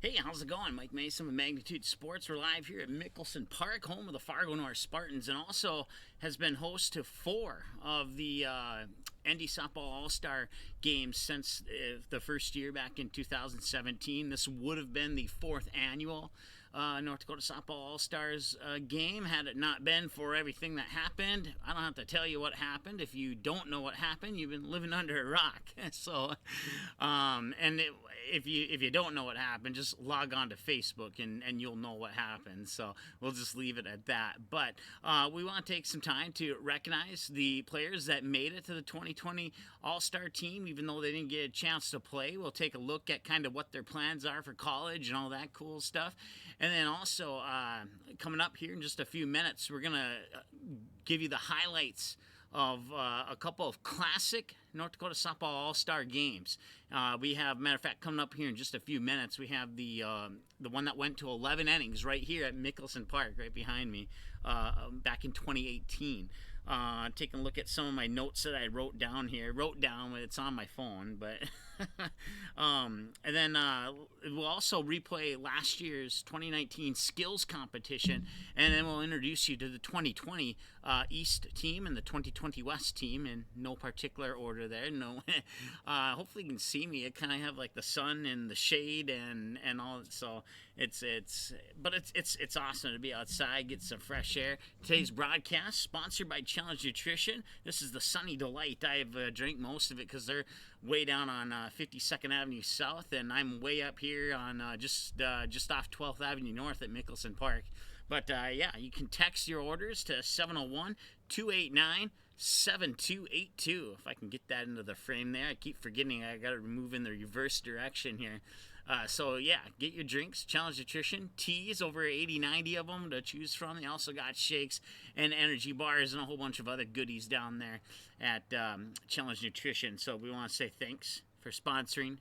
Hey, how's it going? Mike Mason with Magnitude Sports. We're live here at Mickelson Park, home of the Fargo North Spartans, and also has been host to 4 of the ND Softball All-Star games since the first year back in 2017. This would have been the 4th annual North Dakota Softball All-Stars game had it not been for everything that happened. I don't have to tell you what happened. If you don't know what happened, you've been living under a rock. So, if you don't know what happened, just log on to Facebook and you'll know what happened. So we'll just leave it at that. But we want to take some time to recognize the players that made it to the 2020 All-Star team, even though they didn't get a chance to play. We'll take a look at kind of what their plans are for college and all that cool stuff. And then also, coming up here in just a few minutes, we're going to give you the highlights of a couple of classic North Dakota Softball All-Star games. We have, matter of fact, coming up here in just a few minutes, we have the one that went to 11 innings right here at Mickelson Park, right behind me, back in 2018. Taking a look at some of my notes that I wrote down here. It's on my phone, but and then we'll also replay last year's 2019 skills competition, and then we'll introduce you to the 2020 East team and the 2020 West team in no particular order there. No, hopefully you can see me. I kind of have like the sun and the shade and all, so it's awesome to be outside, get some fresh air. Today's broadcast sponsored by Challenge Nutrition. This is the Sunny Delight. I've drank most of it because they're way down on 52nd Avenue South, and I'm way up here on just off 12th Avenue North at Mickelson Park. But yeah, you can text your orders to 701-289-7282. If I can get that into the frame there. I keep forgetting I got to move in the reverse direction here. So yeah, get your drinks, Challenge Nutrition, teas, over 80-90 of them to choose from. They also got shakes and energy bars and a whole bunch of other goodies down there at Challenge Nutrition. So we want to say thanks for sponsoring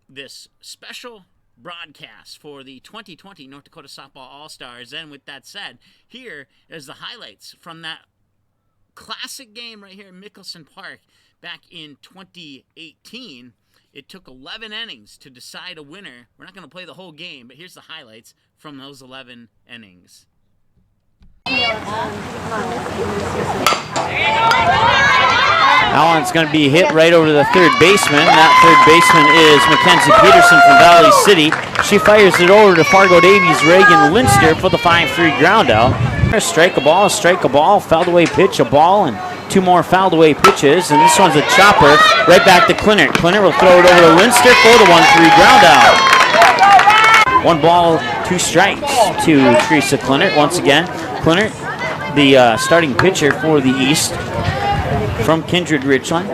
this special broadcast for the 2020 North Dakota Softball All-Stars. And with that said, here is the highlights from that classic game right here in Mickelson Park back in 2018. It took 11 innings to decide a winner. We're not going to play the whole game, but here's the highlights from those 11 innings. That one's going to be hit right over to the third baseman. That third baseman is Mackenzie Peterson from Valley City. She fires it over to Fargo Davies' Reagan Linster for the 5-3 ground out. Strike a ball, fouled away pitch, a ball, and 2 more fouled away pitches, and this one's a chopper right back to Clinert. Clinert will throw it over to Linster for the 1-3 ground out. 1 ball, 2 strikes to Teresa Clinert. Once again, Clinert, the starting pitcher for the East from Kindred Richland,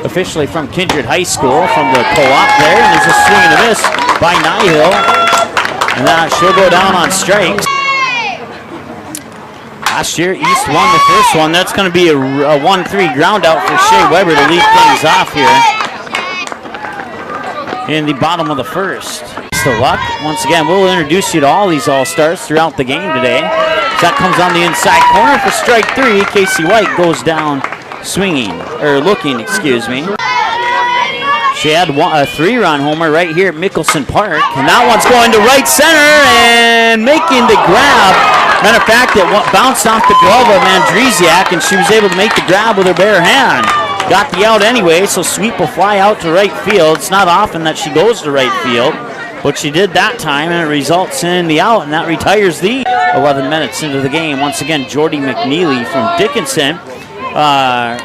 officially from Kindred High School, from the co-op there, and there's a swing and a miss by Nye Hill, and she'll go down on strikes. Last year, East won the first one. That's going to be a 1-3 ground out for Shea Weber to lead things off here in the bottom of the first. Best of luck. Once again, we'll introduce you to all these All-Stars throughout the game today. That comes on the inside corner for strike 3. Casey White goes down looking, excuse me. She had a 3-run homer right here at Mickelson Park, and that one's going to right center and making the grab. Matter of fact, it bounced off the glove of Andresiak, and she was able to make the grab with her bare hand. Got the out anyway, so Sweep will fly out to right field. It's not often that she goes to right field, but she did that time, and it results in the out, and that retires the 11 minutes into the game. Once again, Jordy McNeely from Dickinson.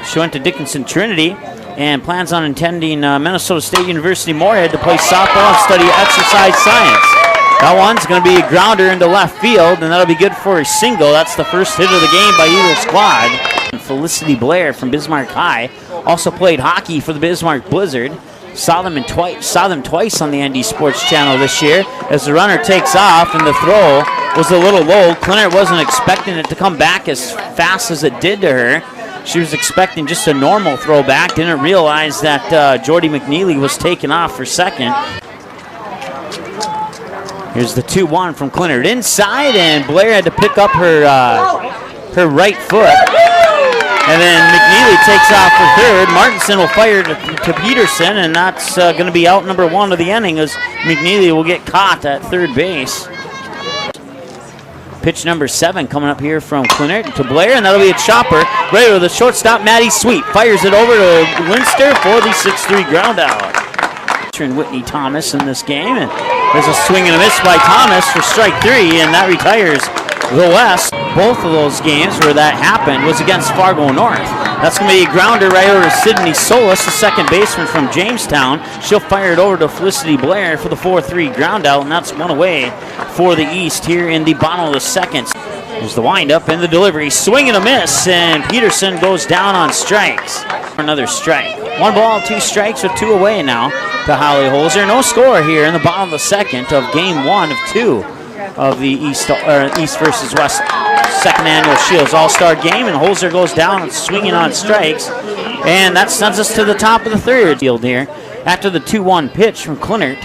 She went to Dickinson Trinity and plans on attending Minnesota State University Moorhead to play softball and study exercise science. That one's going to be a grounder into left field, and that'll be good for a single. That's the first hit of the game by either squad. And Felicity Blair from Bismarck High also played hockey for the Bismarck Blizzard. Saw them twice on the ND Sports Channel this year as the runner takes off, and the throw was a little low. Clinert wasn't expecting it to come back as fast as it did to her. She was expecting just a normal throwback, didn't realize that Jordy McNeely was taken off for second. Here's the 2-1 from Clinert inside, and Blair had to pick up her right foot. And then McNeely takes off for third. Martinson will fire to Peterson, and that's going to be out number one of the inning as McNeely will get caught at third base. Pitch number 7 coming up here from Clinert to Blair, and that'll be a chopper. Right over the shortstop, Maddie Sweet fires it over to Linster for the 6-3 ground out. Whitney Thomas in this game, and there's a swing and a miss by Thomas for strike 3, and that retires the West. Both of those games where that happened was against Fargo North. That's going to be a grounder right over to Sydney Solis, the second baseman from Jamestown. She'll fire it over to Felicity Blair for the 4-3 ground out, and that's one away for the East here in the bottom of the second. There's the windup and the delivery. Swing and a miss, and Peterson goes down on strikes. Another strike. 1 ball, 2 strikes with 2 away now to Holly Holzer. No score here in the bottom of the second of game 1 of 2 of the East versus West second annual Shields All-Star game, and Holzer goes down and swinging on strikes, and that sends us to the top of the third field here after the 2-1 pitch from Clinert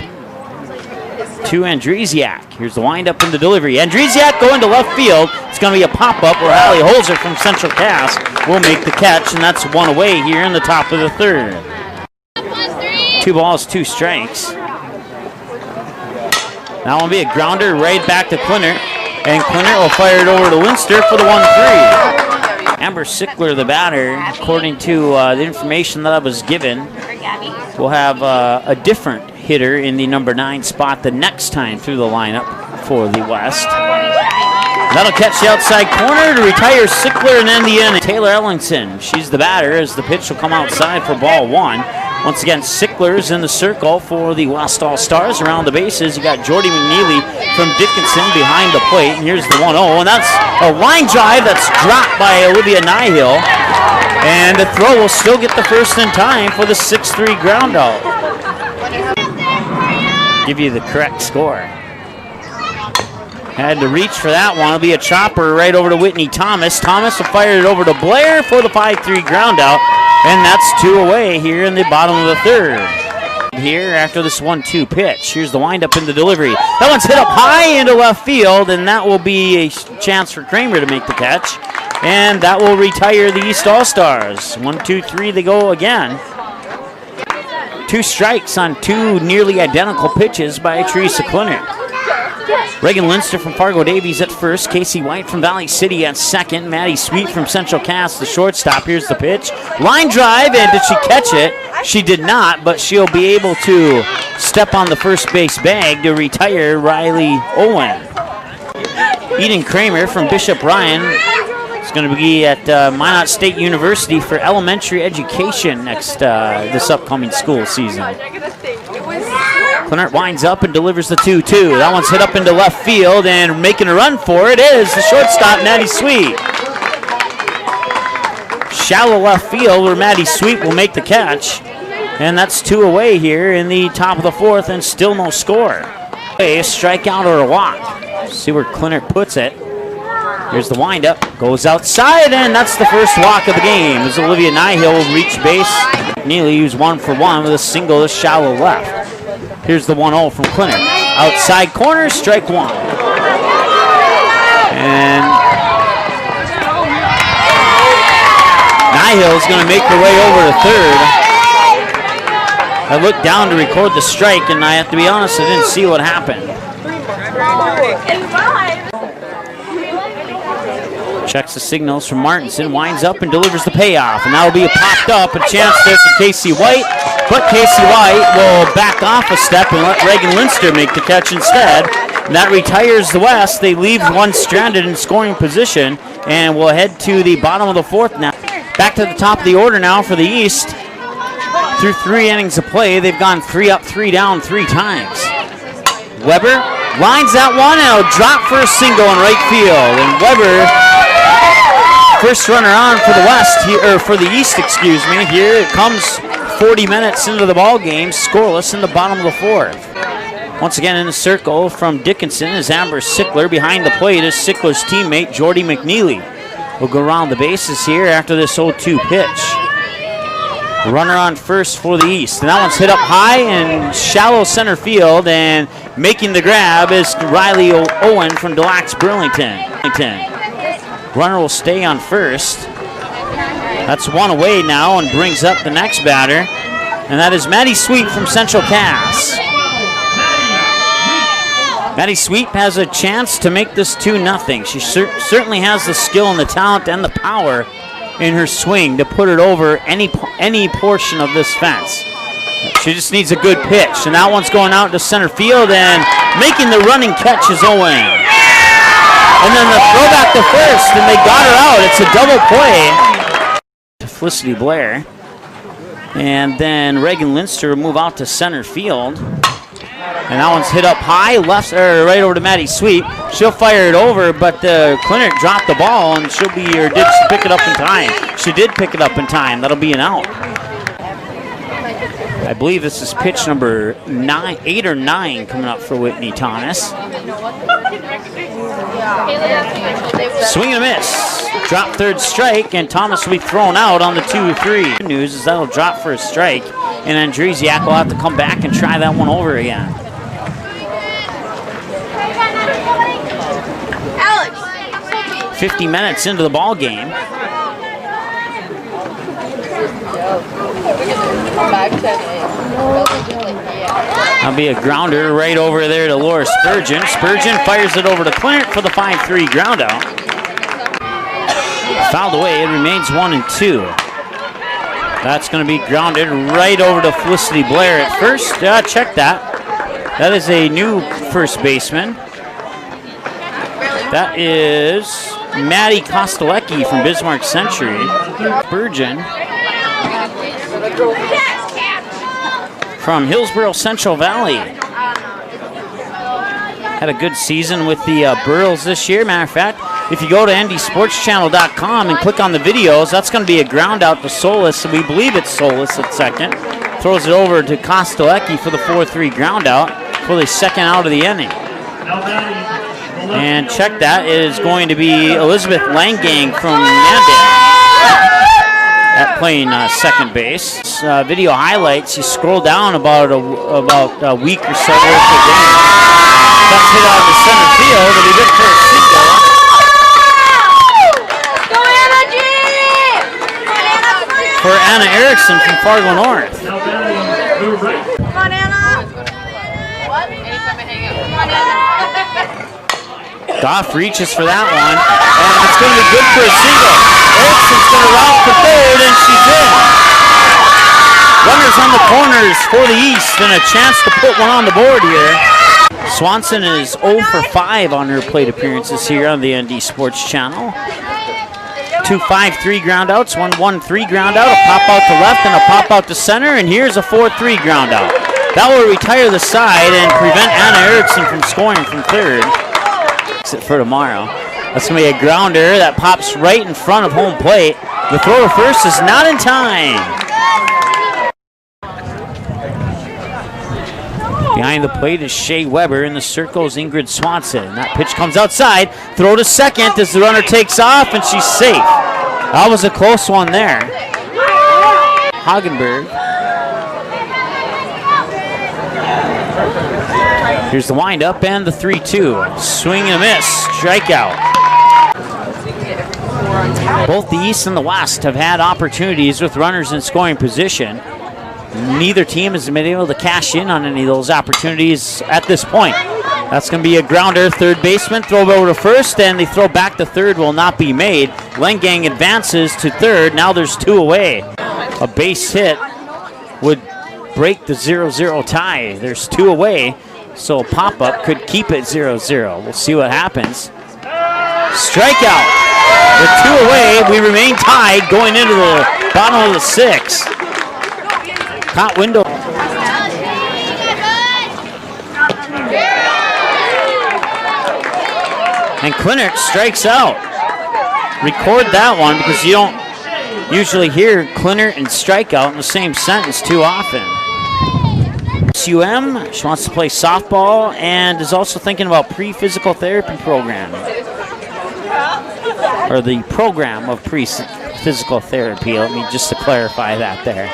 to Andresiak. Here's the windup and the delivery. Andresiak going to left field. It's going to be a pop-up where Holly Holzer from Central Cass will make the catch, and that's 1 away here in the top of the third. 2 balls, 2 strikes. That will be a grounder right back to Clinert, and Clinert will fire it over to Linster for the 1-3. Amber Sickler, the batter, according to the information that I was given, will have a different hitter in the number 9 spot the next time through the lineup for the West. That'll catch the outside corner to retire Sickler and end the inning. Taylor Ellingson, she's the batter as the pitch will come outside for ball 1. Once again, Sickler's in the circle for the West All-Stars. Around the bases, you got Jordy McNeely from Dickinson behind the plate. And here's the 1-0, and that's a line drive that's dropped by Olivia Nye Hill. And the throw will still get the first in time for the 6-3 ground out. Give you the correct score. Had to reach for that one. It'll be a chopper right over to Whitney Thomas. Thomas will fire it over to Blair for the 5-3 ground out. And that's 2 away here in the bottom of the third. Here after this 1-2 pitch. Here's the windup and the delivery. That one's hit up high into left field, and that will be a chance for Kramer to make the catch. And that will retire the East All-Stars. 1-2-3, they go again. 2 strikes on 2 nearly identical pitches by Teresa Clinert. Reagan Linster from Fargo Davies at first. Casey White from Valley City at second. Maddie Sweet from Central Cass, the shortstop. Here's the pitch. Line drive, and did she catch it? She did not, but she'll be able to step on the first base bag to retire Riley Owen. Eden Kramer from Bishop Ryan is going to be at Minot State University for elementary education this upcoming school season. Clinert winds up and delivers the 2-2. That one's hit up into left field, and making a run for it is the shortstop, Maddie Sweet. Shallow left field where Maddie Sweet will make the catch. And that's 2 away here in the top of the fourth, and still no score. A strikeout or a walk. See where Clinert puts it. Here's the windup. Goes outside, and that's the first walk of the game as Olivia Nye Hill will reach base. Neely used 1 for 1 with a single to shallow left. Here's the 1-0 from Clinert. Outside corner, strike 1. And Nye Hill is going to make her way over to third. I looked down to record the strike, and I have to be honest, I didn't see what happened. Checks the signals from Martinson, winds up and delivers the payoff. And that will be a popped up, a chance there for Casey White. But Casey White will back off a step and let Reagan Linster make the catch instead. And that retires the West. They leave one stranded in scoring position, and we'll head to the bottom of the fourth now. Back to the top of the order now for the East. Through 3 innings of play, they've gone 3 up, 3 down 3 times. Weber lines that one, and it'll drop for a single in right field. And Weber, first runner on for the West, or for the East, excuse me. Here it comes 40 minutes into the ball game, scoreless in the bottom of the fourth. Once again in the circle from Dickinson is Amber Sickler. Behind the plate is Sickler's teammate Jordy McNeely. We'll go around the bases here after this 0-2 pitch. Runner on first for the East. And that one's hit up high in shallow center field, and making the grab is Riley Owen from Delax Burlington. Runner will stay on first. That's one away now and brings up the next batter. And that is Maddie Sweet from Central Cass. Maddie Sweet has a chance to make this 2-0. She certainly has the skill and the talent and the power in her swing to put it over any portion of this fence. She just needs a good pitch. And that one's going out to center field, and making the running catch is Owen. And then the throwback to first, and they got her out. It's a double play to Felicity Blair. And then Reagan Linster will move out to center field. And that one's hit up high, right over to Maddie Sweet. She'll fire it over, but Clinert dropped the ball, and did she pick it up in time? She did pick it up in time. That'll be an out. I believe this is pitch number 8 or 9 coming up for Whitney Thomas. Swing and a miss. Drop third strike, and Thomas will be thrown out on the 2-3. Good news is that'll drop for a strike, and Andresiak will have to come back and try that one over again. 50 minutes into the ball game. That'll be a grounder right over there to Laura Spurgeon. Spurgeon fires it over to Clarence for the 5-3 ground out. Fouled away. It remains 1-2. That's going to be grounded right over to Felicity Blair at first. Check that. That is a new first baseman. That is Maddie Kostelecki from Bismarck Century. Spurgeon from Hillsborough Central Valley. Had a good season with the Burls this year. Matter of fact, if you go to ndsportschannel.com and click on the videos, that's going to be a ground out to Solis. We believe it's Solis at second. Throws it over to Kostelecki for the 4-3 ground out for the second out of the inning. And check that, it is going to be Elizabeth Langgang from Mandan at playing second base. Video highlights, you scroll down about a week or so worth of game. That's hit out to center field. It'll be good for a single. For Anna Erickson from Fargo North. Come on, Anna. What? Goff reaches for that one, and it's going to be good for a single. Erickson's going to route for third, and she's in. Runners on the corners for the East, and a chance to put one on the board here. Swanson is 0 for 5 on her plate appearances here on the ND Sports Channel. 2 5-3 ground outs, 1 1-3 ground out, a pop out to left and a pop out to center, and here's a 4-3 ground out. That will retire the side and prevent Anna Erickson from scoring from third. For tomorrow. That's going to be a grounder that pops right in front of home plate. The throw to first is not in time. Behind the plate is Shea Weber. In the circle is Ingrid Swanson. That pitch comes outside. Throw to second as the runner takes off, and she's safe. That was a close one there. Hagenberg. Here's the windup and the 3-2. Swing and a miss. Strikeout. Both the East and the West have had opportunities with runners in scoring position. Neither team has been able to cash in on any of those opportunities at this point. That's going to be a grounder. Third baseman throw over to first, and the throw back to third will not be made. Lengang advances to third. Now there's 2 away. A base hit would break the 0-0 tie. There's 2 away. So a pop-up could keep it 0-0. We'll see what happens. Strikeout. With 2 away, we remain tied going into the bottom of the 6th. Caught window. And Clinert strikes out. Record that one because you don't usually hear Clinert and strikeout in the same sentence too often. UM, she wants to play softball and is also thinking about pre-physical therapy program. Or the program of pre-physical therapy. Let me just to clarify that there.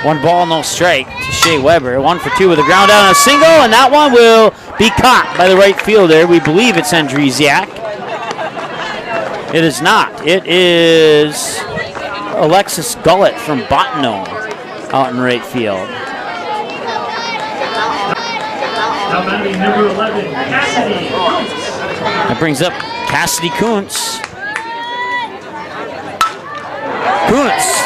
1 ball, no strike to Shea Weber. 1 for 2 with a ground out and a single, and that one will be caught by the right fielder. We believe it's Andresiak. It is not. It is Alexis Gullett from Bottineau out in right field. Now batting number 11, Cassidy. That brings up Cassidy Koontz. Koontz,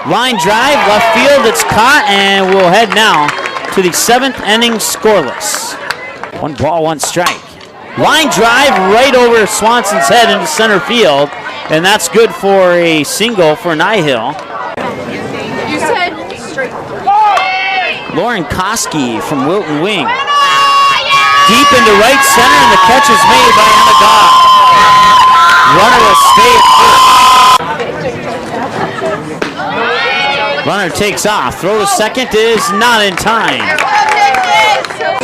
line drive, left field, it's caught, and we'll head now to the 7th inning scoreless. 1 ball, 1 strike. Line drive right over Swanson's head into center field, and that's good for a single for Nye Hill. You said straight. Lauren Koski from Wilton Wing. Deep into right center, and the catch is made by Anna Goff. Runner will stay at first. Runner takes off. Throw to second is not in time.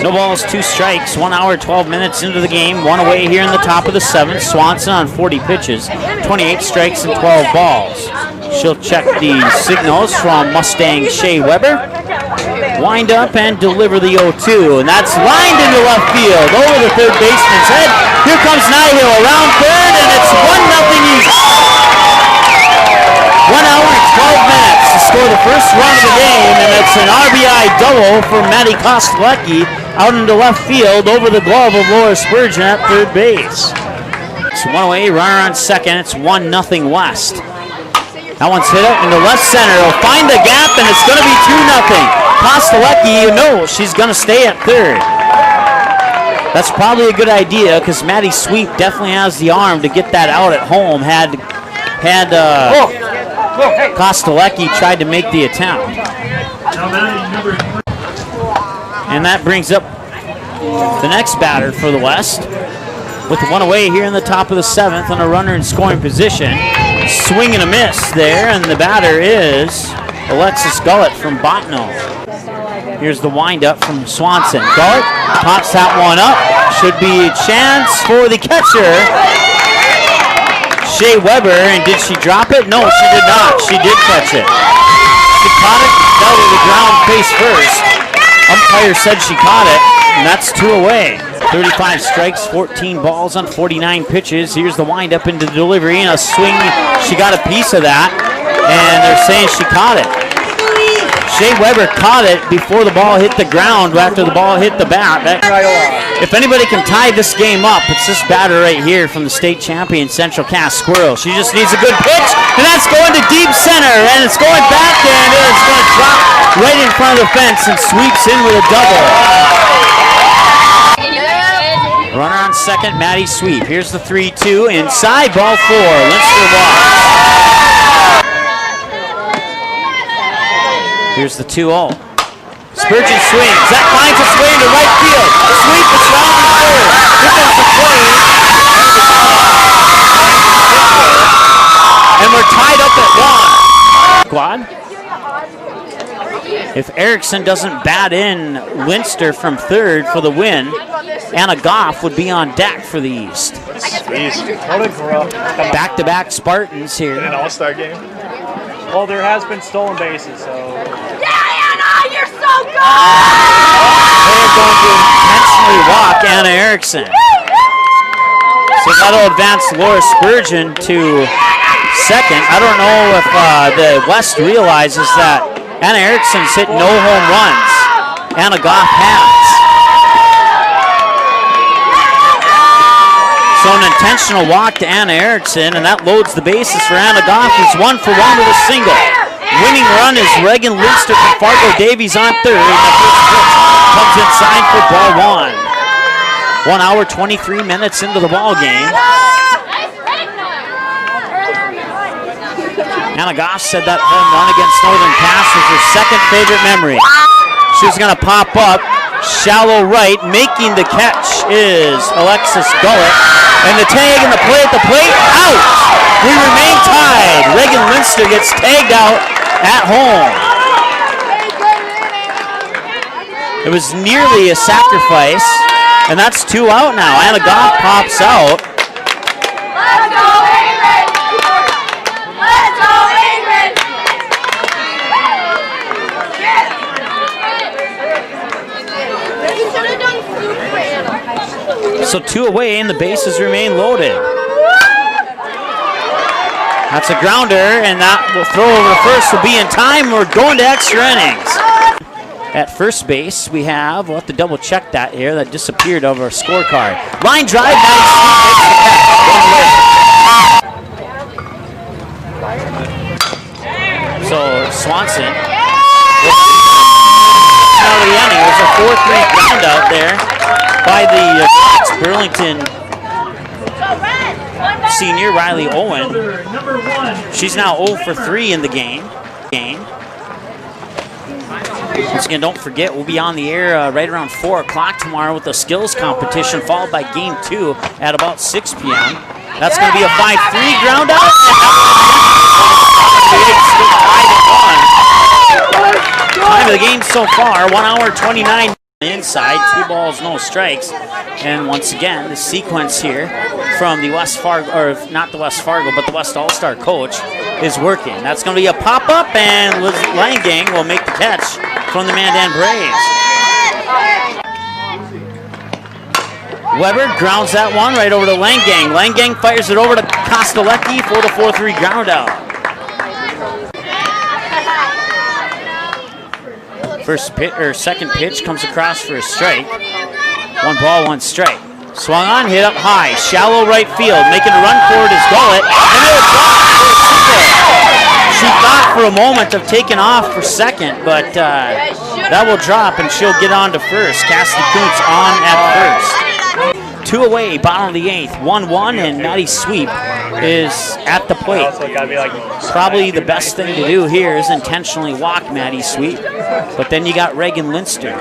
No balls, 2 strikes. 1 hour, 12 minutes into the game. 1 away here in the top of the 7th. Swanson on 40 pitches, 28 strikes and 12 balls. She'll check the signals from Mustang Shea Weber. Wind up and deliver the 0-2, and that's lined into left field over the third baseman's head. Here comes Nye Hill around third, and it's 1-0 East. 1 hour and 12 minutes to score the first run of the game, and it's an RBI double for Maddie Kostelecki out into left field over the glove of Laura Spurgeon at third base. It's 1 away, runner on second. It's 1-0 West. That one's hit up into left center. It'll find the gap, and it's going to be 2-0. Kostelecki, you know she's going to stay at third. That's probably a good idea because Maddie Sweep definitely has the arm to get that out at home had Kostelecki tried to make the attempt. And that brings up the next batter for the West. With 1 away here in the top of the 7th and a runner in scoring position. Swing and a miss there, and the batter is Alexis Gullett from Bottineau. Here's the windup from Swanson. Gullett pops that one up. Should be a chance for the catcher, Shea Weber, and did she drop it? No, she did not. She did catch it. She caught it, fell to the ground face first. Umpire said she caught it, and that's 2 away. 35 strikes, 14 balls on 49 pitches. Here's the windup into the delivery, and a swing. She got a piece of that, and they're saying she caught it. Shea Weber caught it before the ball hit the ground, after the ball hit the bat. If anybody can tie this game up, it's this batter right here from the state champion Central Cass Squirrel. She just needs a good pitch, and that's going to deep center, and it's going back there, and it's going to drop right in front of the fence and sweeps in with a double. Runner on second, Maddie Sweep. Here's the 3-2, inside, ball 4. Linster walks. Here's the 2-0. Spurgeon swings. That finds its way into right field. Sweep is rounding third. Here goes the play. And we're tied up at 1. Quad. If Erickson doesn't bat in Linster from third for the win, Anna Goff would be on deck for the East. Back-to-back Spartans here. In an all-star game? Well, there has been stolen bases, so... Yeah, Anna, you're so good! They're going to intentionally walk Anna Erickson. So that'll advance Laura Spurgeon to second. I don't know if the West realizes that Anna Erickson's hit no home runs. Anna Goff has. So an intentional walk to Anna Erickson, and that loads the bases for Anna Goff, who's 1 for 1 with a single. Winning run is Reagan Linster from Fargo Davies on third. And the first pitch comes inside for ball 1. 1 hour, 23 minutes into the ball game. Anna Goff said that home run against Northern Pass was her second favorite memory. She was going to pop up, shallow right. Making the catch is Alexis Gullett. And the tag and the play at the plate, out! We remain tied. Reagan Linster gets tagged out at home. It was nearly a sacrifice, and that's 2 out now. Anna Goff pops out. Let's go, Ingrid! Let's go, Ingrid! So 2 away, and the bases remain loaded. That's a grounder, and that will throw over to first. Will be in time. We're going to extra innings. At first base, we have, we'll have to double check that here. That disappeared over our scorecard. Line drive, so Swanson. Out of the inning. It was a 4-3 ground out there by the Burlington senior Riley Owen. She's now 0 for 3 in the game. Once again, don't forget, we'll be on the air right around 4 o'clock tomorrow with the skills competition, followed by game 2 at about 6 p.m. That's going to be a 5-3 ground out. Time of the game so far, 1 hour 29 inside, 2 balls, no strikes. And once again, the sequence here from the West Fargo, or not the West Fargo, but the West All-Star coach is working. That's going to be a pop-up, and Liz Langang will make the catch from the Mandan Braves. Weber grounds that one right over to Langang. Langang fires it over to Kostelecki for the 4-3 ground out. Second pitch comes across for a strike. 1 ball, 1 strike. Swung on, hit up high, shallow right field, making a run for it is Gullett. She thought for a moment of taking off for second, but that will drop and she'll get on to first. Cassidy Koontz on at first. 2 away, bottom of the 8th, 1-1, and Maddie Sweep is at the plate. Probably the best thing to do here is intentionally walk Maddie Sweep, but then you got Reagan Linster.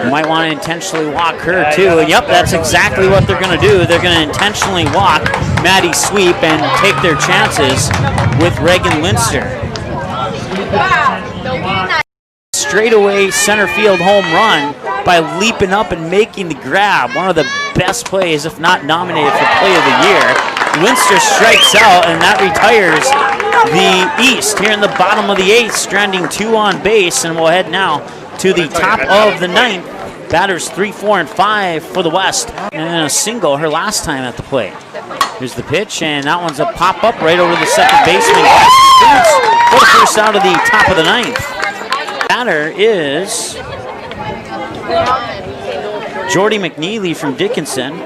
You might want to intentionally walk her too, and yep, that's exactly what they're going to do. They're going to intentionally walk Maddie Sweep and take their chances with Reagan Linster. Straightaway center field home run by leaping up and making the grab. One of the best plays, if not nominated for play of the year. Linster strikes out, and that retires the East here in the bottom of the 8th, stranding 2 on base, and we'll head now to the top of the 9th. Batters 3, 4, and 5 for the West, and a single her last time at the plate. Here's the pitch, and that one's a pop-up right over the second baseman. For the first out of the top of the 9th. Batter is Jordy McNeely from Dickinson.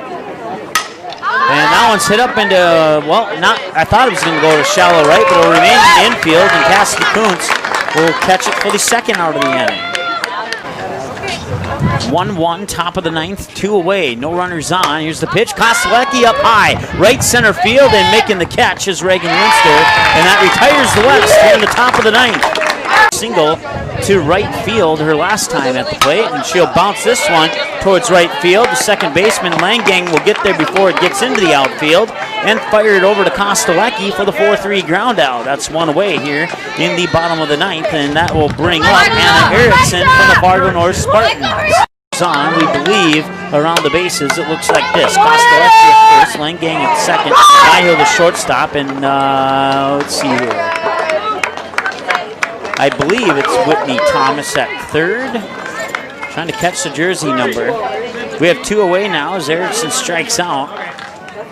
And that one's hit up into, I thought it was going to go to shallow right, but it'll remain in the infield, and Cassidy Koontz will catch it for the second out of the inning. 1-1, top of the 9th, 2 away, no runners on. Here's the pitch, Kostelecki up high, right center field, and making the catch is Reagan Linster, and that retires the West here in the top of the 9th. Single to right field her last time at the plate, and she'll bounce this one towards right field. The second baseman, Langang, will get there before it gets into the outfield and fire it over to Kostelecki for the 4-3 ground out. That's 1 away here in the bottom of the 9th, and that will bring up Anna Erickson from the Fargo North Spartans. On, we believe, around the bases, it looks like this. Kostelecki at first, Langang at second, Nye Hill the shortstop, and let's see here. I believe it's Whitney Thomas at third. Trying to catch the jersey number. We have 2 away now as Erickson strikes out.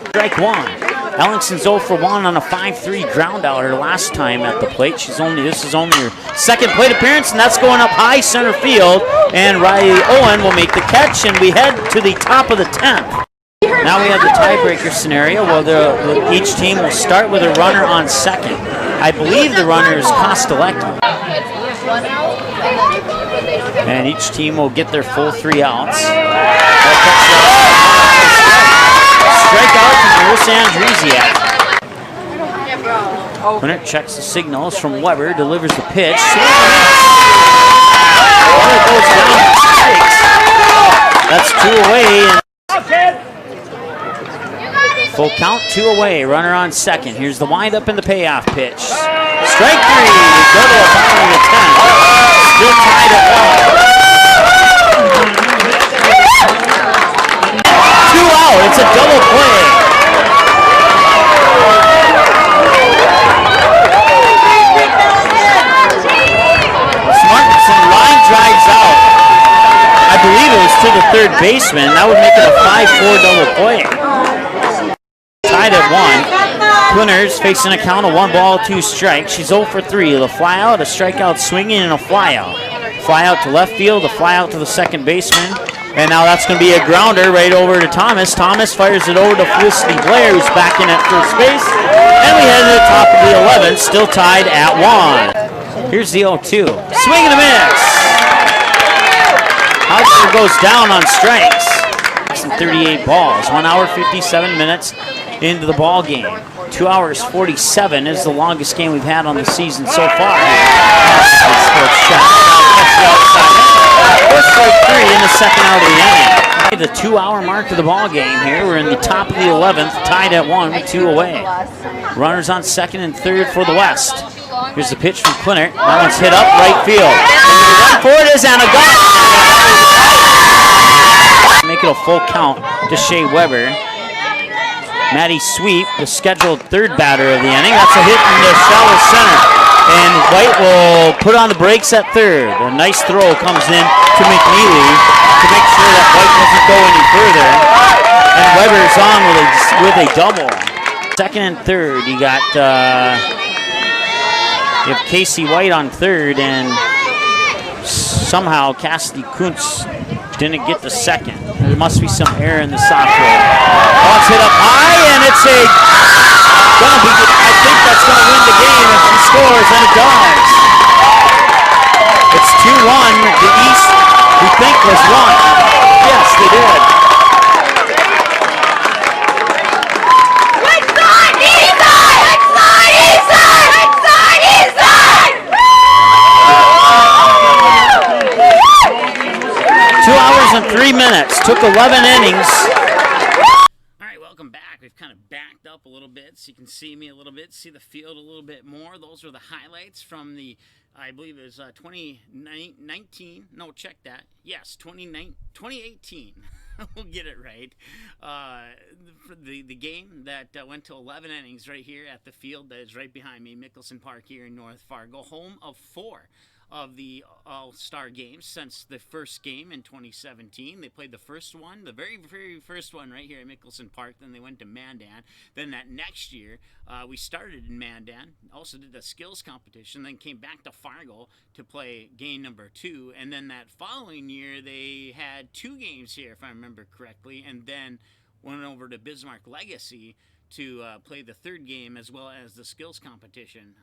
Strike 1. Ellingson's 0 for 1 on a 5-3 ground out her last time at the plate. This is only her second plate appearance, and that's going up high center field. And Riley Owen will make the catch, and we head to the top of the 10th. Now we have the tiebreaker scenario where each team will start with a runner on second. I believe the runner is Kostelecki. And each team will get their full 3 outs. Strikeout from Marissa Andresiak. Hunter checks the signals from Weber, delivers the pitch. Goes down, that's 2 away. Full count, 2 away. Runner on second. Here's the windup and the payoff pitch. Strike 3. Go to the bottom of the 10th. Still tied at 1. 2 out. It's a double play. Smartson line drives out. I believe it was to the third baseman. That would make it a 5-4 double play. Tied at 1. Quinner's facing a count of 1 ball, 2 strikes. She's 0 for 3 with a flyout, a strikeout swinging, and a flyout. Flyout to left field, a flyout to the second baseman. And now that's going to be a grounder right over to Thomas. Thomas fires it over to Felicity Blair, who's back in at first base. And we head to the top of the 11th, still tied at 1. Here's the 0-2. Swing and a miss. Hauser goes down on strikes. 38 balls, 1 hour 57 minutes into the ball game. 2 hours 47 is the longest game we've had on the season so far. First strike 3 in the second out of the inning. The 2-hour mark of the ball game here. We're in the top of the 11th, tied at 1 with 2 away. Runners on second and third for the West. Here's the pitch from Quinner. That one's hit up right field. The run for it is and a gun. Make it a full count to Shea Weber. Maddie Sweep, the scheduled third batter of the inning. That's a hit in the shallow center. And White will put on the brakes at third. A nice throw comes in to McNeely to make sure that White doesn't go any further. And Weber's on with a double. Second and third, you have Casey White on third, and somehow Cassidy Koontz didn't get the second. There must be some error in the software. Oh, it's hit up high, and it's I think that's going to win the game if she scores, and it does. It's 2-1. The East, we think, was won. Yes, they did. And 3 minutes. Took 11 innings. All right, welcome back. We've kind of backed up a little bit so you can see me a little bit, see the field a little bit more. Those are the highlights from the, I believe it was 2019. No, check that. Yes, 2018. We'll get it right. The game that went to 11 innings right here at the field that is right behind me, Mickelson Park here in North Fargo, home of 4 of the All-Star games since the first game in 2017. They played the first one, the very, very first one right here at Mickelson Park. Then they went to Mandan. Then that next year, we started in Mandan, also did a skills competition, then came back to Fargo to play game number 2. And then that following year, they had 2 games here, if I remember correctly, and then went over to Bismarck Legacy to play the third game as well as the skills competition,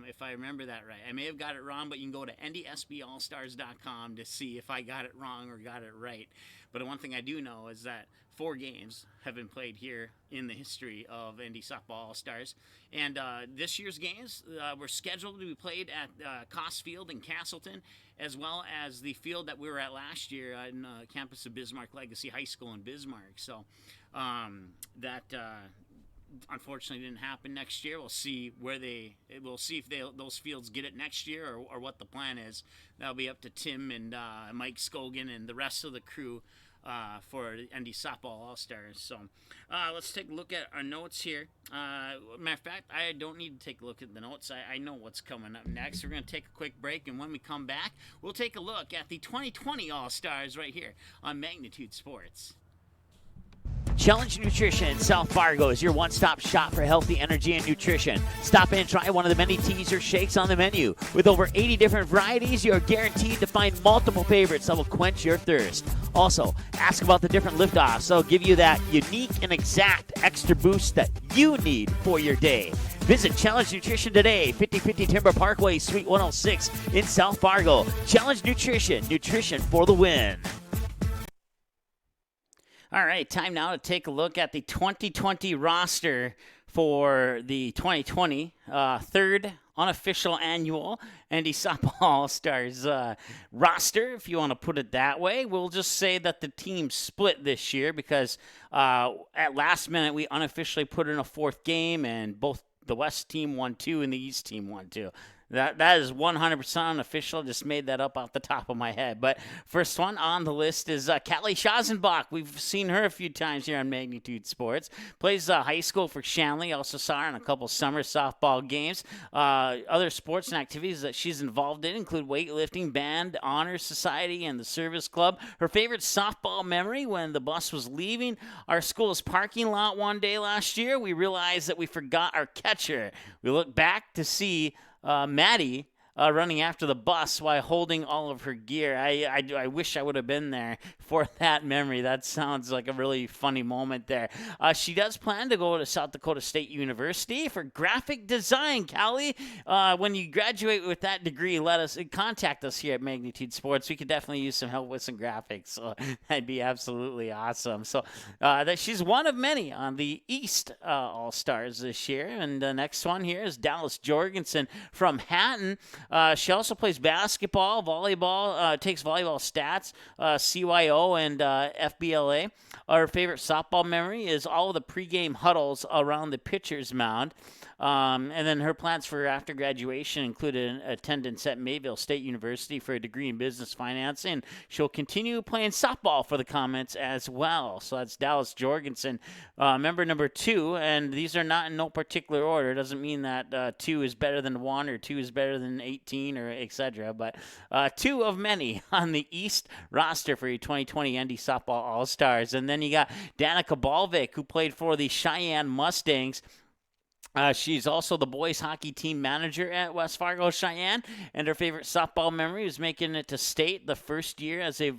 if I remember that right. I may have got it wrong, but you can go to ndSBAllstars.com to see if I got it wrong or got it right. But one thing I do know is that 4 games have been played here in the history of ND Softball All-Stars. And this year's games were scheduled to be played at Coss Field in Castleton, as well as the field that we were at last year in campus of Bismarck Legacy High School in Bismarck. So unfortunately didn't happen next year. We'll see if those fields get it next year or what the plan is. That'll be up to Tim and Mike Scogan and the rest of the crew for ND Softball All-Stars. So let's take a look at our notes here. Matter of fact, I don't need to take a look at the notes. I know what's coming up next. We're going to take a quick break, and when we come back, we'll take a look at the 2020 All-Stars right here on Magnitude Sports. Challenge Nutrition South Fargo is your one-stop shop for healthy energy and nutrition. Stop in and try one of the many teas or shakes on the menu. With over 80 different varieties, you are guaranteed to find multiple favorites that will quench your thirst. Also, ask about the different liftoffs. They'll give you that unique and exact extra boost that you need for your day. Visit Challenge Nutrition today, 5050 Timber Parkway, Suite 106 in South Fargo. Challenge Nutrition, nutrition for the win. All right, time now to take a look at the 2020 roster for the 2020 third unofficial annual ND Softball All-Stars roster, if you want to put it that way. We'll just say that the team split this year because at last minute we unofficially put in a 4th game, and both the West team won 2 and the East team won 2. That is 100% unofficial. Just made that up off the top of my head. But first one on the list is Callie Schazenbach. We've seen her a few times here on Magnitude Sports. Plays high school for Shanley. Also saw her in a couple summer softball games. Other sports and activities that she's involved in include weightlifting, band, honor society, and the service club. Her favorite softball memory: when the bus was leaving our school's parking lot one day last year, we realized that we forgot our catcher. We looked back to see Maddie running after the bus while holding all of her gear. I wish I would have been there for that memory. That sounds like a really funny moment there. She does plan to go to South Dakota State University for graphic design. Callie, when you graduate with that degree, contact us here at Magnitude Sports. We could definitely use some help with some graphics, so that'd be absolutely awesome. So that she's one of many on the East All-Stars this year. And the next one here is Dallas Jorgensen from Hatton. She also plays basketball, volleyball, takes volleyball stats, CYO, and FBLA. Her favorite softball memory is all of the pregame huddles around the pitcher's mound. And then her plans for after graduation include an attendance at Mayville State University for a degree in business finance, and she'll continue playing softball for the Comets as well. So that's Dallas Jorgensen, member number 2, and these are not in no particular order. It doesn't mean that 2 is better than 1 or 2 is better than 18 or etc., but 2 of many on the East roster for your 2020 ND Softball All-Stars. And then you got Danica Balvik, who played for the Cheyenne Mustangs. She's also the boys hockey team manager at West Fargo Cheyenne, and her favorite softball memory is making it to state the first year as a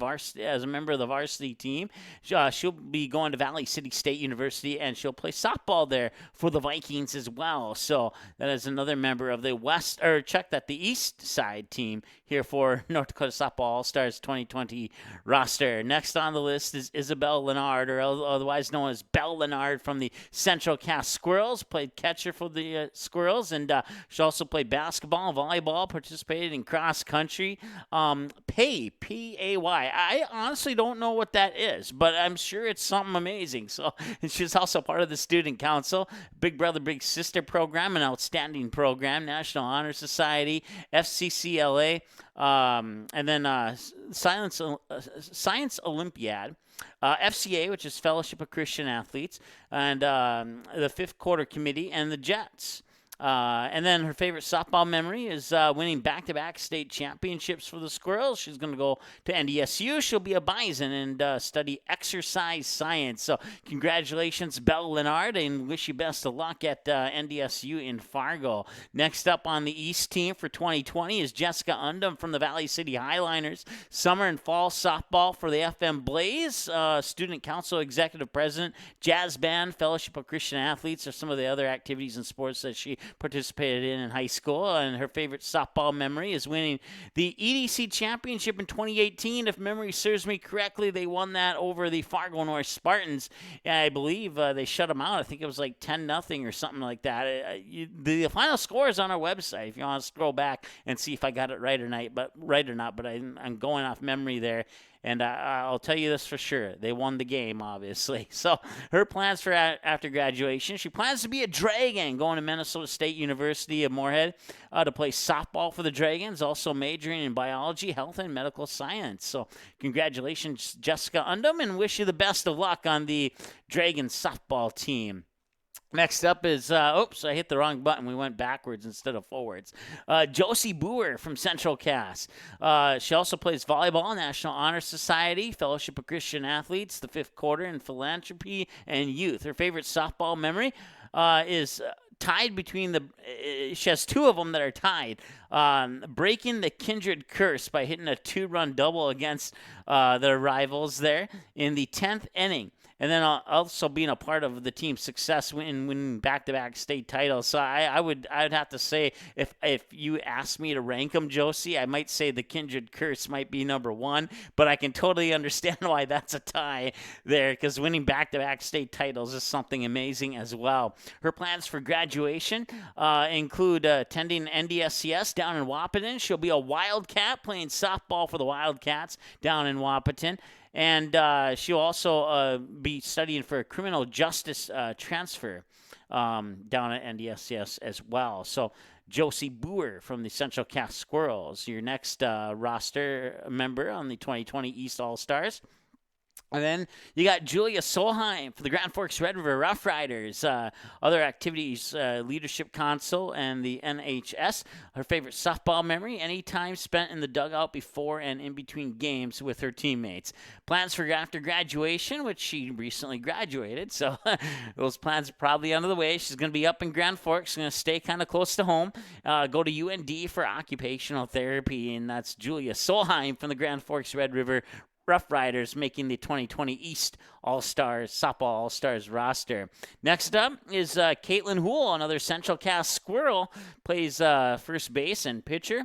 member of the varsity team. She'll be going to Valley City State University, and she'll play softball there for the Vikings as well. So that is another member of the the East Side team here for North Dakota Softball All-Stars 2020 roster. Next on the list is Isabella Lonard, or otherwise known as Belle Lonard, from the Central Cass Squirrels. Played catcher for the Squirrels, and she also played basketball, volleyball, participated in cross country. P-A-Y. I honestly don't know what that is, but I'm sure it's something amazing. So, and she's also part of the Student Council, Big Brother Big Sister program, an outstanding program, National Honor Society, FCCLA, and then Science Olympiad. FCA, which is Fellowship of Christian Athletes, and the Fifth Quarter Committee, and the Jets. And then her favorite softball memory is winning back-to-back state championships for the Squirrels. She's going to go to NDSU. She'll be a Bison and study exercise science. So congratulations, Belle Lonard, and wish you best of luck at NDSU in Fargo. Next up on the East team for 2020 is Jessica Undum from the Valley City Highliners. Summer and fall softball for the FM Blaze. Student Council Executive President, Jazz Band, Fellowship of Christian Athletes are some of the other activities and sports that she participated in high school. And her favorite softball memory is winning the EDC championship in 2018. If memory serves me correctly, they won that over the Fargo North Spartans. I believe they shut them out. I think it was like 10-0 or something like that. The final score is on our website if you want to scroll back and see if I got it right or not. But I'm going off memory there. And I'll tell you this for sure. They won the game, obviously. So her plans for after graduation, she plans to be a Dragon, going to Minnesota State University of Moorhead to play softball for the Dragons, also majoring in biology, health, and medical science. So congratulations, Jessica Undum, and wish you the best of luck on the Dragon softball team. Next up is, I hit the wrong button. We went backwards instead of forwards. Josie Brewer from Central Cass. She also plays volleyball, National Honor Society, Fellowship of Christian Athletes, the Fifth Quarter, and Philanthropy and Youth. Her favorite softball memory is tied between she has 2 of them that are tied. Breaking the Kindred curse by hitting a 2-run double against their rivals there in the 10th inning. And then also being a part of the team's success in winning back-to-back state titles. So I'd have to say, if you asked me to rank them, Josie, I might say the Kindred Curse might be number 1. But I can totally understand why that's a tie there, because winning back-to-back state titles is something amazing as well. Her plans for graduation include attending NDSCS down in Wahpeton. She'll be a Wildcat, playing softball for the Wildcats down in Wahpeton. And she'll also be studying for a criminal justice transfer down at NDSCS as well. So Josie Brewer from the Central Cass Squirrels, your next roster member on the 2020 East All-Stars. And then you got Julia Solheim for the Grand Forks Red River Rough Riders. Other activities, Leadership Council and the NHS. Her favorite softball memory, any time spent in the dugout before and in between games with her teammates. Plans for after graduation, which she recently graduated, so those plans are probably under the way. She's going to be up in Grand Forks, going to stay kind of close to home, go to UND for occupational therapy, and that's Julia Solheim from the Grand Forks Red River Rough Riders, making the 2020 East All-Stars, Softball All-Stars roster. Next up is Caitlin Houle, another Central Cass Squirrel, plays first base and pitcher.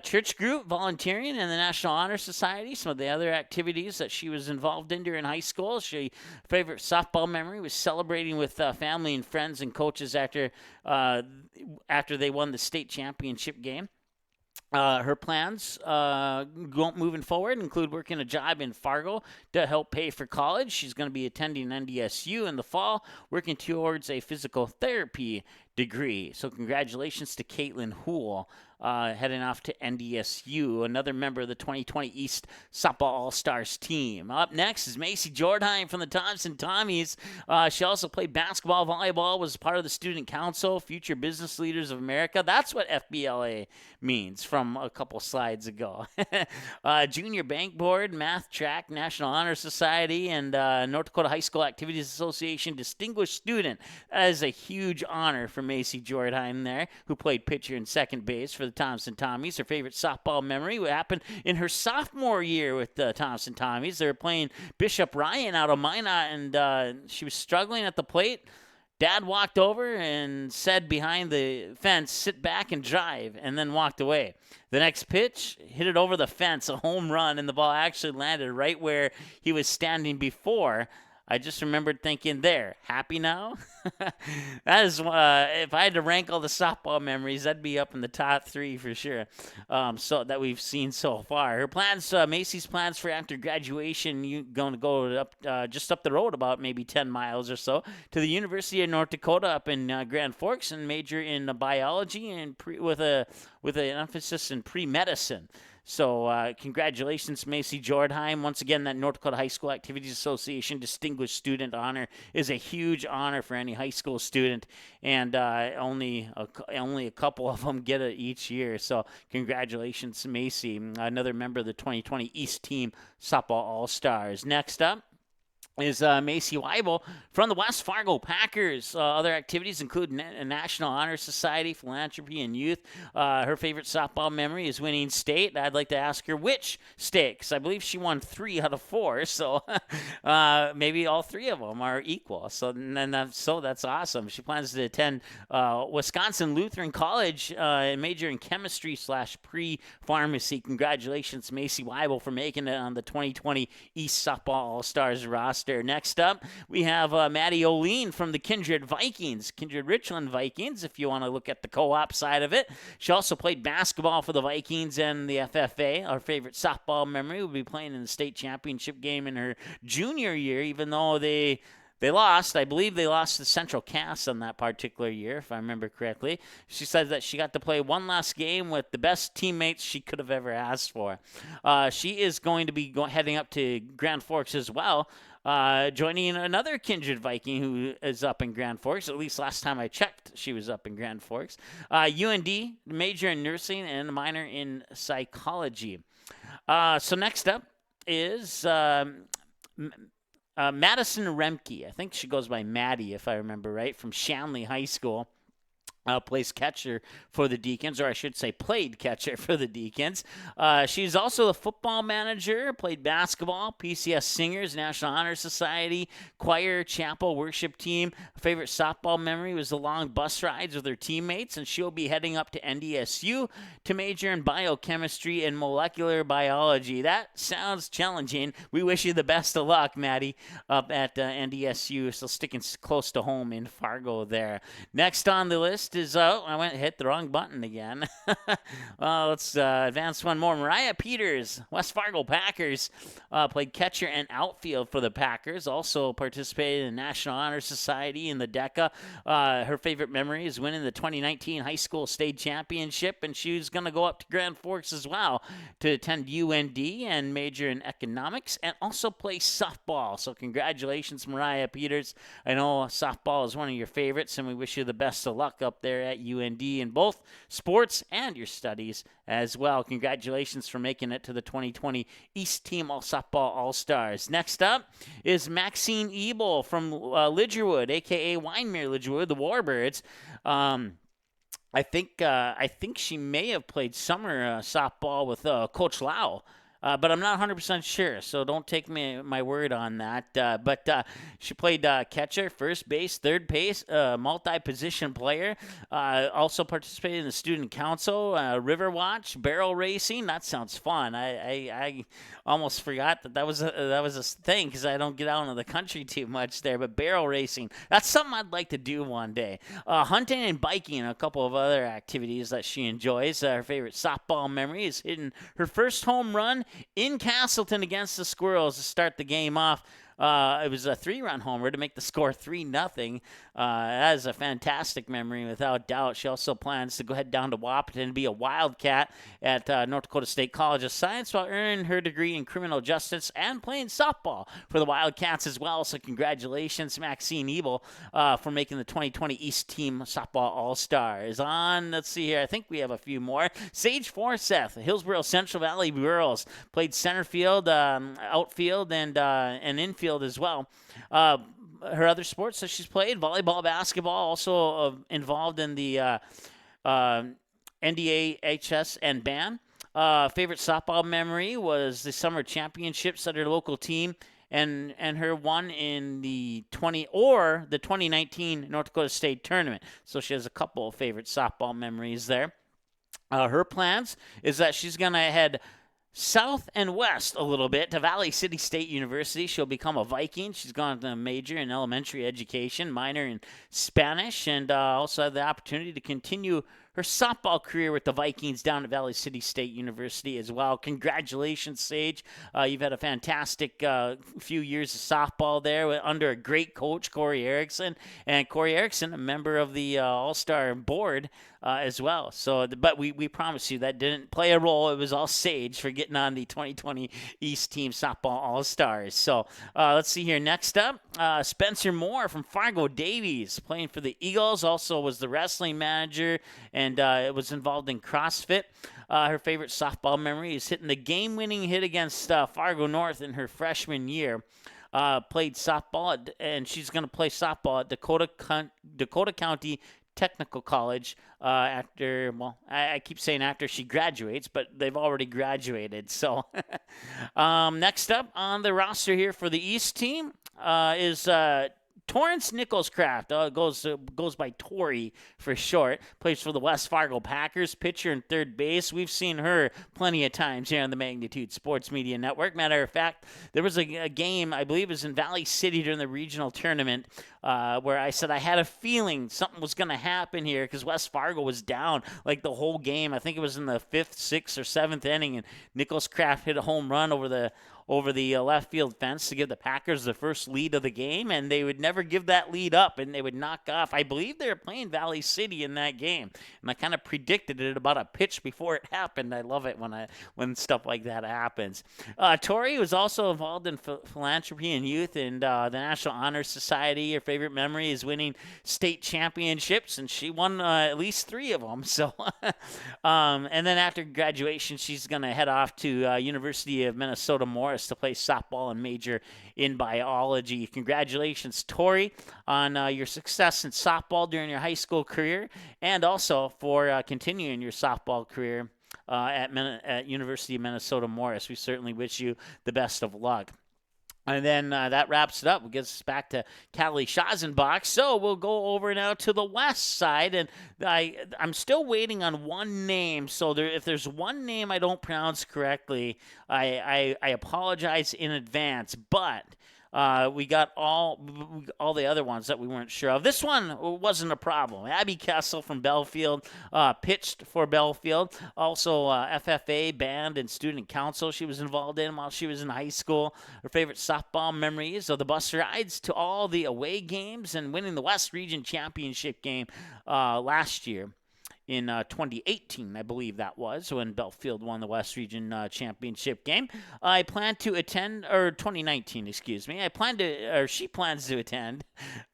Church group, volunteering, and the National Honor Society, some of the other activities that she was involved in during high school. She favorite softball memory was celebrating with family and friends and coaches after they won the state championship game. Her plans moving forward include working a job in Fargo to help pay for college. She's going to be attending NDSU in the fall, working towards a physical therapy degree. So congratulations to Caitlin Houle, heading off to NDSU, another member of the 2020 East Softball All-Stars team. Up next is Maci Jordan from the Thompson Tommies. She also played basketball, volleyball, was part of the Student Council, Future Business Leaders of America. That's what FBLA means from a couple slides ago. Junior Bank Board, Math Track, National Honor Society, and North Dakota High School Activities Association Distinguished Student. That is a huge honor for Maci Jordan there, who played pitcher and second base for the Thompson Tommies. Her favorite softball memory what happened in her sophomore year with the Thompson Tommies. They were playing Bishop Ryan out of Minot, and she was struggling at the plate. Dad walked over and said behind the fence, "Sit back and drive," and then walked away. The next pitch, hit it over the fence, a home run, and the ball actually landed right where he was standing before. I just remembered thinking, there, happy now? That is, if I had to rank all the softball memories, that'd be up in the top 3 for sure, so that we've seen so far. Her plans, Maci's plans for after graduation, you going to go up just up the road about maybe 10 miles or so to the University of North Dakota up in Grand Forks and major in biology and with an emphasis in pre-medicine. So congratulations, Maci Jordan. Once again, that North Dakota High School Activities Association Distinguished Student Honor is a huge honor for any high school student, and only a couple of them get it each year. So congratulations, Maci, another member of the 2020 East Team Softball All-Stars. Next up is Maci Weibull from the West Fargo Packers. Other activities include National Honor Society, philanthropy, and youth. Her favorite softball memory is winning state. I'd like to ask her which state, because I believe she won 3 out of 4. So maybe all 3 of them are equal. So that's awesome. She plans to attend Wisconsin Lutheran College and major in chemistry / pre-pharmacy. Congratulations, Maci Weibull, for making it on the 2020 East Softball All-Stars roster. Next up, we have Maddie O'Lean from the Kindred Richland Vikings, if you want to look at the co-op side of it. She also played basketball for the Vikings and the FFA. Our favorite softball memory would be playing in the state championship game in her junior year, even though they lost. I believe they lost to Central Cass on that particular year, if I remember correctly. She said that she got to play one last game with the best teammates she could have ever asked for. She is going to be heading up to Grand Forks as well, joining another Kindred Viking who is up in Grand Forks. At least last time I checked, she was up in Grand Forks. UND, major in nursing and a minor in psychology. So next up is Madison Rempe. I think she goes by Maddie, if I remember right, from Shanley High School. Plays catcher for the Deacons, or I should say played catcher for the Deacons. She's also the football manager, played basketball, PCS Singers, National Honor Society, choir, chapel, worship team. Her favorite softball memory was the long bus rides with her teammates, and she'll be heading up to NDSU to major in biochemistry and molecular biology. That sounds challenging. We wish you the best of luck, Maddie, up at NDSU, so sticking close to home in Fargo there. Next on the list Next is, I went hit the wrong button again. Let's advance one more. Mariah Peters, West Fargo Packers, played catcher and outfield for the Packers. Also participated in the National Honor Society in the DECA. Her favorite memory is winning the 2019 high school state championship, and she was going to go up to Grand Forks as well to attend UND and major in economics and also play softball. So congratulations, Mariah Peters. I know softball is one of your favorites, and we wish you the best of luck up there at UND in both sports and your studies as well. Congratulations for making it to the 2020 East Team Softball All-Stars. Next up is Maxine Evil from Lidgerwood, a.k.a. Winemere Lidgerwood, the Warbirds. I think she may have played summer softball with Coach Lau. But I'm not 100% sure, so don't take my word on that. But she played catcher, first base, third base, multi-position player. Also participated in the student council, river watch, barrel racing. That sounds fun. I almost forgot that was a thing because I don't get out into the country too much there. But barrel racing, that's something I'd like to do one day. Hunting and biking, and a couple of other activities that she enjoys. Her favorite softball memory is hitting her first home run in Castleton against the Squirrels to start the game off. It was a 3-run homer to make the score 3-0. That is a fantastic memory, without doubt. She also plans to go head down to Wahpeton and be a Wildcat at North Dakota State College of Science while earning her degree in criminal justice and playing softball for the Wildcats as well. So congratulations, Maxine Evil, for making the 2020 East Team Softball All-Stars. Let's see here. I think we have a few more. Sage Forsyth, Hillsborough Central Valley Girls, played center field, outfield, and infield as well. Her other sports that she's played, volleyball, basketball, also involved in the NDAHS and band. Favorite softball memory was the summer championships at her local team and her won in the 2019 North Dakota State tournament. So she has a couple of favorite softball memories there. Her plans is that she's going to head south and west a little bit to Valley City State University. She'll become a Viking. She's gone to major in elementary education, minor in Spanish, and also had the opportunity to continue her softball career with the Vikings down at Valley City State University as well. Congratulations, Sage. You've had a fantastic few years of softball there under a great coach, Corey Erickson. And Corey Erickson, a member of the All-Star board as well. So, but we promise you that didn't play a role. It was all Sage for getting on the 2020 East Team Softball All-Stars. So let's see here. Next up, Spencer Moore from Fargo Davies, playing for the Eagles. Also was the wrestling manager and it was involved in CrossFit. Her favorite softball memory is hitting the game-winning hit against Fargo North in her freshman year. Played softball, and she's going to play softball at Dakota County Technical College after, well, I keep saying after she graduates, but they've already graduated. So next up on the roster here for the East team is Torrance Nichols Craft, goes by Tori for short, plays for the West Fargo Packers, pitcher and third base. We've seen her plenty of times here on the Magnitude Sports Media Network. Matter of fact, there was a game, I believe it was in Valley City during the regional tournament, where I said I had a feeling something was going to happen here because West Fargo was down like the whole game. I think it was in the 5th, 6th, or 7th inning, and Nichols Craft hit a home run over the left field fence to give the Packers the first lead of the game, and they would never give that lead up, and they would knock off. I believe they were playing Valley City in that game, and I kind of predicted it about a pitch before it happened. I love it when stuff like that happens. Tori was also involved in philanthropy and youth and the National Honor Society. Her favorite memory is winning state championships, and she won at least 3 of them. So, and then after graduation, she's going to head off to University of Minnesota Morris to play softball and major in biology. Congratulations, Tori, on your success in softball during your high school career, and also for continuing your softball career at University of Minnesota Morris. We certainly wish you the best of luck. And then that wraps it up. It gets us back to Callie Schazenbach. So we'll go over now to the west side. And I'm still waiting on one name. So if there's one name I don't pronounce correctly, I apologize in advance. But We got all the other ones that we weren't sure of. This one wasn't a problem. Abbey Castle from Bellefield pitched for Bellefield. Also, FFA, band, and student council she was involved in while she was in high school. Her favorite softball memories of the bus rides to all the away games and winning the West Region Championship game last year. In 2018, I believe that was, when Bellefield won the West Region Championship game. I plan to attend, or 2019, excuse me. She plans to attend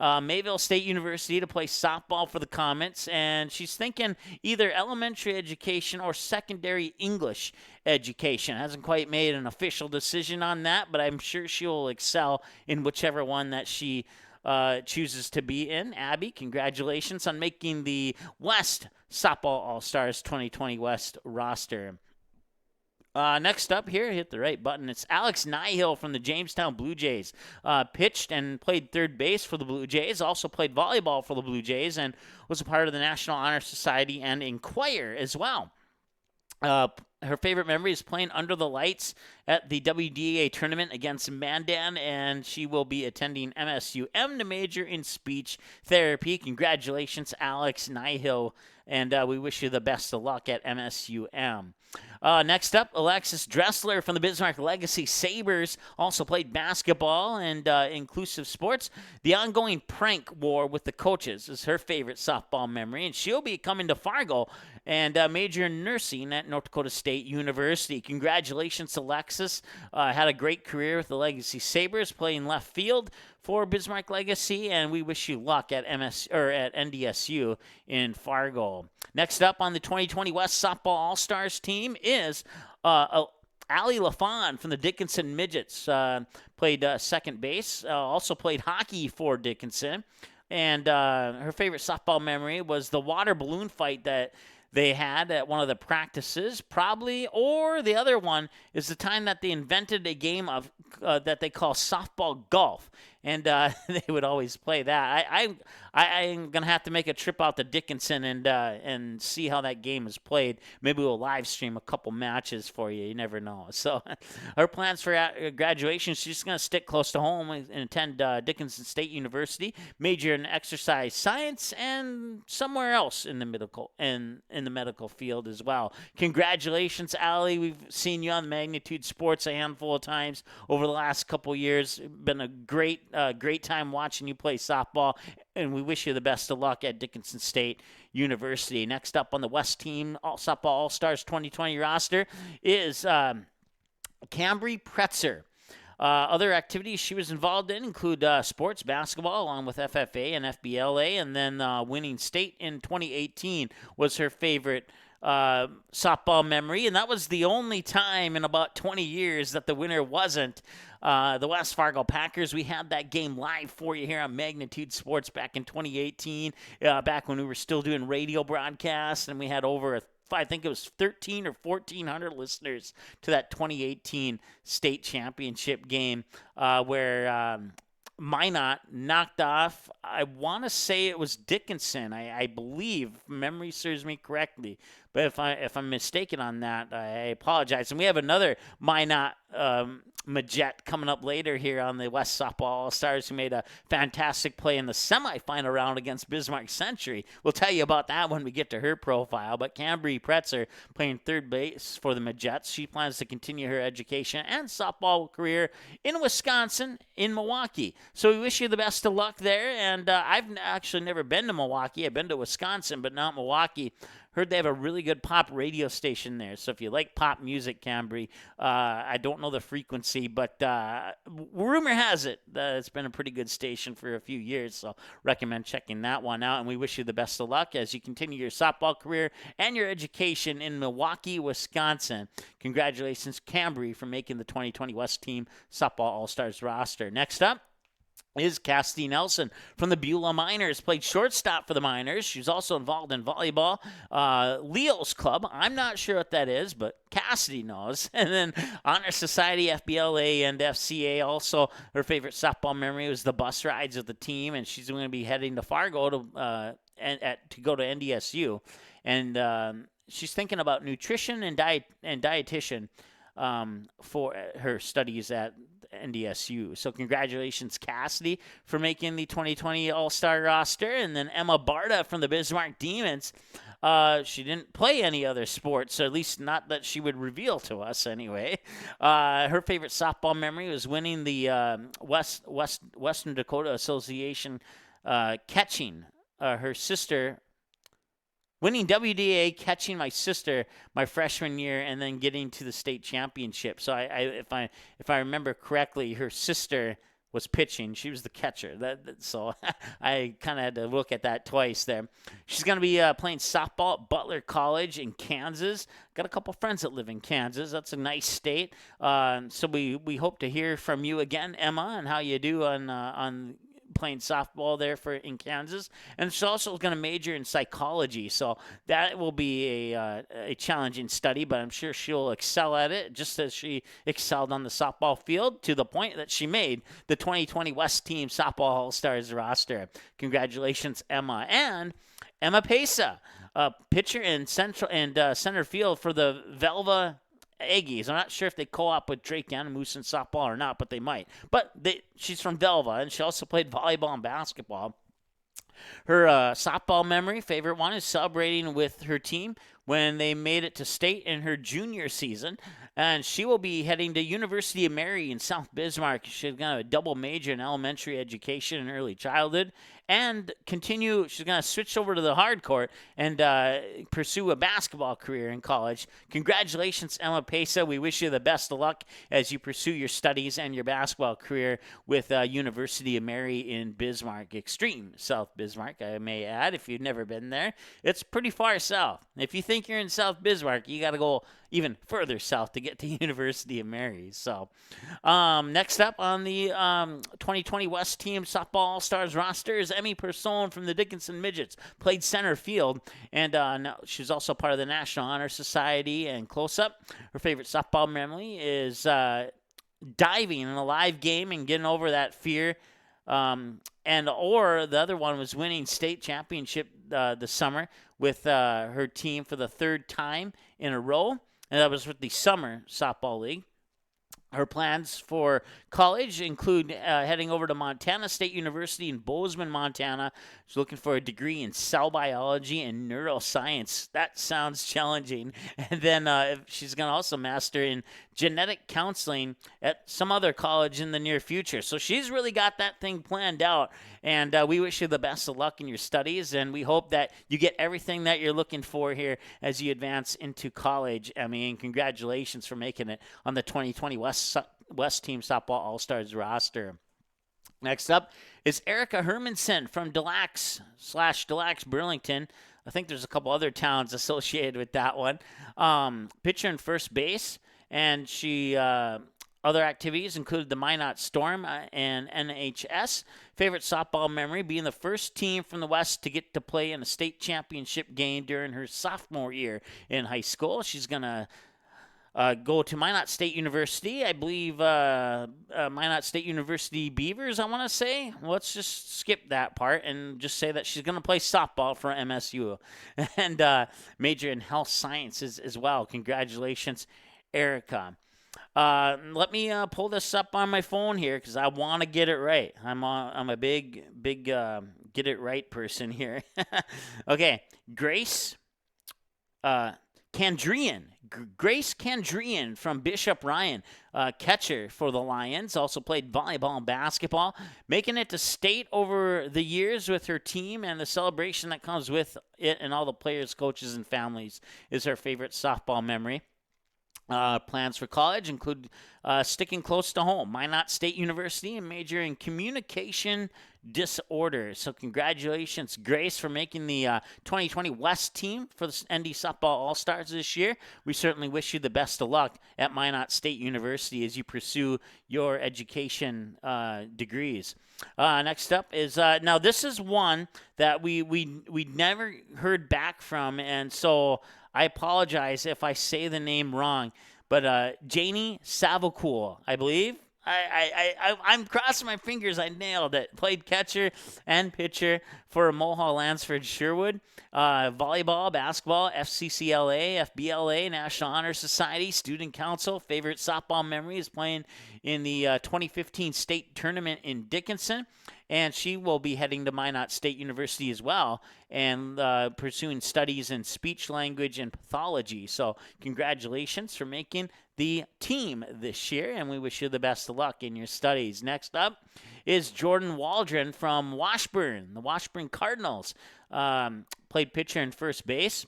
Mayville State University to play softball for the Comets, and she's thinking either elementary education or secondary English education. Hasn't quite made an official decision on that, but I'm sure she'll excel in whichever one that she chooses to be in. Abby, congratulations on making the West Softball All-Stars 2020 West roster. Next up here, hit the right button. It's Alex Nye Hill from the Jamestown Blue Jays. Pitched and played third base for the Blue Jays. Also played volleyball for the Blue Jays and was a part of the National Honor Society and Inquire as well. Her favorite memory is playing under the lights at the WDA tournament against Mandan, and she will be attending MSUM to major in speech therapy. Congratulations, Alex Nye Hill, and we wish you the best of luck at MSUM. Next up, Alexis Dressler from the Bismarck Legacy Sabres also played basketball and inclusive sports. The ongoing prank war with the coaches is her favorite softball memory, and she'll be coming to Fargo and major in nursing at North Dakota State University. Congratulations, Alexis. Had a great career with the Legacy Sabres, playing left field for Bismarck Legacy, and we wish you luck at at NDSU in Fargo. Next up on the 2020 West Softball All-Stars team is Allie LaFawn from the Dickinson Midgets. Played second base, also played hockey for Dickinson, and her favorite softball memory was the water balloon fight that they had at one of the practices, probably, or the other one is the time that they invented a game of that they call softball golf, and they would always play that. I'm gonna have to make a trip out to Dickinson and see how that game is played. Maybe we'll live stream a couple matches for you. You never know. So, her plans for graduation: she's just gonna stick close to home and attend Dickinson State University, major in exercise science, and somewhere else in the medical field as well. Congratulations, Allie. We've seen you on Magnitude Sports a handful of times over the last couple years. Been a great time watching you play softball, and we wish you the best of luck at Dickinson State University. Next up on the West Team Softball All-Stars 2020 roster is Cambry Pretzer. Other activities she was involved in include sports, basketball, along with FFA and FBLA, and then winning state in 2018 was her favorite softball memory, and that was the only time in about 20 years that the winner wasn't the West Fargo Packers. We had that game live for you here on Magnitude Sports back in 2018, back when we were still doing radio broadcasts, and we had over I think it was 1,300 or 1,400 listeners to that 2018 state championship game where Minot knocked off, I want to say it was Dickinson, I believe, if memory serves me correctly. But if I'm mistaken on that, I apologize. And we have another Minot Majet coming up later here on the West Softball All-Stars, who made a fantastic play in the semifinal round against Bismarck Century. We'll tell you about that when we get to her profile. But Cambry Pretzer playing third base for the Majets. She plans to continue her education and softball career in Wisconsin, in Milwaukee. So we wish you the best of luck there. And I've actually never been to Milwaukee. I've been to Wisconsin, but not Milwaukee. Heard they have a really good pop radio station there. So if you like pop music, Cambry, I don't know the frequency, but rumor has it that it's been a pretty good station for a few years. So recommend checking that one out. And we wish you the best of luck as you continue your softball career and your education in Milwaukee, Wisconsin. Congratulations, Cambry, for making the 2020 West Team Softball All-Stars roster. Next up is Cassidy Nelson from the Beulah Miners. Played shortstop for the Miners. She's also involved in volleyball. Leo's Club, I'm not sure what that is, but Cassidy knows. And then Honor Society, FBLA, and FCA. Also, her favorite softball memory was the bus rides with the team, and she's going to be heading to Fargo to go to NDSU. And she's thinking about nutrition and dietitian for her studies at NDSU. So congratulations, Cassidy, for making the 2020 All-Star roster. And then Emma Barta from the Bismarck Demons. She didn't play any other sports, or at least not that she would reveal to us anyway. Her favorite softball memory was winning the Western Dakota Association catching her sister, winning WDA, catching my sister my freshman year, and then getting to the state championship. So if I remember correctly, her sister was pitching. She was the catcher. So I kind of had to look at that twice there. She's going to be playing softball at Butler College in Kansas. Got a couple friends that live in Kansas. That's a nice state. So we hope to hear from you again, Emma, and how you do on playing softball there in Kansas. And she's also going to major in psychology, so that will be a challenging study, but I'm sure she'll excel at it, just as she excelled on the softball field, to the point that she made the 2020 West Team Softball All-Stars roster. Congratulations, Emma. And Emma Pesa, pitcher in center field for the Velva Aggies. I'm not sure if they co-op with Drake Animus in softball or not, but they might. But she's from Velva, and she also played volleyball and basketball. Her softball memory, favorite one, is celebrating with her team when they made it to state in her junior season. And she will be heading to University of Mary in South Bismarck. She's going to double major in elementary education and early childhood, and she's going to switch over to the hard court and pursue a basketball career in college. Congratulations, Emma Pesa. We wish you the best of luck as you pursue your studies and your basketball career with University of Mary in Bismarck. Extreme South Bismarck, I may add, if you've never been there. It's pretty far south. If you think you're in South Bismarck, you got to go even further south to get to University of Mary. So next up on the 2020 West Team Softball All-Stars roster is Emmy Persone from the Dickinson Midgets. Played center field, and she's also part of the National Honor Society and close-up. Her favorite softball memory is diving in a live game and getting over that fear. Or the other one was winning state championship this summer with her team for the third time in a row. And that was with the Summer Softball League. Her plans for college include heading over to Montana State University in Bozeman, Montana. She's looking for a degree in cell biology and neuroscience. That sounds challenging. And then she's going to also master in genetic counseling at some other college in the near future. So she's really got that thing planned out. And we wish you the best of luck in your studies. And we hope that you get everything that you're looking for here as you advance into college. I mean, congratulations for making it on the 2020 West Team Softball All-Stars roster. Next up is Erica Hermanson from Delax Burlington. I think there's a couple other towns associated with that one. Pitcher and first base, and she other activities included the Minot Storm and NHS. Favorite softball memory being the first team from the West to get to play in a state championship game during her sophomore year in high school. She's going to go to Minot State University. I believe Minot State University Beavers, I want to say. Let's just skip that part and just say that she's going to play softball for MSU and major in health sciences as well. Congratulations, Erica. Let me pull this up on my phone here because I want to get it right. I'm a big get it right person here. Okay, Grace Candrian. Grace Candrian from Bishop Ryan, catcher for the Lions, also played volleyball and basketball, making it to state over the years with her team, and the celebration that comes with it and all the players, coaches, and families is her favorite softball memory. Plans for college include sticking close to home, Minot State University, and major in communication disorders. So congratulations, Grace, for making the 2020 West team for the ND Softball All-Stars this year. We certainly wish you the best of luck at Minot State University as you pursue your education degrees. Next up is, now this is one that we never heard back from, and so I apologize if I say the name wrong, but Janie Savile, I believe. I'm crossing my fingers. I nailed it. Played catcher and pitcher for Mohawk Lansford Sherwood. Volleyball, basketball, FCCLA, FBLA, National Honor Society, Student Council. Favorite softball memory is playing in the 2015 state tournament in Dickinson. And she will be heading to Minot State University as well and pursuing studies in speech, language, and pathology. So congratulations for making the team this year, and we wish you the best of luck in your studies. Next up is Jordan Waldron from Washburn, the Washburn Cardinals. Played pitcher and first base.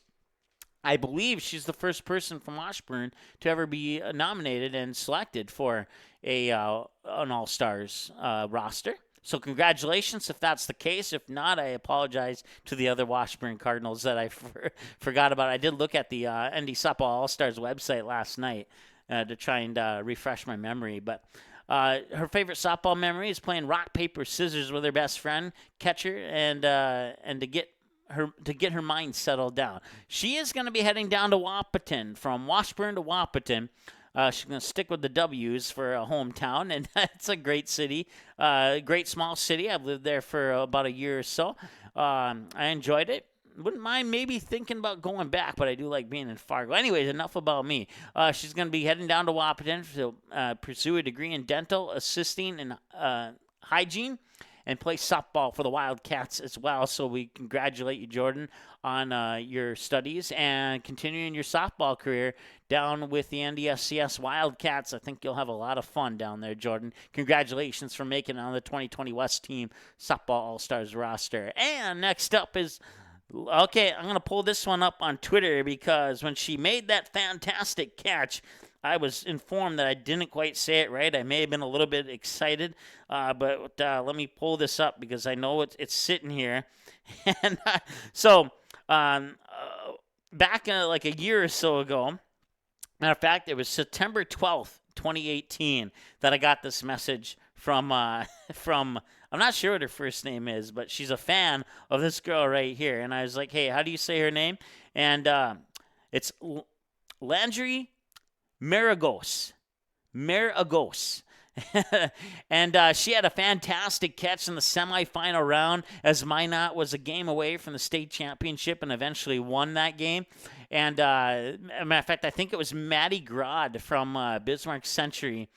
I believe she's the first person from Washburn to ever be nominated and selected for an All-Stars roster. So congratulations if that's the case. If not, I apologize to the other Washburn Cardinals that I forgot about. I did look at the ND Softball All-Stars website last night to try and refresh my memory. But her favorite softball memory is playing rock, paper, scissors with her best friend, catcher, and to get her mind settled down. She is going to be heading down to Wahpeton, from Washburn to Wahpeton. She's going to stick with the W's for a hometown, and it's a great city, great small city. I've lived there for about a year or so. I enjoyed it. Wouldn't mind maybe thinking about going back, but I do like being in Fargo. Anyways, enough about me. She's going to be heading down to Wahpeton to pursue a degree in dental assisting and hygiene, and play softball for the Wildcats as well. So we congratulate you, Jordan, on your studies and continuing your softball career down with the NDSCS Wildcats. I think you'll have a lot of fun down there, Jordan. Congratulations for making it on the 2020 West Team Softball All-Stars roster. And next up is, okay, I'm going to pull this one up on Twitter because when she made that fantastic catch, I was informed that I didn't quite say it right. I may have been a little bit excited, but let me pull this up because I know it's sitting here. And back like a year or so ago, matter of fact, it was September 12th, 2018, that I got this message from I'm not sure what her first name is, but she's a fan of this girl right here. And I was like, hey, how do you say her name? And it's Landry Maragos. And she had a fantastic catch in the semifinal round as Minot was a game away from the state championship and eventually won that game. And as a matter of fact, I think it was Maddie Grod from Bismarck Century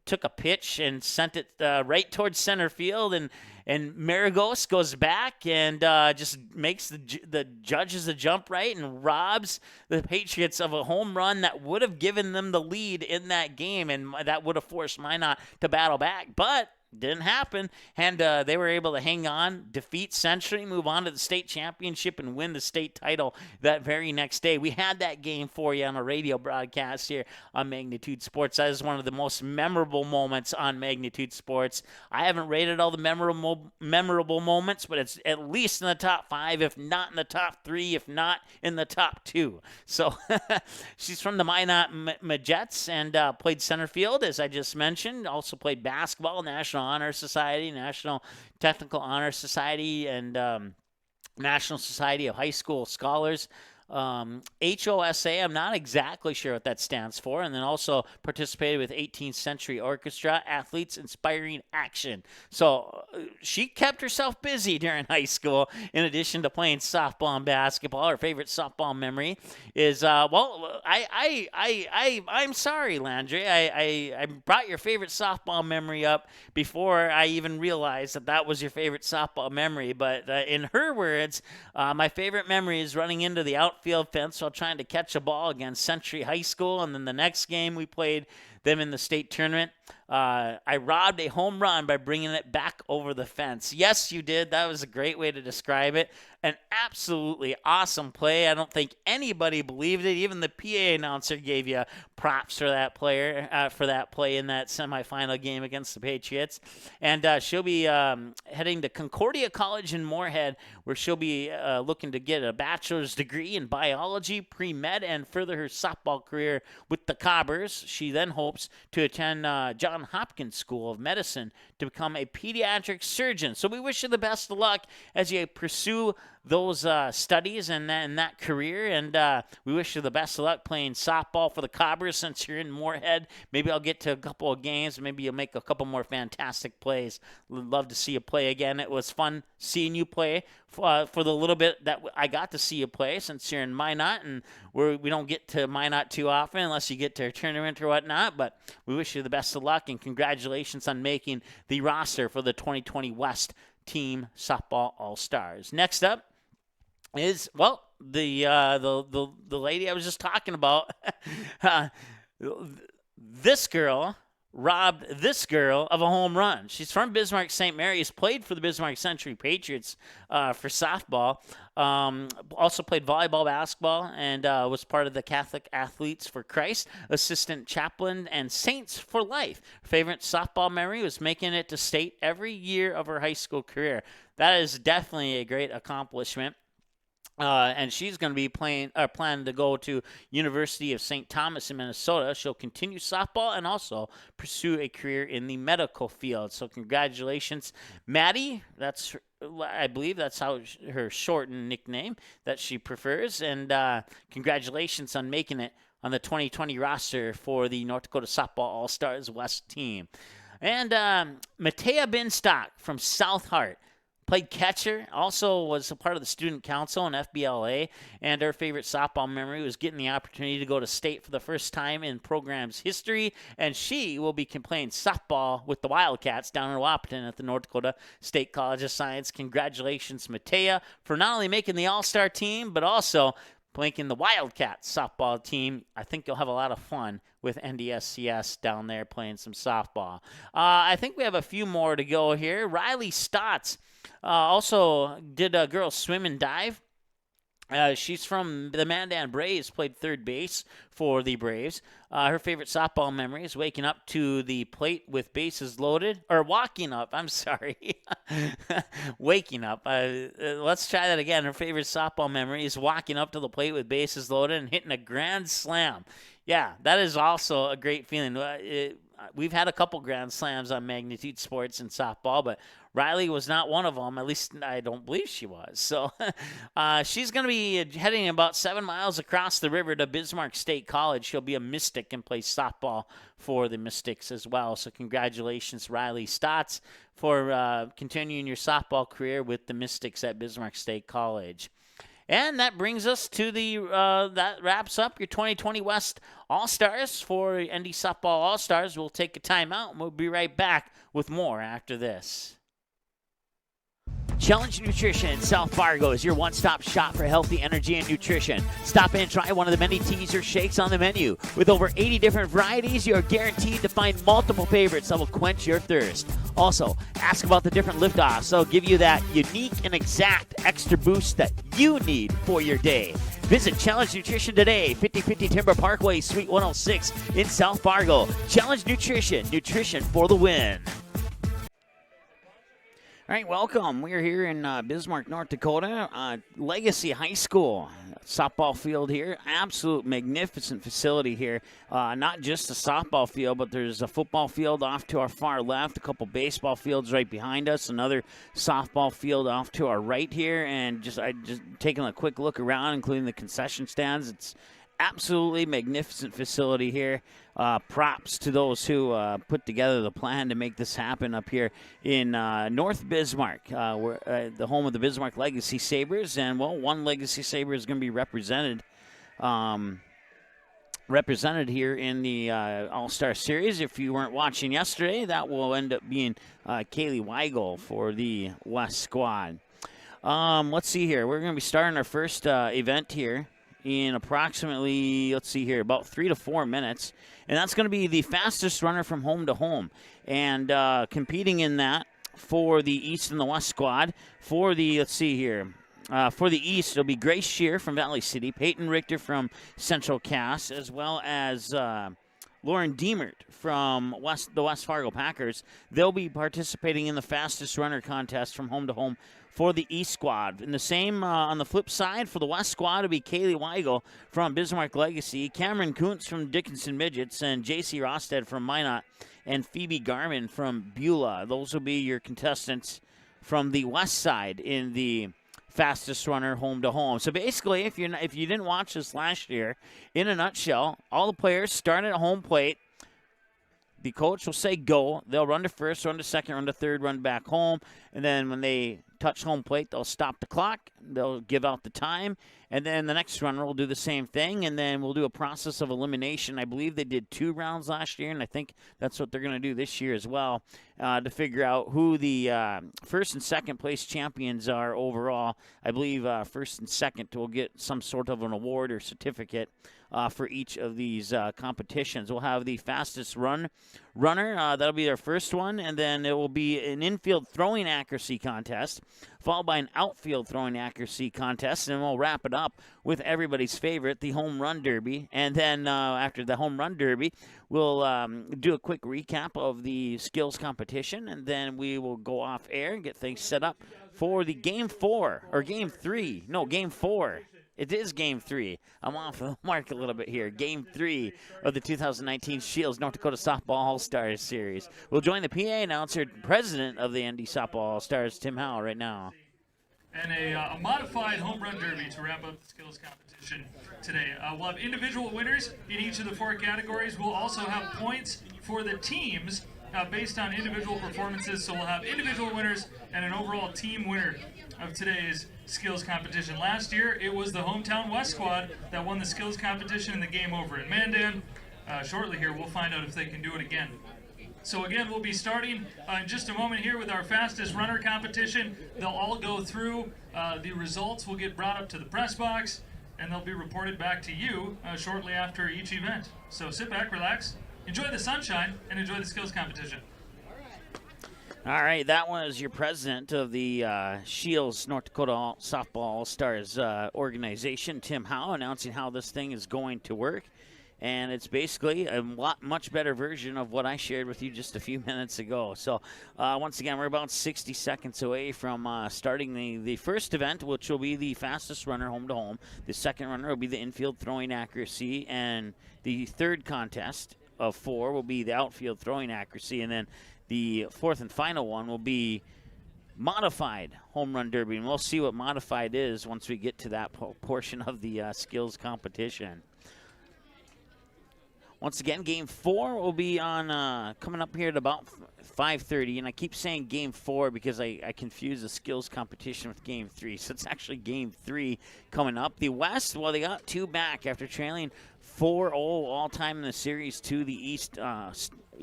took a pitch and sent it right towards center field, and Maragos goes back and just makes the judges a jump right and robs the Patriots of a home run that would have given them the lead in that game, and that would have forced Minot to battle back. But didn't happen, and they were able to hang on, defeat Century, move on to the state championship, and win the state title that very next day. We had that game for you on a radio broadcast here on Magnitude Sports. That is one of the most memorable moments on Magnitude Sports. I haven't rated all the memorable moments, but it's at least in the top 5, if not in the top 3, if not in the top 2. So she's from the Minot Majets and played center field, as I just mentioned. Also played basketball, National Honor Society, National Technical Honor Society, and National Society of High School Scholars. HOSA, I'm not exactly sure what that stands for, and then also participated with 18th Century Orchestra, Athletes Inspiring Action. So she kept herself busy during high school in addition to playing softball and basketball. Her favorite softball memory is, I'm sorry, Landry. I brought your favorite softball memory up before I even realized that was your favorite softball memory, but in her words, my favorite memory is running into the outfield fence while trying to catch a ball against Century High School, and then the next game we played them in the state tournament, I robbed a home run by bringing it back over the fence. Yes, you did. That was a great way to describe it. An absolutely awesome play. I don't think anybody believed it. Even the PA announcer gave you props for that player, for that play in that semifinal game against the Patriots. And she'll be heading to Concordia College in Moorhead, where she'll be looking to get a bachelor's degree in biology, pre-med, and further her softball career with the Cobbers. She then holds hopes to attend Johns Hopkins School of Medicine to become a pediatric surgeon. So we wish you the best of luck as you pursue those studies and that career, and we wish you the best of luck playing softball for the Cobbers since you're in Moorhead. Maybe I'll get to a couple of games. Maybe you'll make a couple more fantastic plays. Love to see you play again. It was fun seeing you play for the little bit that I got to see you play since you're in Minot, and we don't get to Minot too often unless you get to a tournament or whatnot, but we wish you the best of luck, and congratulations on making the roster for the 2020 West Team Softball All-Stars. Next up is, well, the lady I was just talking about. This girl robbed this girl of a home run. She's from Bismarck St. Mary's, played for the Bismarck Century Patriots for softball, also played volleyball, basketball, and was part of the Catholic Athletes for Christ, assistant chaplain, and Saints for Life. Her favorite softball memory was making it to state every year of her high school career. That is definitely a great accomplishment. And she's going to be planning to go to University of St. Thomas in Minnesota. She'll continue softball and also pursue a career in the medical field. So congratulations, Maddie. I believe that's how her shortened nickname that she prefers. And congratulations on making it on the 2020 roster for the North Dakota Softball All-Stars West team. And Matea Binstock from South Hart. Played catcher, also was a part of the student council in FBLA, and her favorite softball memory was getting the opportunity to go to state for the first time in program's history, and she will be playing softball with the Wildcats down in Wahpeton at the North Dakota State College of Science. Congratulations, Matea, for not only making the All-Star team, but also making the Wildcats softball team. I think you'll have a lot of fun with NDSCS down there playing some softball. I think we have a few more to go here. Riley Stotts also did a girls swim and dive. She's from the Mandan Braves, played third base for the Braves. Her favorite softball memory is waking up to the plate with bases loaded, or walking up, I'm sorry. Waking up. Let's try that again. Her favorite softball memory is walking up to the plate with bases loaded and hitting a grand slam. Yeah, that is also a great feeling. We've had a couple grand slams on Magnitude Sports in softball, but Riley was not one of them. At least I don't believe she was. So she's going to be heading about 7 miles across the river to Bismarck State College. She'll be a Mystic and play softball for the Mystics as well. So congratulations, Riley Stotts, for continuing your softball career with the Mystics at Bismarck State College. And that brings us to that wraps up your 2020 West All-Stars for ND Softball All-Stars. We'll take a timeout, and we'll be right back with more after this. Challenge Nutrition in South Fargo is your one-stop shop for healthy energy and nutrition. Stop in and try one of the many teas or shakes on the menu. With over 80 different varieties, you are guaranteed to find multiple favorites that will quench your thirst. Also, ask about the different liftoffs. They'll give you that unique and exact extra boost that you need for your day. Visit Challenge Nutrition today, 5050 Timber Parkway, Suite 106 in South Fargo. Challenge Nutrition, nutrition for the win. All right, welcome. We're here in Bismarck, North Dakota, Legacy High School softball field here. Absolute magnificent facility here. Not just a softball field, but there's a football field off to our far left, a couple baseball fields right behind us, another softball field off to our right here, and I just taking a quick look around, including the concession stands. It's absolutely magnificent facility here. Props to those who put together the plan to make this happen up here in North Bismarck, the home of the Bismarck Legacy Sabres. And, well, one Legacy Sabre is going to be represented here in the All-Star Series. If you weren't watching yesterday, that will end up being Kaylee Weibull for the West squad. Let's see here. We're going to be starting our first event here in approximately, about 3 to 4 minutes. And that's going to be the fastest runner from home to home. And competing in that for the East and the West squad, for the, for the East, it'll be Grace Shearer from Valley City, Peyton Richter from Central Cass, as well as Lauren Diemert from the West Fargo Packers. They'll be participating in the fastest runner contest from home to home for the East squad. And the same on the flip side for the West squad, it'll be Kaylee Weibull from Bismarck Legacy, Cameron Koontz from Dickinson Midgets, and J.C. Rosted from Minot, and Phoebe Garman from Beulah. Those will be your contestants from the West side in the fastest runner home to home. So basically, if you didn't watch this last year, in a nutshell, all the players start at home plate. The coach will say go. They'll run to first, run to second, run to third, run back home. And then when they touch home plate, they'll stop the clock. They'll give out the time. And then the next runner will do the same thing. And then we'll do a process of elimination. I believe they did 2 rounds last year, and I think that's what they're going to do this year as well, to figure out who the first and second place champions are overall. I believe first and second will get some sort of an award or certificate for each of these competitions. We'll have the fastest runner. That'll be their first one. And then it will be an infield throwing accuracy contest, followed by an outfield throwing accuracy contest. And we'll wrap it up with everybody's favorite, the Home Run Derby. And then after the Home Run Derby, we'll do a quick recap of the skills competition. And then we will go off air and get things set up for the Game 4, or Game 3. No, Game 4. It is Game 3. I'm off the mark a little bit here. Game 3 of the 2019 Shields North Dakota Softball All-Stars Series. We'll join the PA announcer, president of the ND Softball All-Stars, Tim Howell, right now. And a modified home run derby to wrap up the skills competition today. We'll have individual winners in each of the 4 categories. We'll also have points for the teams based on individual performances. So we'll have individual winners and an overall team winner of today's skills competition. Last year, it was the hometown West squad that won the skills competition in the game over in Mandan. Shortly here, we'll find out if they can do it again. So again, we'll be starting in just a moment here with our fastest runner competition. They'll all go through the results. Will get brought up to the press box, and they'll be reported back to you shortly after each event. So sit back, relax, enjoy the sunshine, and enjoy the skills competition. All right, that was your president of the Shields North Dakota Softball All-Stars organization, Tim Howe, announcing how this thing is going to work. And it's basically a much better version of what I shared with you just a few minutes ago. So once again, we're about 60 seconds away from starting the first event, which will be the fastest runner home to home. The second runner will be the infield throwing accuracy, and the third contest of 4 will be the outfield throwing accuracy, and then the fourth and final one will be modified home run derby, and we'll see what modified is once we get to that portion of the skills competition. Once again, Game 4 will be on coming up here at about 5:30, and I keep saying Game 4 because I confuse the skills competition with Game 3, so it's actually Game 3 coming up. The West, well, they got 2 back after trailing 4-0 all-time in the series to the East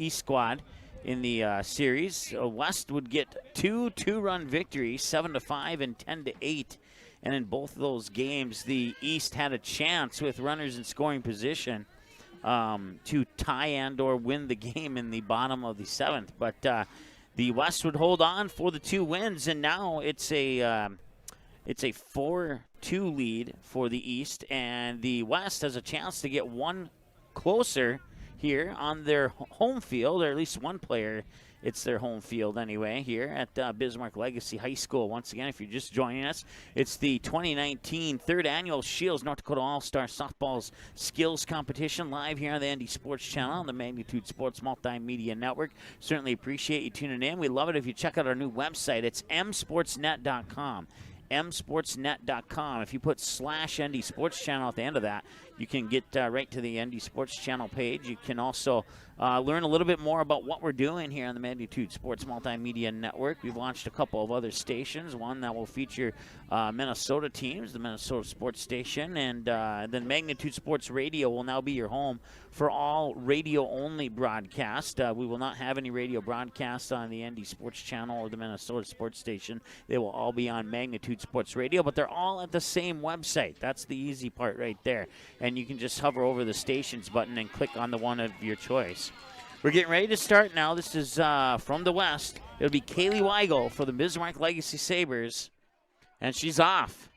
squad in the series. West would get 2 two-run victories, 7-5 and 10-8, and in both of those games, the East had a chance with runners in scoring position to tie and or win the game in the bottom of the 7th. But the West would hold on for the 2 wins, and now it's a 4-2 lead for the East, and the West has a chance to get 1 closer here on their home field, or at least 1 player. It's their home field anyway here at Bismarck Legacy High School. Once again, if you're just joining us, it's the 2019 third annual Shields North Dakota All-Star Softball's Skills Competition live here on the ND Sports Channel on the Magnitude Sports Multimedia Network. Certainly appreciate you tuning in. We love it if you check out our new website. It's msportsnet.com. msportsnet.com. If you put /ND Sports Channel at the end of that, you can get right to the ND Sports Channel page. You can also learn a little bit more about what we're doing here on the Magnitude Sports Multimedia Network. We've launched a couple of other stations, one that will feature Minnesota teams, the Minnesota Sports Station, and then Magnitude Sports Radio will now be your home for all radio-only broadcast. We will not have any radio broadcasts on the ND Sports Channel or the Minnesota Sports Station. They will all be on Magnitude Sports Radio, but they're all at the same website. That's the easy part right there. And you can just hover over the stations button and click on the one of your choice. We're getting ready to start now. This is from the West. It'll be Kaylee Weibull for the Bismarck Legacy Sabres, and she's off.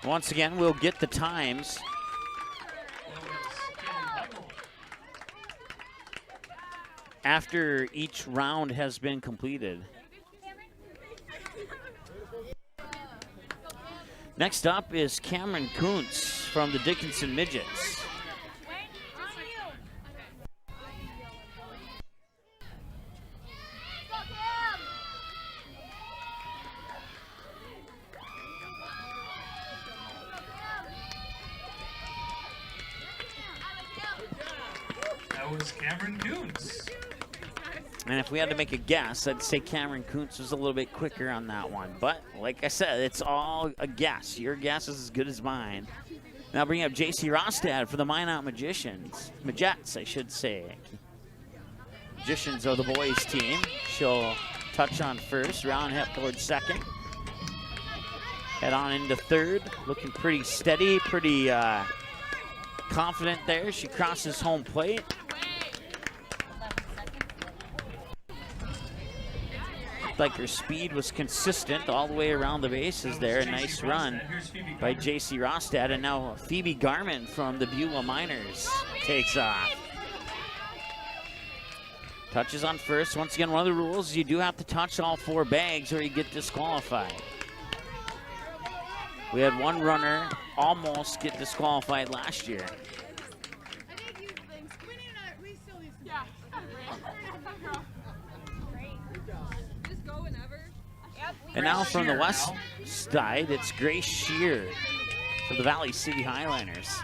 Once again, we'll get the times. After each round has been completed. Next up is Cameron Koontz from the Dickinson Midgets. That was Cameron Koontz. And if we had to make a guess, I'd say Cameron Koontz was a little bit quicker on that one. But like I said, it's all a guess. Your guess is as good as mine. Now bring up J.C. Rostad for the Minot Magets, I should say. Magicians are the boys' team. She'll touch on first, round hip towards second. Head on into third, looking pretty steady, pretty confident there. She crosses home plate. Like her speed was consistent all the way around the bases there. A nice run by J.C. Rostad. And now Phoebe Garman from the Beulah Miners takes off. Touches on first. Once again, one of the rules is you do have to touch all 4 bags or you get disqualified. We had one runner almost get disqualified last year. And now from the west side, it's Grace Shearer for the Valley City Highlanders.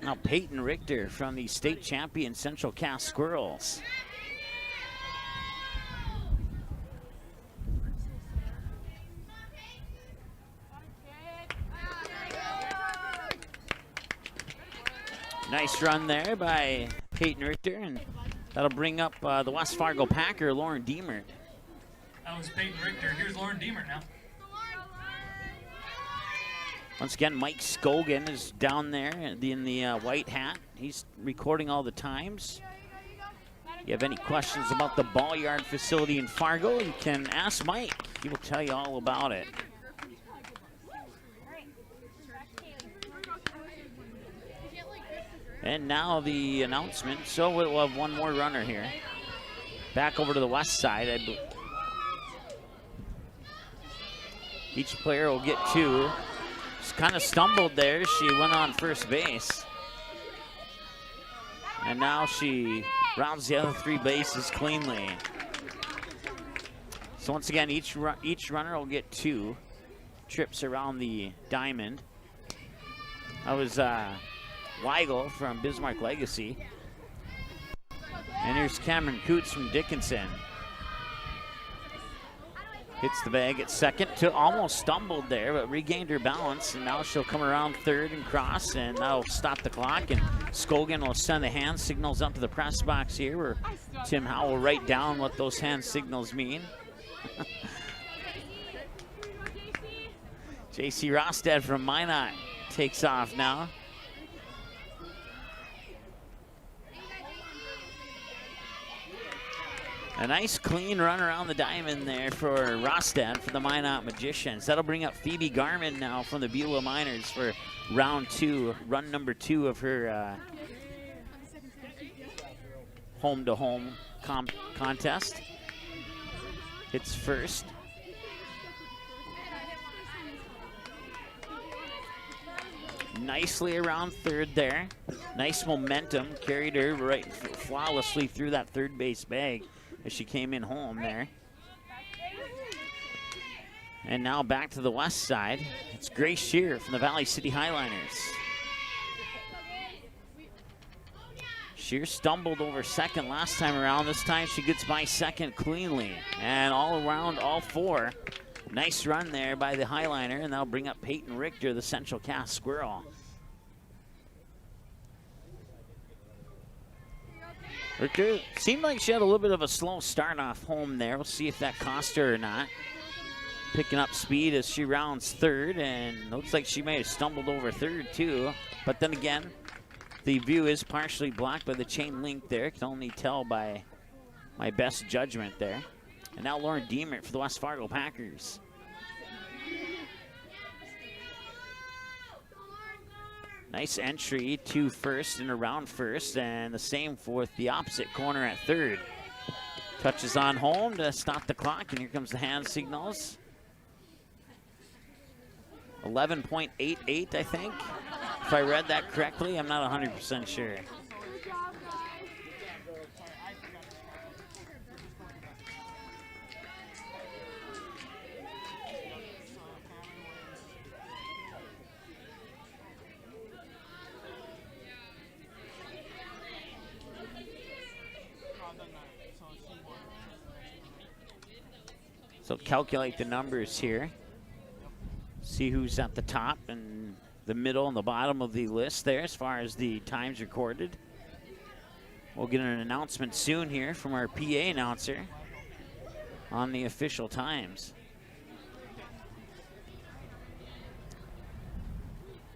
Now Peyton Richter from the state champion Central Cass Squirrels. Nice run there by Peyton Richter, and that'll bring up the West Fargo Packer, Lauren Diemert. That was Peyton Richter. Here's Lauren Diemert now. Once again, Mike Scogan is down there in the white hat. He's recording all the times. If you have any questions about the ball yard facility in Fargo, you can ask Mike. He will tell you all about it. And now the announcement. So we'll have one more runner here. Back over to the west side. Each player will get 2. Just kind of stumbled there. She went on first base. And now she rounds the other 3 bases cleanly. So once again, each runner will get 2 trips around the diamond. That was Weibull from Bismarck Legacy. And here's Cameron Koontz from Dickinson. Hits the bag at second. Almost stumbled there, but regained her balance. And now she'll come around third and cross, and that'll stop the clock. And Scogan will send the hand signals up to the press box here, where Tim Howe will write down what those hand signals mean. J.C. Rostad from Minot takes off now. A nice clean run around the diamond there for Rostad for the Minot Magicians. That'll bring up Phoebe Garman now from the Beulah Miners for round 2, run number 2 of her home-to-home contest. Hits first. Nicely around third there. Nice momentum, carried her right flawlessly through that third base bag as she came in home there. And now back to the west side. It's Grace Shearer from the Valley City Highlanders. Shearer stumbled over second last time around. This time she gets by second cleanly. And all around, all 4. Nice run there by the Highliner, and that'll bring up Peyton Richter, the Central Cass Squirrel. Richter seemed like she had a little bit of a slow start off home there. We'll see if that cost her or not. picking up speed as she rounds third, and looks like she may have stumbled over third too. But then again, the view is partially blocked by the chain link there. Can only tell by my best judgment there. And now Lauren Diemert for the West Fargo Packers. Nice entry to first and around first, and the same for the opposite corner at third. Touches on home to stop the clock, and here comes the hand signals. 11.88, I think. If I read that correctly, I'm not 100% sure. So calculate the numbers here. See who's at the top and the middle and the bottom of the list there as far as the times recorded. We'll get an announcement soon here from our PA announcer on the official times.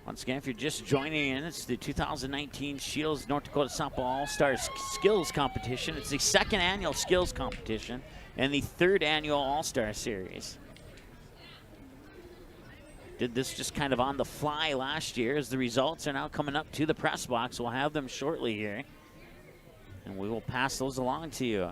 Once again, if you're just joining in, it's the 2019 Shields North Dakota Softball All-Stars Skills Competition. It's the second annual Skills Competition and the third annual All-Star Series. Did this just kind of on the fly last year, as the results are now coming up to the press box. We'll have them shortly here, and we will pass those along to you.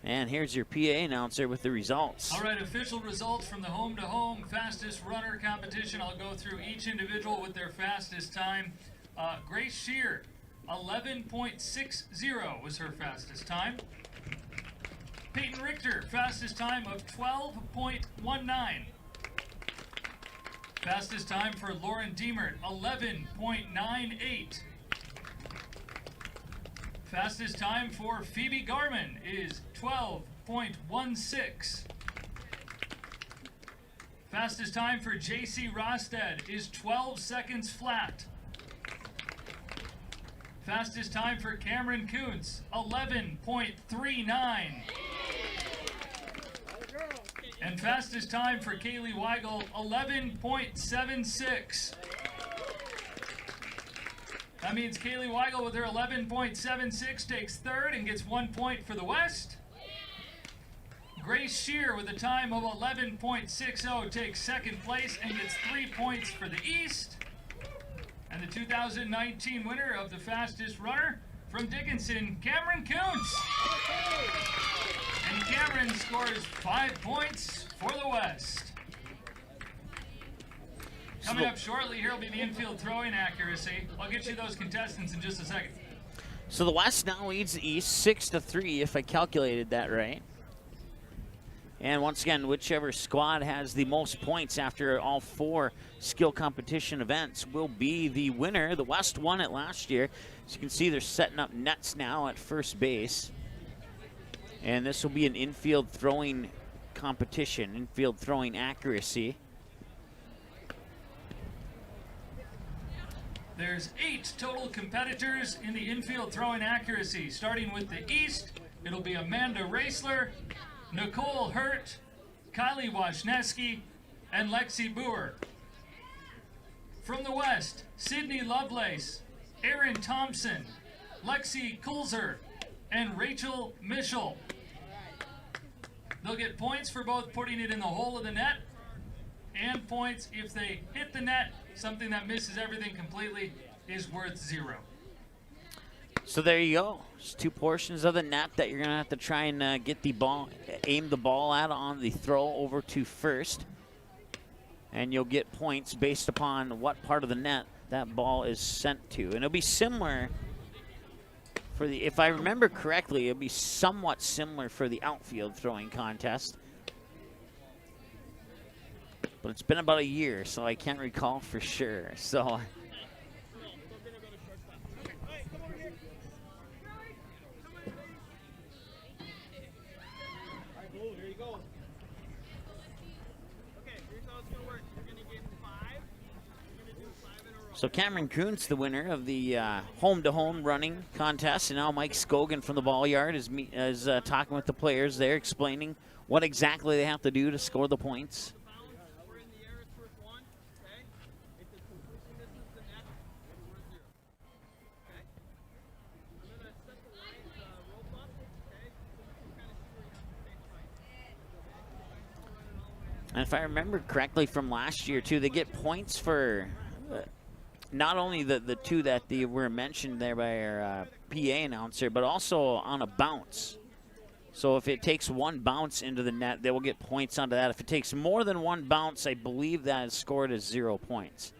And here's your PA announcer with the results. All right, official results from the home-to-home fastest runner competition. I'll go through each individual with their fastest time. Grace Shearer, 11.60 was her fastest time. Peyton Richter, fastest time of 12.19. Fastest time for Lauren Diemert, 11.98. Fastest time for Phoebe Garman is 12.16. Fastest time for JC Rosted is 12 seconds flat. Fastest time for Cameron Koontz, 11.39. And fastest time for Kaylee Weibull, 11.76. That means Kaylee Weibull with her 11.76 takes third and gets 1 point for the West. Grace Shearer with a time of 11.60 takes second place and gets 3 points for the East. And the 2019 winner of the fastest runner from Dickinson, Cameron Koontz. And Cameron scores 5 points for the West. Coming up shortly, here will be the infield throwing accuracy. I'll get you those contestants in just a second. So the West now leads the East 6-3, if I calculated that right. And once again, whichever squad has the most points after all 4 skill competition events will be the winner. The West won it last year. As you can see, they're setting up nets now at first base. And this will be an infield throwing competition, infield throwing accuracy. There's 8 total competitors in the infield throwing accuracy. Starting with the East, it'll be Amanda Raisler, Nicole Hurt, Kylie Washneski, and Lexi Brewer. From the West, Sydney Lovelace, Erin Thompson, Lexi Kulzer, and Rachel Mischel. They'll get points for both putting it in the hole of the net and points if they hit the net. Something that misses everything completely is worth 0. So there you go. There's 2 portions of the net that you're going to have to try and get the ball, aim the ball at on the throw over to first. And you'll get points based upon what part of the net that ball is sent to. And it'll be similar for the, if I remember correctly, it'll be somewhat similar for the outfield throwing contest. But it's been about a year, so I can't recall for sure. So So Cameron Koontz, the winner of the home-to-home running contest, and now Mike Scogan from the ball yard is talking with the players there, explaining what exactly they have to do to score the points. And if I remember correctly from last year, too, they get points for not only the two that were mentioned there by our PA announcer, but also on a bounce. So if it takes one bounce into the net, they will get points onto that. If it takes more than one bounce, I believe that is scored as 0 points.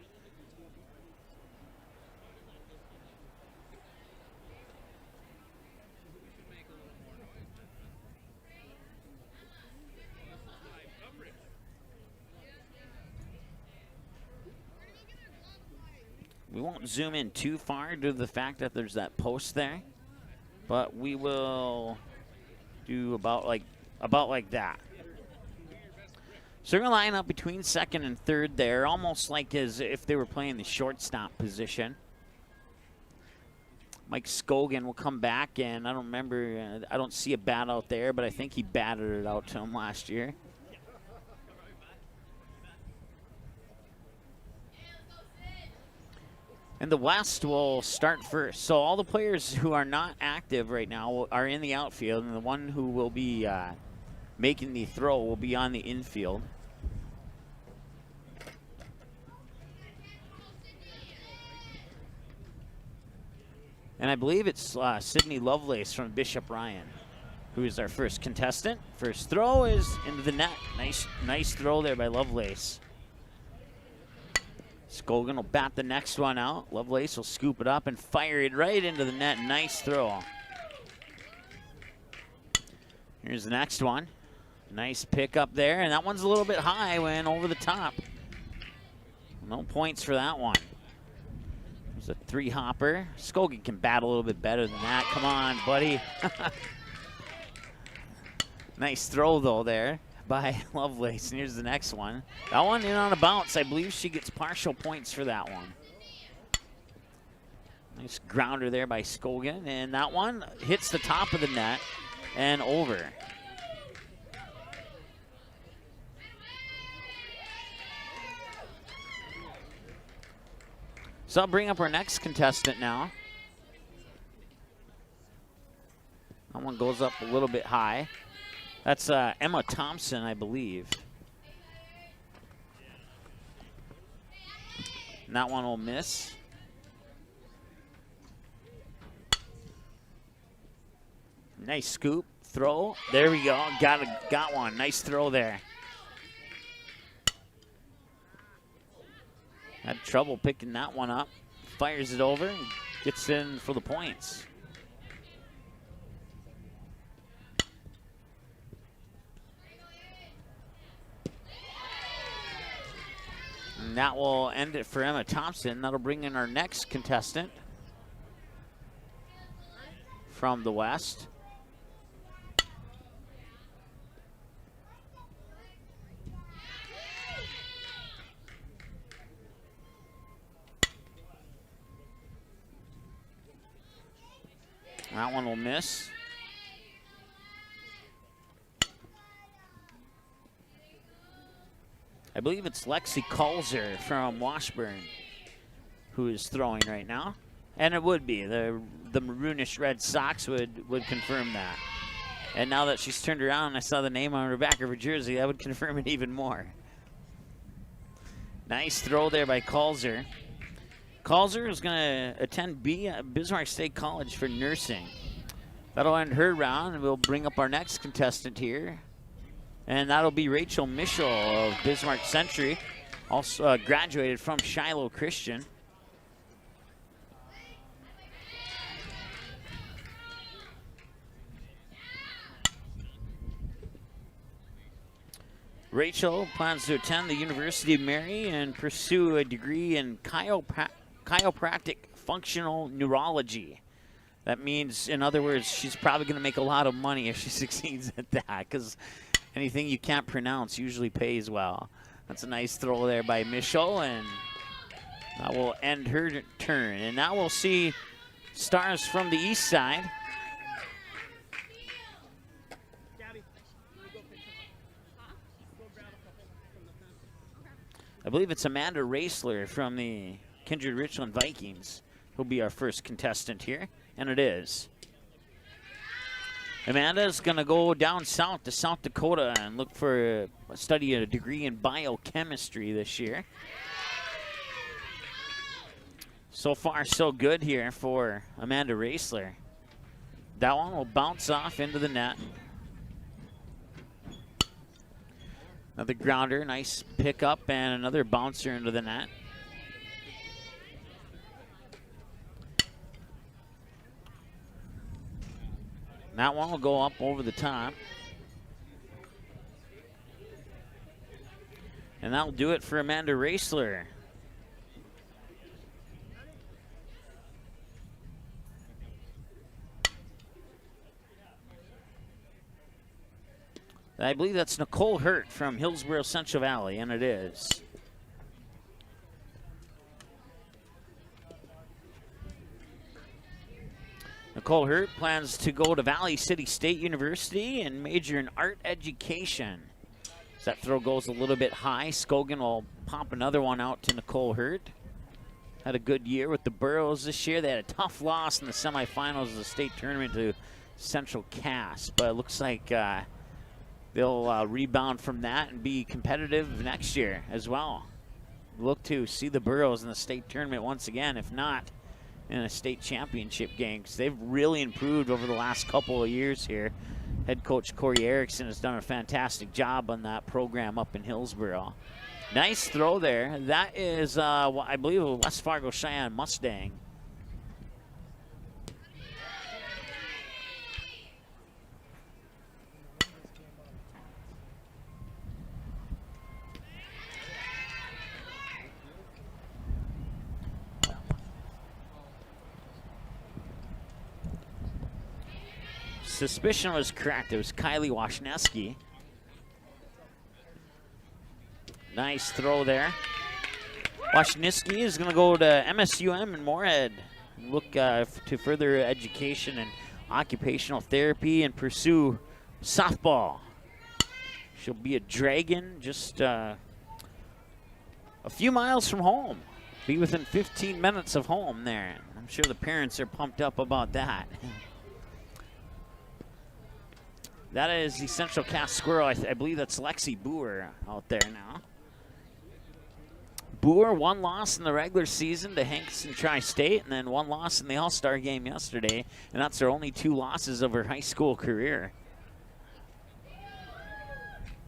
We won't zoom in too far due to the fact that there's that post there, but we will do about like that. So we're gonna line up between second and third there, almost like as if they were playing the shortstop position. Mike Scogan will come back, and I don't remember, I don't see a bat out there, but I think he batted it out to him last year. And the West will start first. So all the players who are not active right now are in the outfield, and the one who will be making the throw will be on the infield. And I believe it's Sydney Lovelace from Bishop Ryan, who is our first contestant. First throw is into the net. Nice throw there by Lovelace. Scogan will bat the next one out. Lovelace will scoop it up and fire it right into the net. Nice throw. Here's the next one. Nice pick up there, and that one's a little bit high, went over the top. No points for that one. There's a three-hopper. Scogan can bat a little bit better than that. Come on, buddy. Nice throw, though, there by Lovelace. And here's the next one. That one in on a bounce. I believe she gets partial points for that one. Nice grounder there by Scogan. And that one hits the top of the net and over. So I'll bring up our next contestant now. That one goes up a little bit high. That's Emma Thompson, I believe. And that one will miss. Nice scoop, throw. There we go. Got one. Nice throw there. Had trouble picking that one up. Fires it over and gets in for the points. And that will end it for Emma Thompson. That'll bring in our next contestant from the West. That one will miss. I believe it's Lexi Kulzer from Washburn who is throwing right now. And it would be. The maroonish Red Sox would confirm that. And now that she's turned around and I saw the name on her back of her jersey, that would confirm it even more. Nice throw there by Kulzer. Kulzer is going to attend Bismarck State College for nursing. That'll end her round, and we'll bring up our next contestant here. And that'll be Rachel Mischel of Bismarck Century, also graduated from Shiloh Christian. Rachel plans to attend the University of Mary and pursue a degree in chiropractic functional neurology. That means, in other words, she's probably going to make a lot of money if she succeeds at that, because anything you can't pronounce usually pays well. That's a nice throw there by Mischel, and That will end her turn. And now we'll see stars from the east side. I believe it's Amanda Raisler from the Kindred Richland Vikings who'll be our first contestant here, and it is. Amanda's going to go down south to South Dakota and look for study a degree in biochemistry this year. So far, so good here for Amanda Raisler. That one will bounce off into the net. Another grounder, nice pickup, and another bouncer into the net. That one will go up over the top. And that'll do it for Amanda Raisler. I believe that's Nicole Hurt from Hillsborough Central Valley, and it is. Nicole Hurt plans to go to Valley City State University and major in art education. As that throw goes a little bit high, Scogan will pop another one out to Nicole Hurt. Had a good year with the Burros this year. They had a tough loss in the semifinals of the state tournament to Central Cass, but it looks like they'll rebound from that and be competitive next year as well. Look to see the Burros in the state tournament once again, if not in a state championship game, because they've really improved over the last couple of years here. Head coach Corey Erickson has done a fantastic job on that program up in Hillsborough. Nice throw there. That is, I believe, a West Fargo Cheyenne Mustang. Suspicion was correct. It was Kylie Washneski. Nice throw there. Washneski is going to go to MSUM in Moorhead. Look to further education and occupational therapy and pursue softball. She'll be a Dragon just a few miles from home. Be within 15 minutes of home there. I'm sure the parents are pumped up about that. That is the Central Cass Squirrel. I believe that's Lexi Brewer out there now. Brewer, one loss in the regular season to Hanks Tri-State, and then one loss in the All-Star game yesterday, and that's her only 2 losses of her high school career.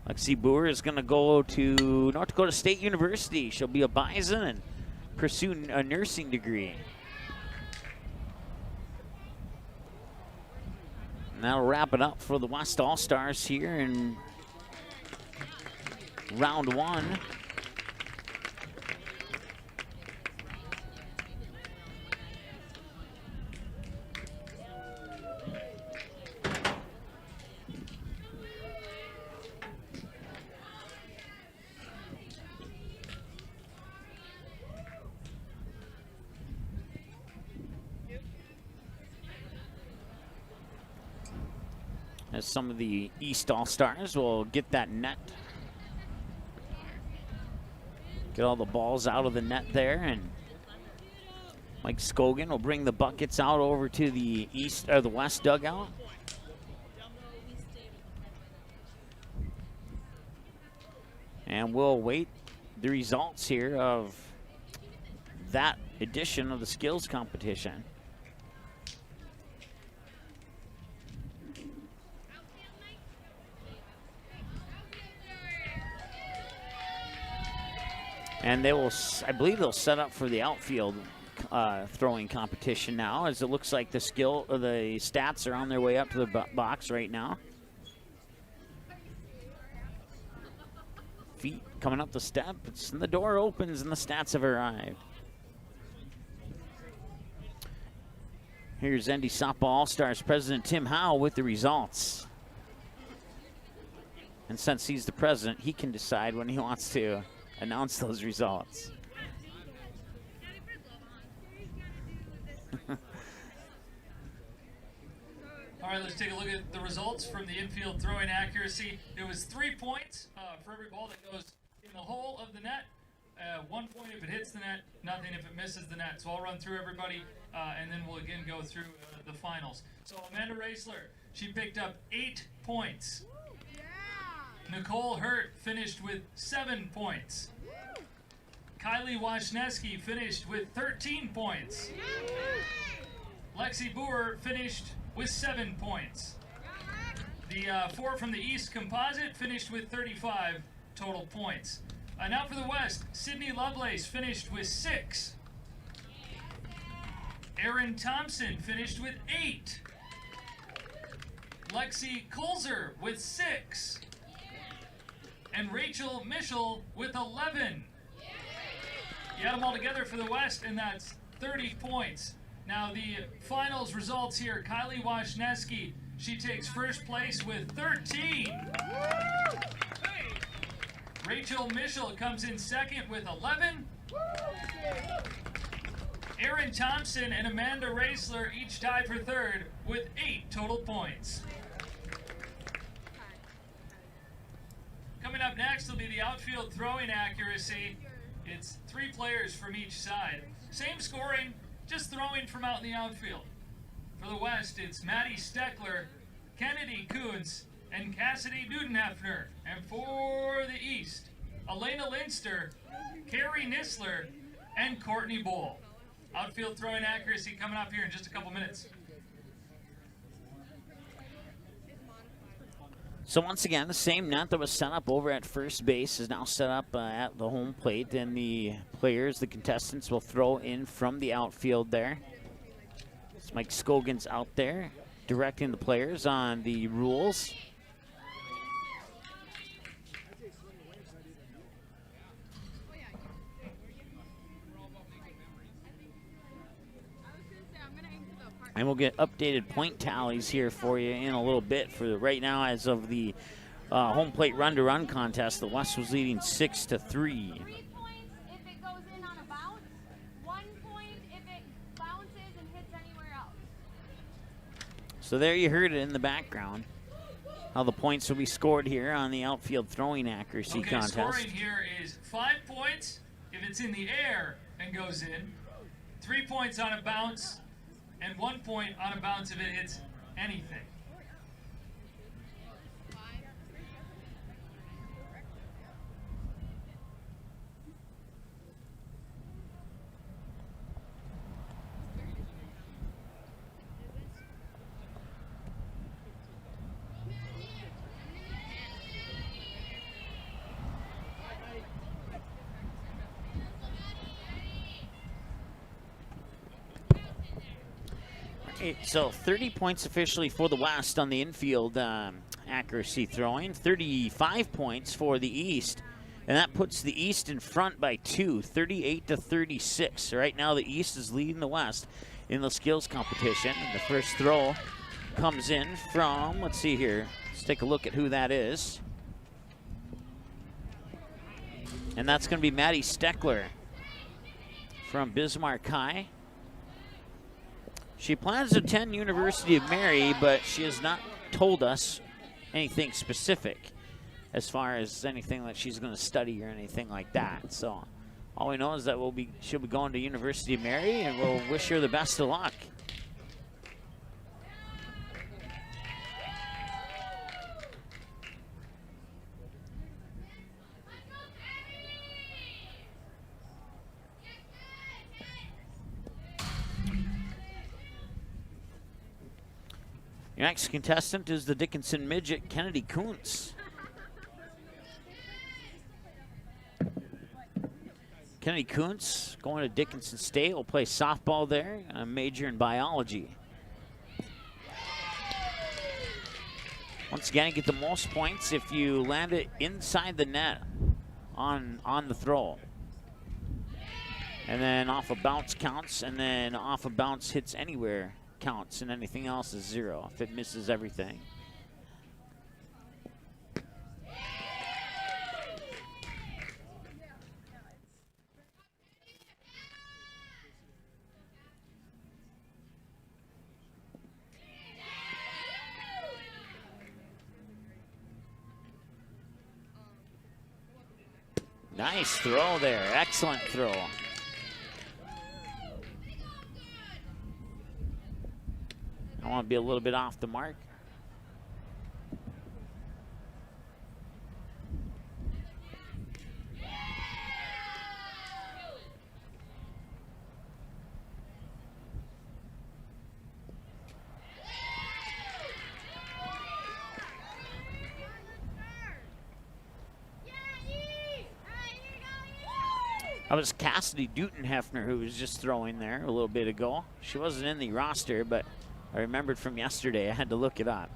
Lexi Brewer is going to go to North Dakota State University. She'll be a Bison and pursue a nursing degree. And that'll wrap it up for the West All-Stars here in round 1. As some of the East All-Stars will get that net. Get all the balls out of the net there, and Mike Scogan will bring the buckets out over to the east or the west dugout. And we'll wait the results here of that edition of the skills competition. And they will, I believe they'll set up for the outfield throwing competition now, as it looks like the stats are on their way up to the box right now. Feet coming up the steps, and the door opens, and the stats have arrived. Here's ND Softball All-Stars President Tim Howe with the results. And since he's the president, he can decide when he wants to announce those results. All right, let's take a look at the results from the infield throwing accuracy. It was 3 points for every ball that goes in the hole of the net. 1 point if it hits the net, nothing if it misses the net. So I'll run through everybody, and then we'll again go through the finals. So Amanda Raisler, she picked up 8 points. Nicole Hurt finished with 7 points. Kylie Washneski finished with 13 points. Lexi Brewer finished with 7 points. The 4 from the East Composite finished with 35 total points. Now for the West, Sydney Lovelace finished with 6. Erin Thompson finished with 8. Lexi Kulzer with 6. And Rachel Mischel with 11. You add them all together for the West, and that's 30 points. Now the finals results here, Kylie Washneski, she takes first place with 13. Rachel Mischel comes in second with 11. Erin Thompson and Amanda Raisler each tie for third with 8 total points. Coming up next will be the outfield throwing accuracy. It's 3 players from each side. Same scoring, just throwing from out in the outfield. For the West, it's Maddie Steckler, Kennedy Koontz, and Cassidy Dudenhefner. And for the East, Elena Linster, Carrie Nisler, and Courtney Ball. Outfield throwing accuracy coming up here in just a couple minutes. So once again, the same net that was set up over at first base is now set up at the home plate, and the players, the contestants, will throw in from the outfield there. It's Mike Scogan's out there directing the players on the rules. And we'll get updated point tallies here for you in a little bit. For right now, as of the home plate run-to-run contest, the West was leading 6-3. 3 points if it goes in on a bounce. 1 point if it bounces and hits anywhere else. So there you heard it in the background, how the points will be scored here on the outfield throwing accuracy contest. Scoring here is 5 points if it's in the air and goes in, 3 points on a bounce, and 1 point on a bounce if it hits anything. So 30 points officially for the West on the infield accuracy throwing, 35 points for the East, and that puts the East in front by 2, 38-36. Right now the East is leading the West in the skills competition. And the first throw comes in from, let's see here, let's take a look at who that is. And that's going to be Maddie Steckler from Bismarck High. She plans to attend University of Mary, but she has not told us anything specific as far as anything that she's going to study or anything like that. So all we know is that she'll be going to University of Mary, and we'll wish her the best of luck. Your next contestant is the Dickinson midget, Kennedy Koontz. Kennedy Koontz going to Dickinson State, will play softball there, and a major in biology. Once again, you get the most points if you land it inside the net on the throw. And then off a bounce counts, and then off a bounce hits anywhere counts, and anything else is 0 if it misses everything. Nice throw there. Excellent throw. I want to be a little bit off the mark. That was Cassidy Dutenhefner who was just throwing there a little bit ago. She wasn't in the roster, but I remembered from yesterday. I had to look it up.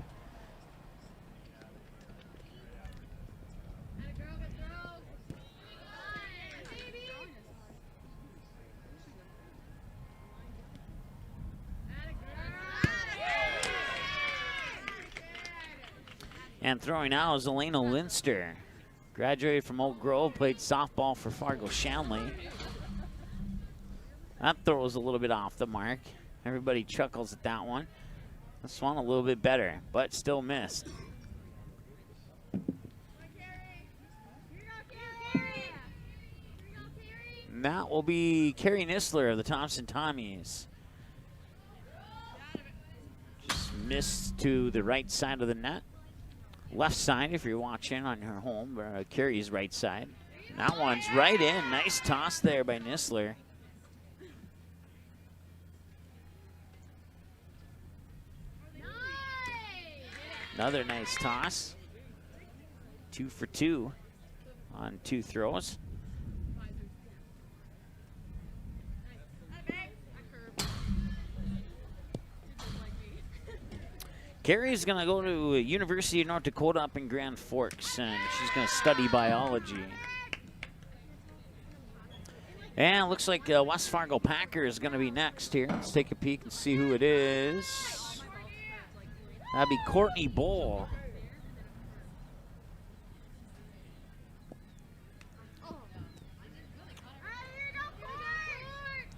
And throwing out is Elena Linster. Graduated from Oak Grove, played softball for Fargo Shanley. That throw was a little bit off the mark. Everybody chuckles at that one. This one a little bit better, but still missed. And that will be Carrie Nisler of the Thompson Tommies. Just missed to the right side of the net. Left side if you're watching on your home, Carrie's right side. That one's right in. Nice toss there by Nisler. Another nice toss. 2 for 2 on 2 throws. Carrie's going to go to University of North Dakota up in Grand Forks, and she's going to study biology. And it looks like West Fargo Packer is going to be next here. Let's take a peek and see who it is. That'd be Courtney Ball.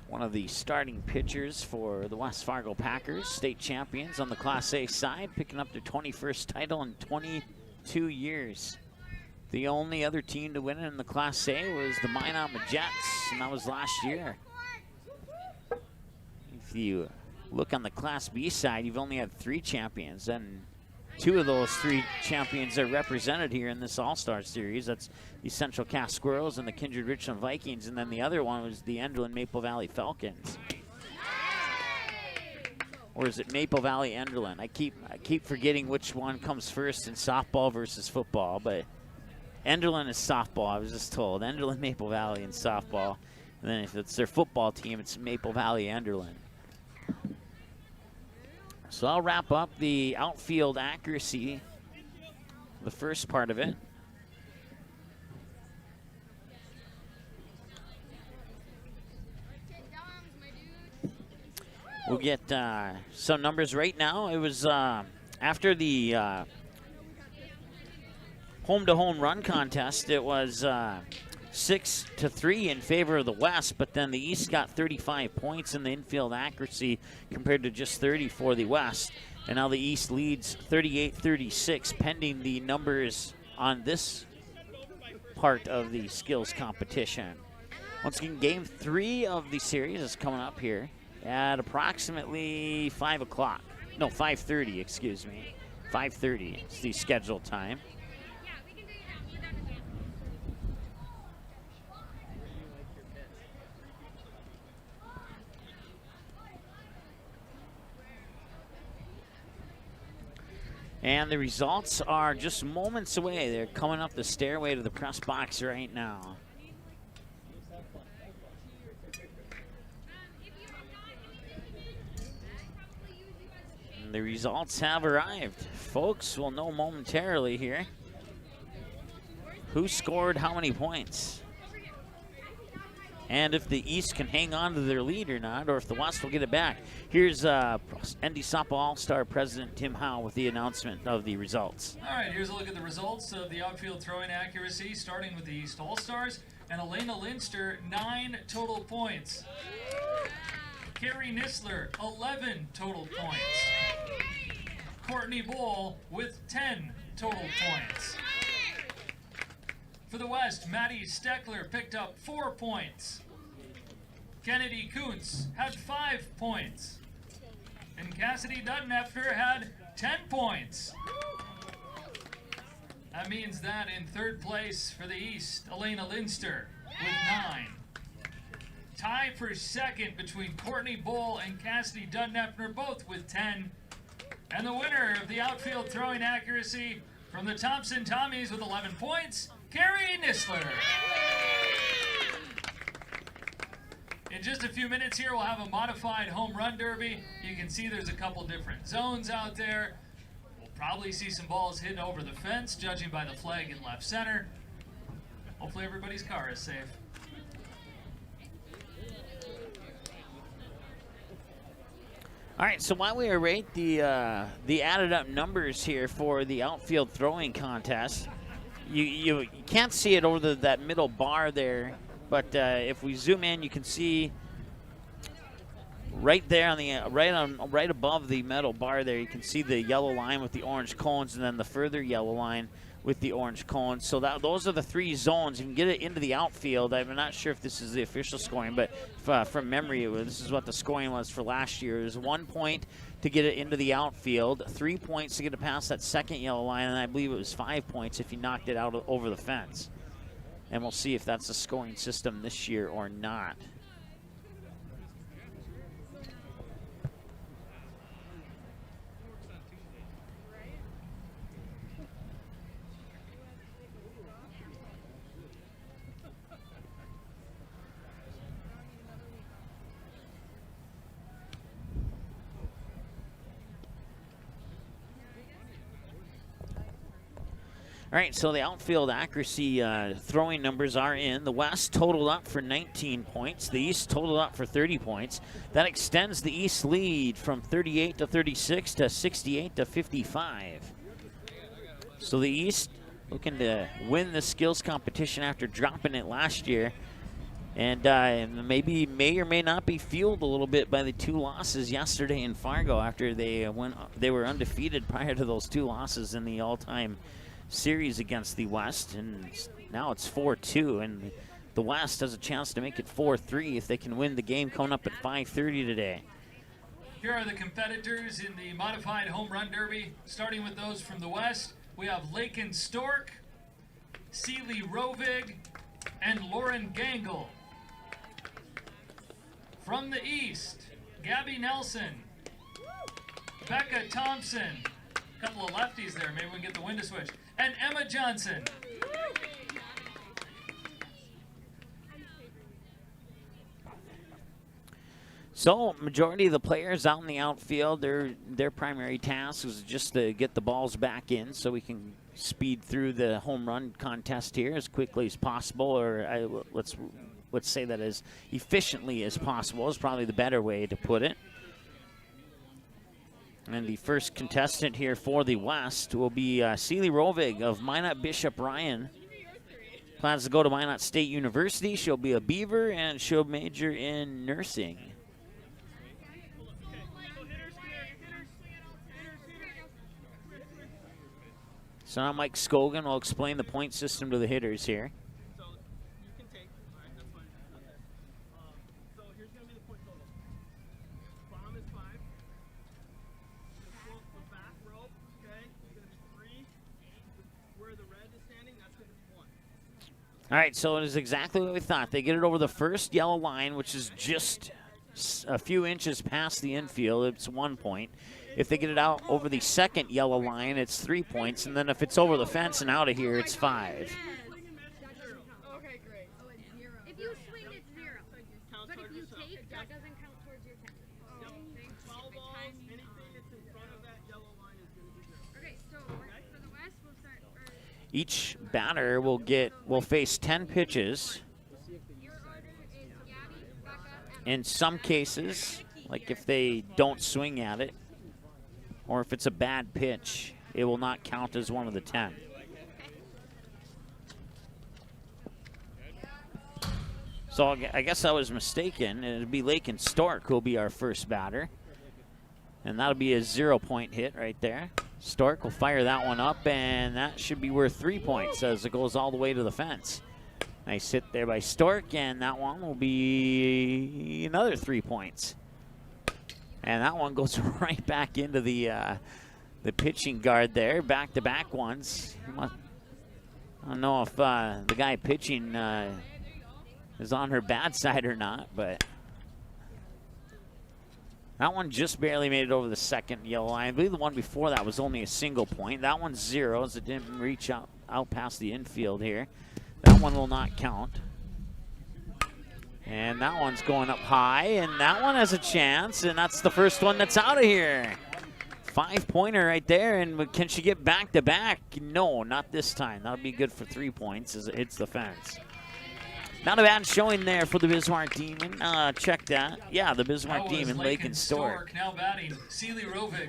One of the starting pitchers for the West Fargo Packers, state champions on the Class A side, picking up their 21st title in 22 years. The only other team to win it in the Class A was the Minot Jets, and that was last year. If you look on the Class B side, you've only had 3 champions, and 2 of those 3 champions are represented here in this All-Star Series. That's the Central Cass Squirrels and the Kindred Richland Vikings, and then the other one was the Enderlin Maple Valley Falcons. Or is it Maple Valley Enderlin? I keep forgetting which one comes first in softball versus football, but Enderlin is softball, I was just told. Enderlin Maple Valley in softball. And then if it's their football team, it's Maple Valley Enderlin. So I'll wrap up the outfield accuracy, the first part of it. We'll get some numbers right now. It was after the home-to-home run contest, it was 6-3 in favor of the West, but then the East got 35 points in the infield accuracy compared to just 30 for the West. And now the East leads 38-36 pending the numbers on this part of the skills competition. Once again, game 3 of the series is coming up here at approximately 5 o'clock. No, 5:30, excuse me. 5:30 is the scheduled time. And the results are just moments away. They're coming up the stairway to the press box right now. And the results have arrived. Folks will know momentarily here who scored how many points. And if the East can hang on to their lead or not, or if the West will get it back. Here's ND Softball All-Star President Tim Howe with the announcement of the results. All right, here's a look at the results of the outfield throwing accuracy, starting with the East All-Stars. And Elena Linster, 9 total points. Carrie Nisler, 11 total points. Courtney Ball with 10 total points. For the West, Maddie Steckler picked up 4 points. Kennedy Koontz had 5 points. And Cassidy Nelson had 10 points. That means that in third place for the East, Elena Linster with 9. Tie for second between Courtney Ball and Cassidy Nelson, both with 10. And the winner of the outfield throwing accuracy from the Thompson Tommies with 11 points, Carrie Nisler. In just a few minutes here, we'll have a modified home run derby. You can see there's a couple different zones out there. We'll probably see some balls hitting over the fence, judging by the flag in left center. Hopefully everybody's car is safe. All right, so while we rate the added up numbers here for the outfield throwing contest, you can't see it over that middle bar there, but if we zoom in, you can see right there on the right above the metal bar there, you can see the yellow line with the orange cones, and then the further yellow line with the orange cones. So those are the 3 zones. You can get it into the outfield. I'm not sure if this is the official scoring, but from memory, this is what the scoring was for last year. It was 1 point to get it into the outfield, 3 points to get it past that second yellow line, and I believe it was 5 points if you knocked it out over the fence. And we'll see if that's the scoring system this year or not. All right, so the outfield accuracy throwing numbers are in. The West totaled up for 19 points. The East totaled up for 30 points. That extends the East lead from 38 to 36 to 68 to 55. So the East looking to win the skills competition after dropping it last year. And maybe may or may not be fueled a little bit by the 2 losses yesterday in Fargo after they were undefeated prior to those 2 losses in the all-time series against the West, and now it's 4-2, and the West has a chance to make it 4-3 if they can win the game coming up at 5:30 today. Here are the competitors in the modified home run derby. Starting with those from the West, we have Laken Stork, Celie Rovig, and Lauren Gangle. From the East, Gabi Nelson, Becca Thompson, a couple of lefties there, maybe we can get the wind to switch, and Emma Johnson. So, majority of the players out in the outfield, their primary task is just to get the balls back in so we can speed through the home run contest here as quickly as possible, or let's say that as efficiently as possible is probably the better way to put it. And the first contestant here for the West will be Celie Rovig of Minot Bishop Ryan. Plans to go to Minot State University. She'll be a Beaver, and she'll major in nursing. So now Mike Scogan will explain the point system to the hitters here. All right, so it is exactly what we thought. They get it over the first yellow line, which is just a few inches past the infield. It's 1 point. If they get it out over the second yellow line, it's 3 points. And then if it's over the fence and out of here, it's 5. Okay, great. If you swing, it's 0. But if you take, that doesn't count towards your 10. Foul balls, anything that's in front of that yellow line is going to be 0. Okay, so for the West, we'll start. Each batter will face 10 pitches. Your order is Gabi, Becca, In some cases, like if they don't swing at it, or if it's a bad pitch, it will not count as one of the 10. So I guess I was mistaken. It'll be Laken Stork who will be our first batter. And that'll be a 0 point hit right there. Stork will fire that one up, and that should be worth 3 points as it goes all the way to the fence. Nice hit there by Stork, and that one will be another 3 points. And that one goes right back into the pitching guard there. Back-to-back ones. I don't know if the guy pitching is on her bad side or not, but that one just barely made it over the second yellow line. I believe the one before that was only a single point. That one's 0 as it didn't reach out past the infield here. That one will not count. And that one's going up high, and that one has a chance, and that's the first one that's out of here. 5-pointer right there, and can she get back-to-back? No, not this time. That'll be good for 3 points as it hits the fence. Not a bad showing there for the Bismarck Demon. Check that. Yeah, the Bismarck Demon, Lake and Stork. Now batting, Seeley Rovick.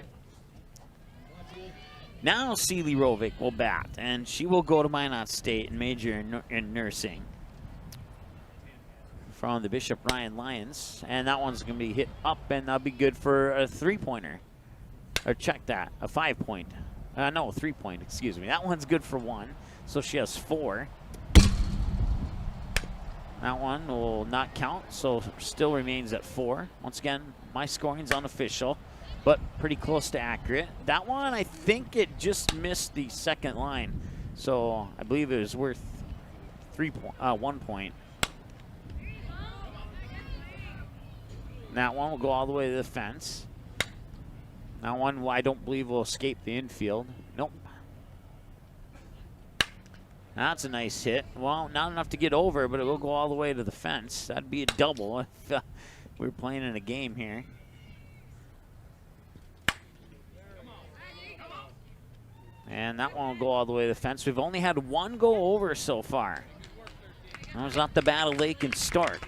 Now Seeley Rovick will bat, and she will go to Minot State and major in nursing from the Bishop Ryan Lions. And that one's going to be hit up, and that'll be good for a 3-pointer. Or check that, a 5-point. No, 3-point, excuse me. That one's good for 1, so she has 4. That one will not count, so still remains at 4. Once again, my scoring's unofficial, but pretty close to accurate. That one, I think it just missed the second line, so I believe it was worth 1 point. That one will go all the way to the fence. That one, I don't believe, will escape the infield. Nope. That's a nice hit. Well, not enough to get over, but it will go all the way to the fence. That'd be a double if we were playing in a game here. And that one will go all the way to the fence. We've only had one go over so far. That was not the Battle Lake and Stork.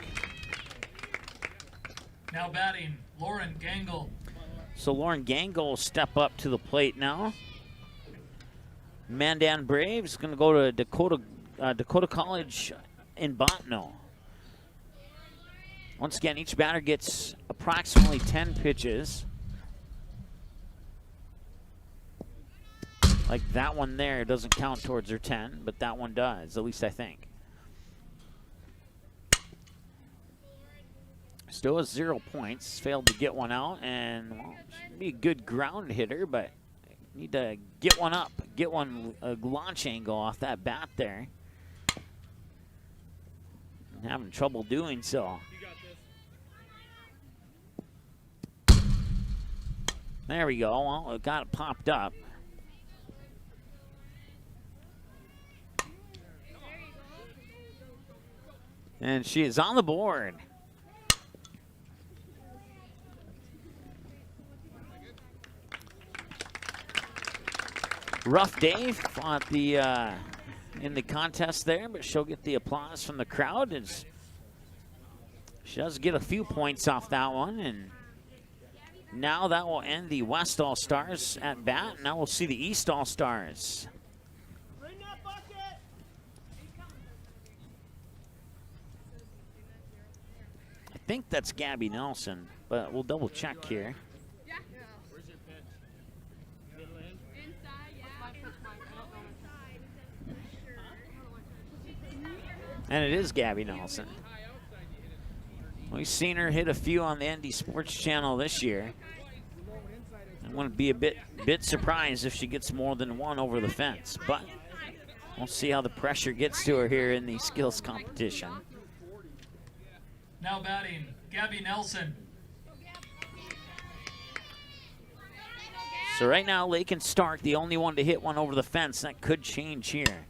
Now batting, Lauren Gangle. So Lauren Gangle will step up to the plate now. Mandan Braves going to go to Dakota College in Botno. Once again, each batter gets approximately 10 pitches. Like that one there doesn't count towards her 10, but that one does, at least I think. Still has 0 points, failed to get one out, and well, should be a good ground hitter, but need to get one up, get one a launch angle off that bat there. I'm having trouble doing so. There we go. Well, it got it popped up. And she is on the board. Rough day at the in the contest there, but she'll get the applause from the crowd as she does get a few points off that one. And now that will end the West All-Stars at bat. Now we'll see the East All-Stars. Bring that bucket. I think that's Gabi Nelson, but we'll double check here. Where's your pitch? Middle end? Inside, yeah. And it is Gabi Nelson. We've seen her hit a few on the ND Sports Channel this year. I want to be a bit surprised if she gets more than one over the fence, but we'll see how the pressure gets to her here in the skills competition. Now batting, Gabi Nelson. So right now, Lake and Stark, the only one to hit one over the fence. That could change here.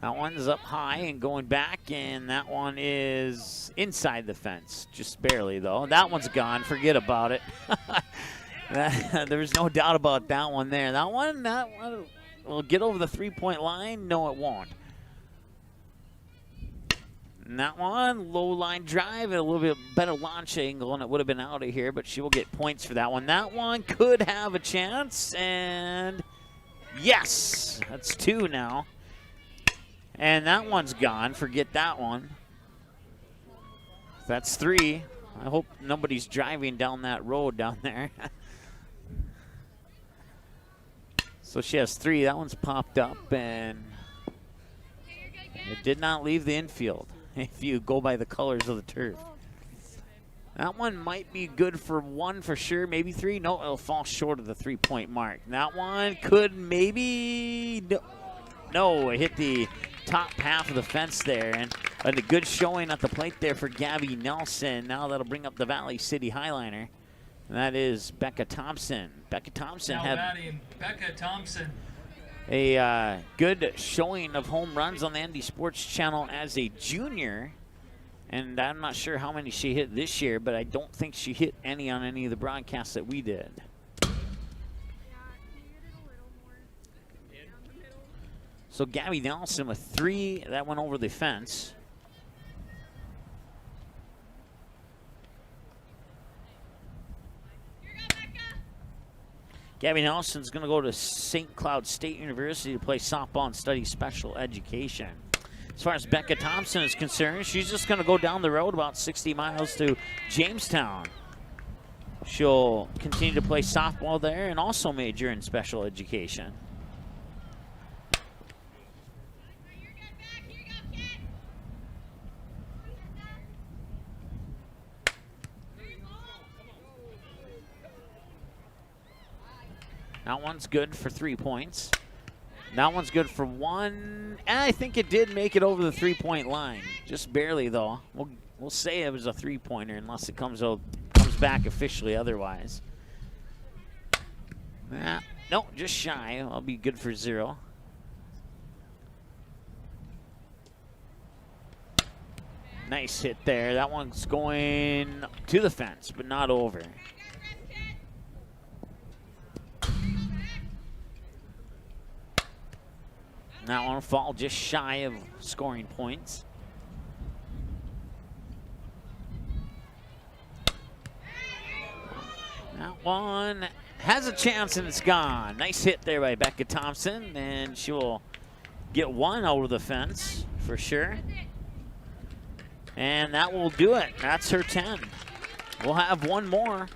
That one's up high and going back, and that one is inside the fence. Just barely, though. That one's gone. Forget about it. There's no doubt about that one there. That one will get over the three-point line. No, it won't. And that one, low line drive, and a little bit better launch angle, and it would have been out of here, but she will get points for that one. That one could have a chance, and yes, that's 2 now. And that one's gone. Forget that one. That's 3. I hope nobody's driving down that road down there. So she has 3. That one's popped up, and it did not leave the infield if you go by the colors of the turf. That one might be good for 1 for sure, maybe 3. No, it'll fall short of the 3-point mark. That one could maybe, no, it hit the top half of the fence there, and a good showing at the plate there for Gabi Nelson. Now that'll bring up the Valley City Highliner, and that is Becca Thompson. Becca Thompson Now had batting, Becca Thompson. a good showing of home runs on the ND Sports Channel as a junior. And I'm not sure how many she hit this year, but I don't think she hit any on any of the broadcasts that we did. So Gabi Nelson with 3. That went over the fence. Gabi Nelson's going to go to St. Cloud State University to play softball and study special education. As far as Becca Thompson is concerned, she's just going to go down the road about 60 miles to Jamestown. She'll continue to play softball there and also major in special education. That one's good for 3 points. That one's good for 1, and I think it did make it over the 3-point line. Just barely, though. We'll say it was a 3-pointer unless it comes back officially otherwise. No, just shy. I'll be good for 0. Nice hit there. That one's going to the fence, but not over. That one will fall just shy of scoring points. That one has a chance and it's gone. Nice hit there by Becca Thompson, and she will get 1 over the fence for sure. And that will do it. That's her 10. We'll have 1 more.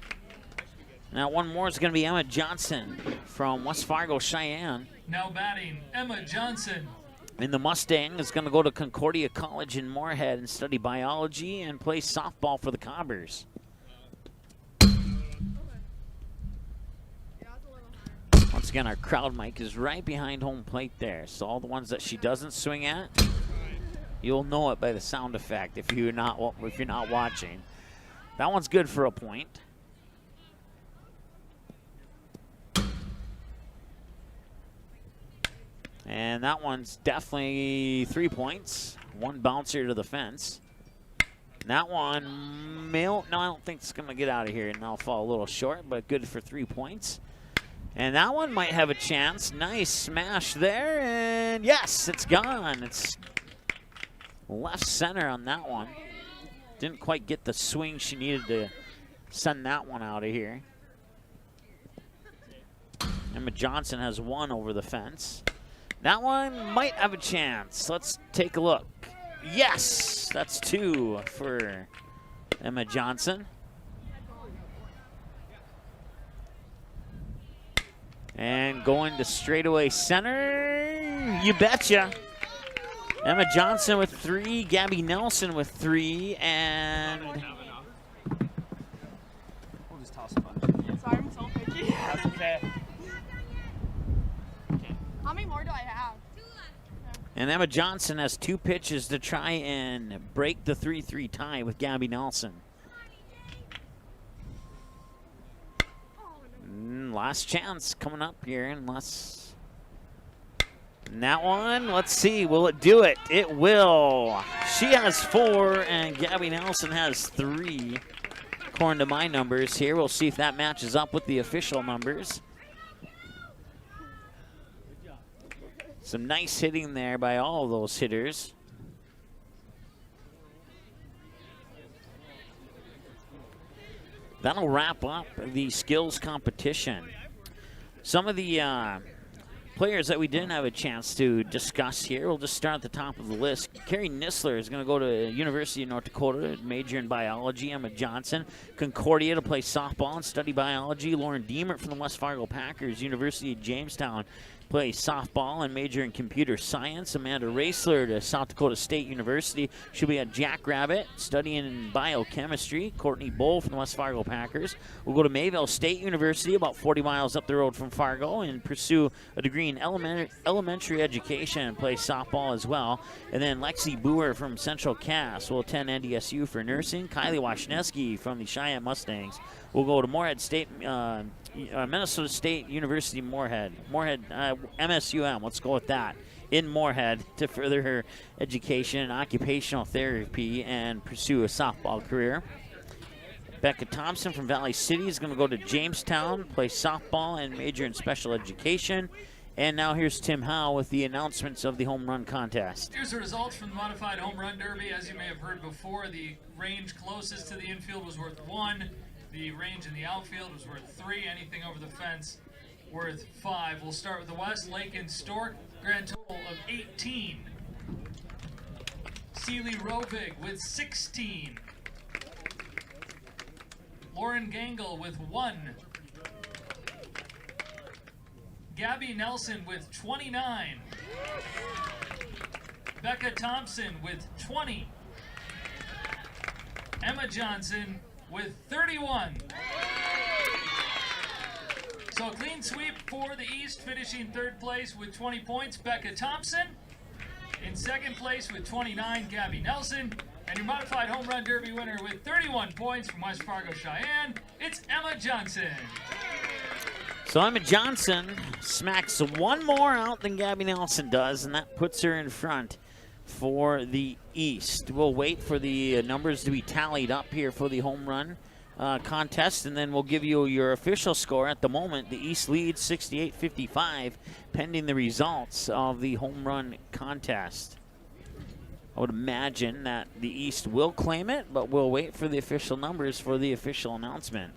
Now 1 more is going to be Emma Johnson from West Fargo, Cheyenne. Now batting, Emma Johnson. And the Mustang is going to go to Concordia College in Moorhead and study biology and play softball for the Cobbers. Once again, our crowd mic is right behind home plate there. So all the ones that she doesn't swing at, you'll know it by the sound effect if you're not watching. That one's good for a point. And that one's definitely 3 points. 1 bouncer to the fence. And that one, no, I don't think it's going to get out of here, and that'll fall a little short, but good for 3 points. And that one might have a chance. Nice smash there, and yes, it's gone. It's left center on that one. Didn't quite get the swing she needed to send that one out of here. Emma Johnson has 1 over the fence. That one might have a chance. Let's take a look. Yes, that's 2 for Emma Johnson. And going to straightaway center. You betcha. Emma Johnson with 3, Gabi Nelson with 3, and We'll just toss a bunch. Sorry, I'm so picky. That's okay. How many more do I have? And Emma Johnson has 2 pitches to try and break the 3-3 tie with Gabi Nelson. Last chance coming up here unless... And that one, let's see, will it do it? It will. She has 4 and Gabi Nelson has 3. According to my numbers here, we'll see if that matches up with the official numbers. Some nice hitting there by all of those hitters. That'll wrap up the skills competition. Some of the players that we didn't have a chance to discuss here. We'll just start at the top of the list. Carrie Nisler is going to go to University of North Dakota, major in biology. Emma Johnson, Concordia to play softball and study biology. Lauren Diemert from the West Fargo Packers, University of Jamestown, play softball and major in computer science. Amanda Raisler to South Dakota State University. She'll be at Jackrabbit studying biochemistry. Courtney Ball from the West Fargo Packers will go to Mayville State University, about 40 miles up the road from Fargo, and pursue a degree in elementary education and play softball as well. And then Lexi Brewer from Central Cass will attend NDSU for nursing. Kylie Washneski from the Cheyenne Mustangs will go to Moorhead State, Minnesota State University Moorhead, MSUM, let's go with that, in Moorhead to further her education in occupational therapy and pursue a softball career. Becca Thompson from Valley City is going to go to Jamestown, play softball and major in special education. And now here's Tim Howe with the announcements of the home run contest. Here's the results from the modified home run derby. As you may have heard before, the range closest to the infield was worth 1. The range in the outfield was worth 3. Anything over the fence worth 5. We'll start with the West. Lake and Stork, grand total of 18. Seeley Rovig with 16. Lauren Gangle with 1. Gabi Nelson with 29. Becca Thompson with 20. Emma Johnson with 31. So a clean sweep for the East, finishing third place with 20 points, Becca Thompson. In second place with 29, Gabi Nelson. And your modified home run derby winner with 31 points from West Fargo Cheyenne, it's Emma Johnson. So Emma Johnson smacks one more out than Gabi Nelson does, and that puts her in front for the East. We'll wait for the numbers to be tallied up here for the home run contest, and then we'll give you your official score. At the moment, the East leads 68-55, pending the results of the home run contest. I would imagine that the East will claim it, but we'll wait for the official numbers for the official announcement.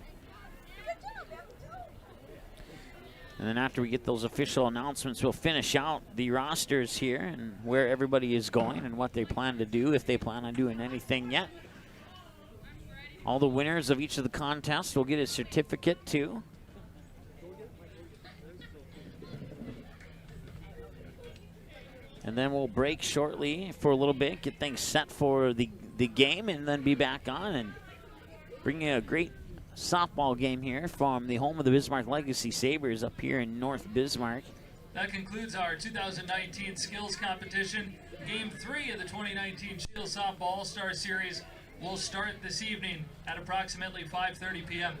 And then after we get those official announcements, we'll finish out the rosters here and where everybody is going and what they plan to do, if they plan on doing anything yet. All the winners of each of the contests will get a certificate too. And then we'll break shortly for a little bit, get things set for the game, and then be back on and bring you a great softball game here from the home of the Bismarck Legacy Sabres up here in North Bismarck. That concludes our 2019 skills competition. Game 3 of the 2019 Shield Softball All-Star Series will start this evening at approximately 5:30 p.m.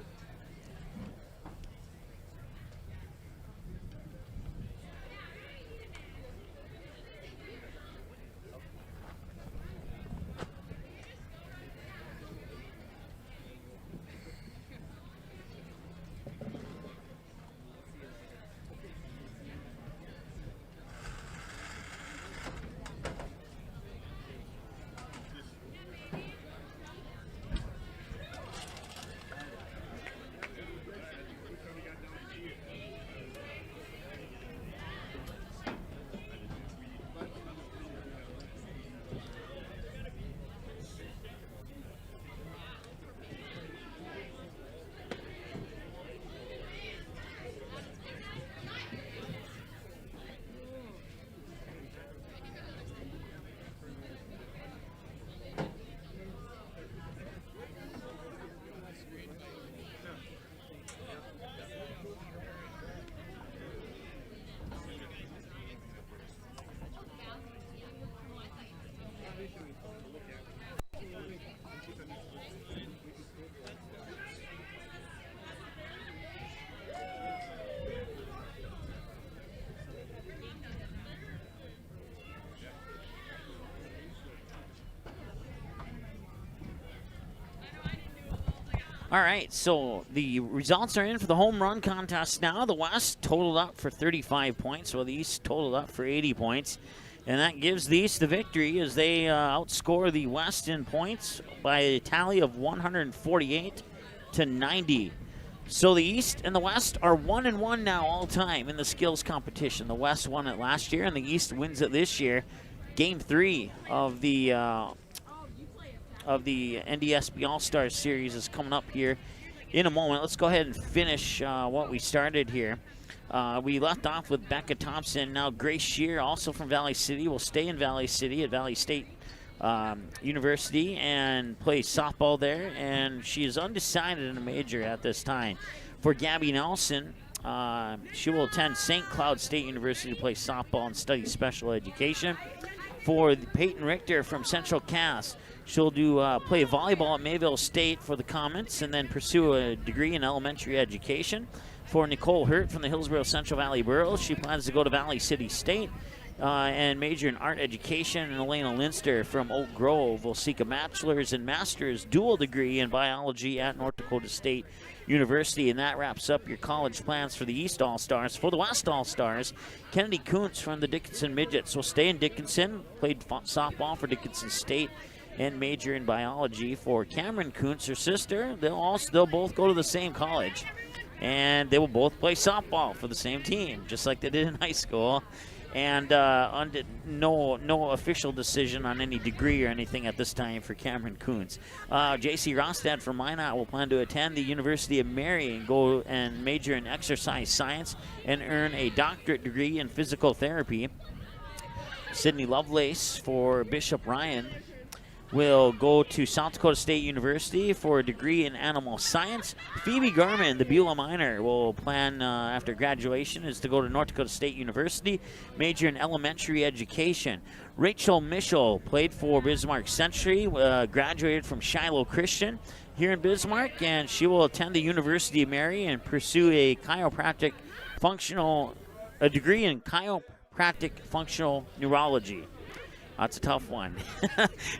All right, so the results are in for the home run contest now. The West totaled up for 35 points, while the East totaled up for 80 points. And that gives the East the victory as they outscore the West in points by a tally of 148 to 90. So the East and the West are 1-1 now all time in the skills competition. The West won it last year, and the East wins it this year. Game 3 of the NDSB All-Stars Series is coming up here in a moment. Let's go ahead and finish what we started here. We left off with Becca Thompson. Now Grace Shearer, also from Valley City, will stay in Valley City at Valley State University and play softball there, and she is undecided in a major at this time. For Gabi Nelson, she will attend St. Cloud State University to play softball and study special education. For Peyton Richter from Central Cass, she'll play volleyball at Mayville State for the Comets and then pursue a degree in elementary education. For Nicole Hurt from the Hillsborough Central Valley Boroughs, she plans to go to Valley City State and major in art education. And Elena Linster from Oak Grove will seek a bachelor's and master's dual degree in biology at North Dakota State University. And that wraps up your college plans for the East All-Stars. For the West All-Stars, Kennedy Koontz from the Dickinson Midgets will stay in Dickinson, played softball for Dickinson State, and major in biology. For Cameron Koontz, her sister, they'll both go to the same college, and they will both play softball for the same team, just like they did in high school. And no official decision on any degree or anything at this time for Cameron Koontz. J.C. Rostad from Minot will plan to attend the University of Mary and go and major in exercise science and earn a doctorate degree in physical therapy. Sydney Lovelace for Bishop Ryan will go to South Dakota State University for a degree in animal science. Phoebe Garman, the Beulah Minor, will plan after graduation is to go to North Dakota State University, major in elementary education. Rachel Mischel played for Bismarck Century, graduated from Shiloh Christian here in Bismarck, and she will attend the University of Mary and pursue a degree in chiropractic functional neurology. That's a tough one.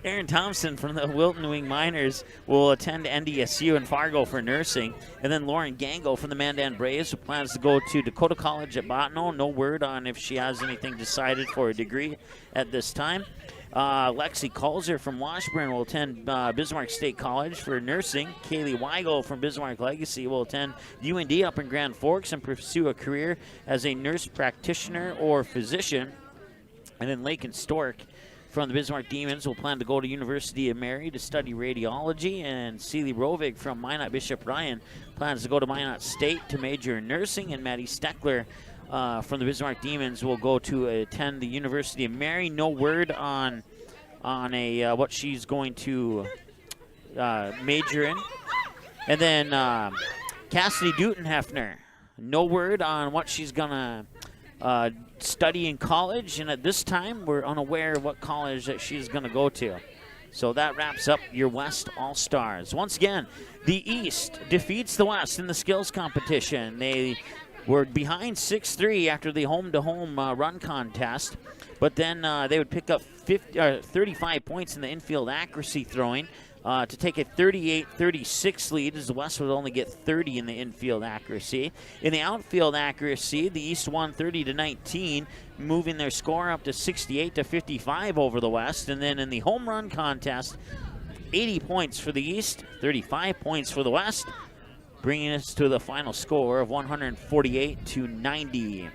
Aaron Thompson from the Wilton Wing Miners will attend NDSU in Fargo for nursing. And then Lauren Gango from the Mandan Braves, who plans to go to Dakota College at Bottineau. No word on if she has anything decided for a degree at this time. Lexi Kulzer from Washburn will attend Bismarck State College for nursing. Kaylee Weigel from Bismarck Legacy will attend UND up in Grand Forks and pursue a career as a nurse practitioner or physician. And then Lakin Stork from the Bismarck Demons will plan to go to University of Mary to study radiology. And Celie Rovig from Minot Bishop Ryan plans to go to Minot State to major in nursing. And Maddie Steckler from the Bismarck Demons will go to attend the University of Mary. No word on what she's going to major in. And then Cassidy Dutenhefner, no word on what she's going to study in college, and at this time we're unaware of what college that she's going to go to. So that wraps up your West All-Stars. Once again, the East defeats the West in the skills competition. They were behind 6-3 after the home-to-home run contest, but then they would pick up 35 points in the infield accuracy throwing to take a 38-36 lead, as the West would only get 30 in the infield accuracy. In the outfield accuracy, the East won 30-19, moving their score up to 68-55 over the West. And then in the home run contest, 80 points for the East, 35 points for the West, bringing us to the final score of 148-90.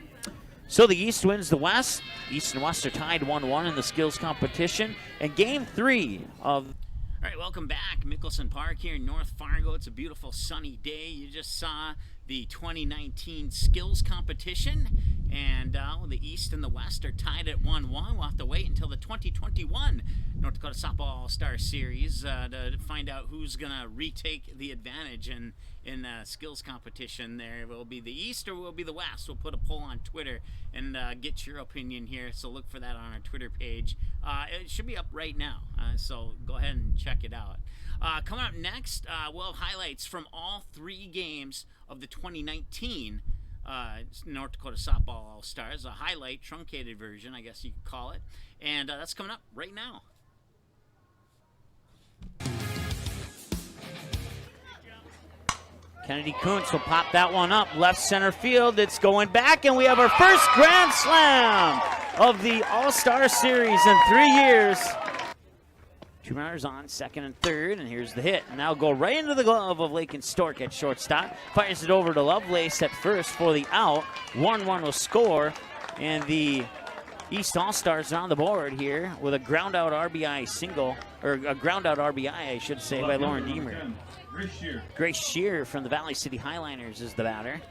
So the East wins the West. East and West are tied 1-1 in the skills competition. And Game 3 of... All right, welcome back. Mickelson Park here in North Fargo. It's a beautiful sunny day. You just saw the 2019 skills competition, and the East and the West are tied at 1-1. We'll have to wait until the 2021 North Dakota Softball All-Star Series to find out who's going to retake the advantage in skills competition. There will be the East or will be the West. We'll put a poll on Twitter and get your opinion here, so look for that on our Twitter page. It should be up right now, so go ahead and check it out. Coming up next, we'll have highlights from all 3 games of the 2019 North Dakota Softball All-Stars, a highlight, truncated version, I guess you could call it. And that's coming up right now. Kennedy Koontz will pop that one up left center field. It's going back, and we have our first grand slam of the All-Star Series in 3 years. Two runners on, second and third, and here's the hit. And now go right into the glove of Lakin Stork at shortstop. Fires it over to Lovelace at first for the out. 1-1 will score, and the East All-Stars on the board here with a ground-out RBI single, or a ground-out RBI, I should say, by Lauren Deemer. Grace Shearer from the Valley City Highliners is the batter.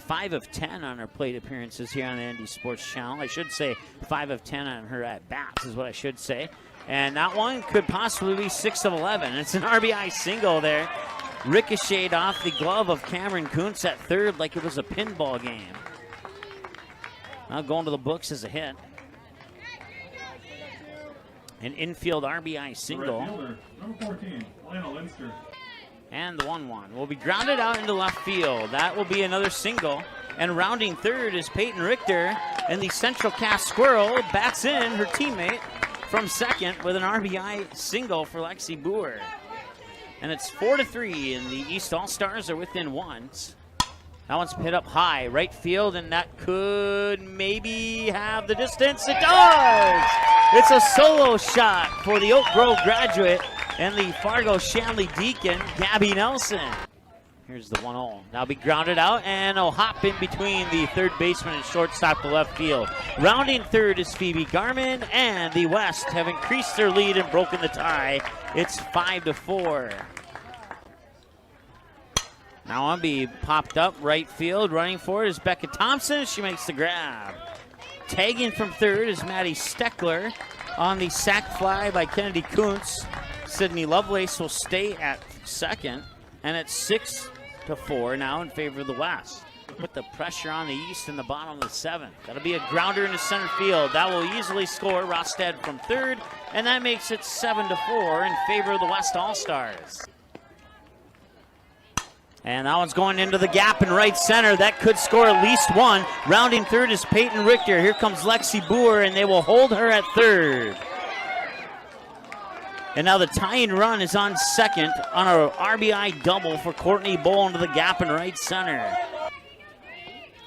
5 of 10 on her plate appearances here on the ND Sports Channel. I should say 5 of 10 on her at-bats is what I should say. And that one could possibly be 6 of 11. It's an RBI single there. Ricocheted off the glove of Cameron Koontz at third like it was a pinball game. Now going to the books as a hit. An infield RBI single. Number 14, Lionel Linster. And the 1-1 will be grounded out into left field. That will be another single. And rounding third is Peyton Richter. And the Central Cast Squirrel bats in her teammate from second with an RBI single for Lexi Brewer. And it's 4-3, and the East All-Stars are within ones. That one's hit up high, right field, and that could maybe have the distance. It does! It's a solo shot for the Oak Grove graduate and the Fargo Shanley Deacon, Gabi Nelson. Here's the 1-0. Now be grounded out, and a hop in between the third baseman and shortstop to left field. Rounding third is Phoebe Garman, and the West have increased their lead and broken the tie. It's 5-4. Now on be popped up right field. Running for it is Becca Thompson. She makes the grab. Tagging from third is Maddie Steckler on the sac fly by Kennedy Koontz. Sydney Lovelace will stay at second, and it's 6-4 now in favor of the West. Put the pressure on the East in the bottom of the seventh. That'll be a grounder into center field. That will easily score Rosted from third, and that makes it 7-4 in favor of the West All-Stars. And that one's going into the gap in right center. That could score at least one. Rounding third is Peyton Richter. Here comes Lexi Brewer, and they will hold her at third. And now the tying run is on second on a RBI double for Courtney Ball into the gap in right center.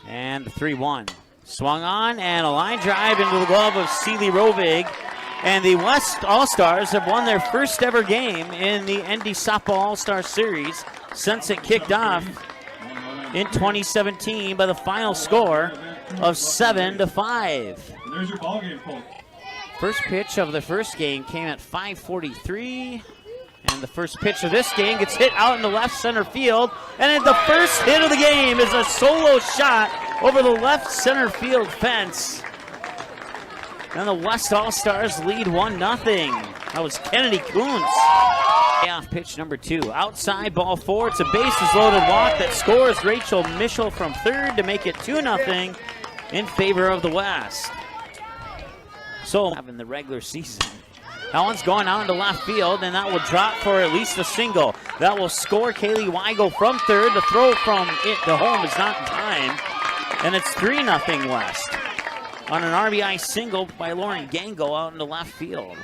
And the 3-1. Swung on, and a line drive into the glove of Celie Rovig. And the West All-Stars have won their first ever game in the ND Softball All-Star Series since it kicked off in 2017 by the final score of 7-5. There's your ball game, folks. First pitch of the first game came at 5:43, and the first pitch of this game gets hit out in the left center field, and the first hit of the game is a solo shot over the left center field fence. And the West All-Stars lead 1-0. That was Kennedy Koontz. Payoff pitch number 2. Outside ball 4. It's a bases loaded walk that scores Rachel Mischel from third to make it 2-0 in favor of the West. So in the regular season. That one's going out into left field, and that will drop for at least a single. That will score Kaylee Weigel from third. The throw from it to home is not in time, and it's 3-0 West on an RBI single by Lauren Gango out into left field.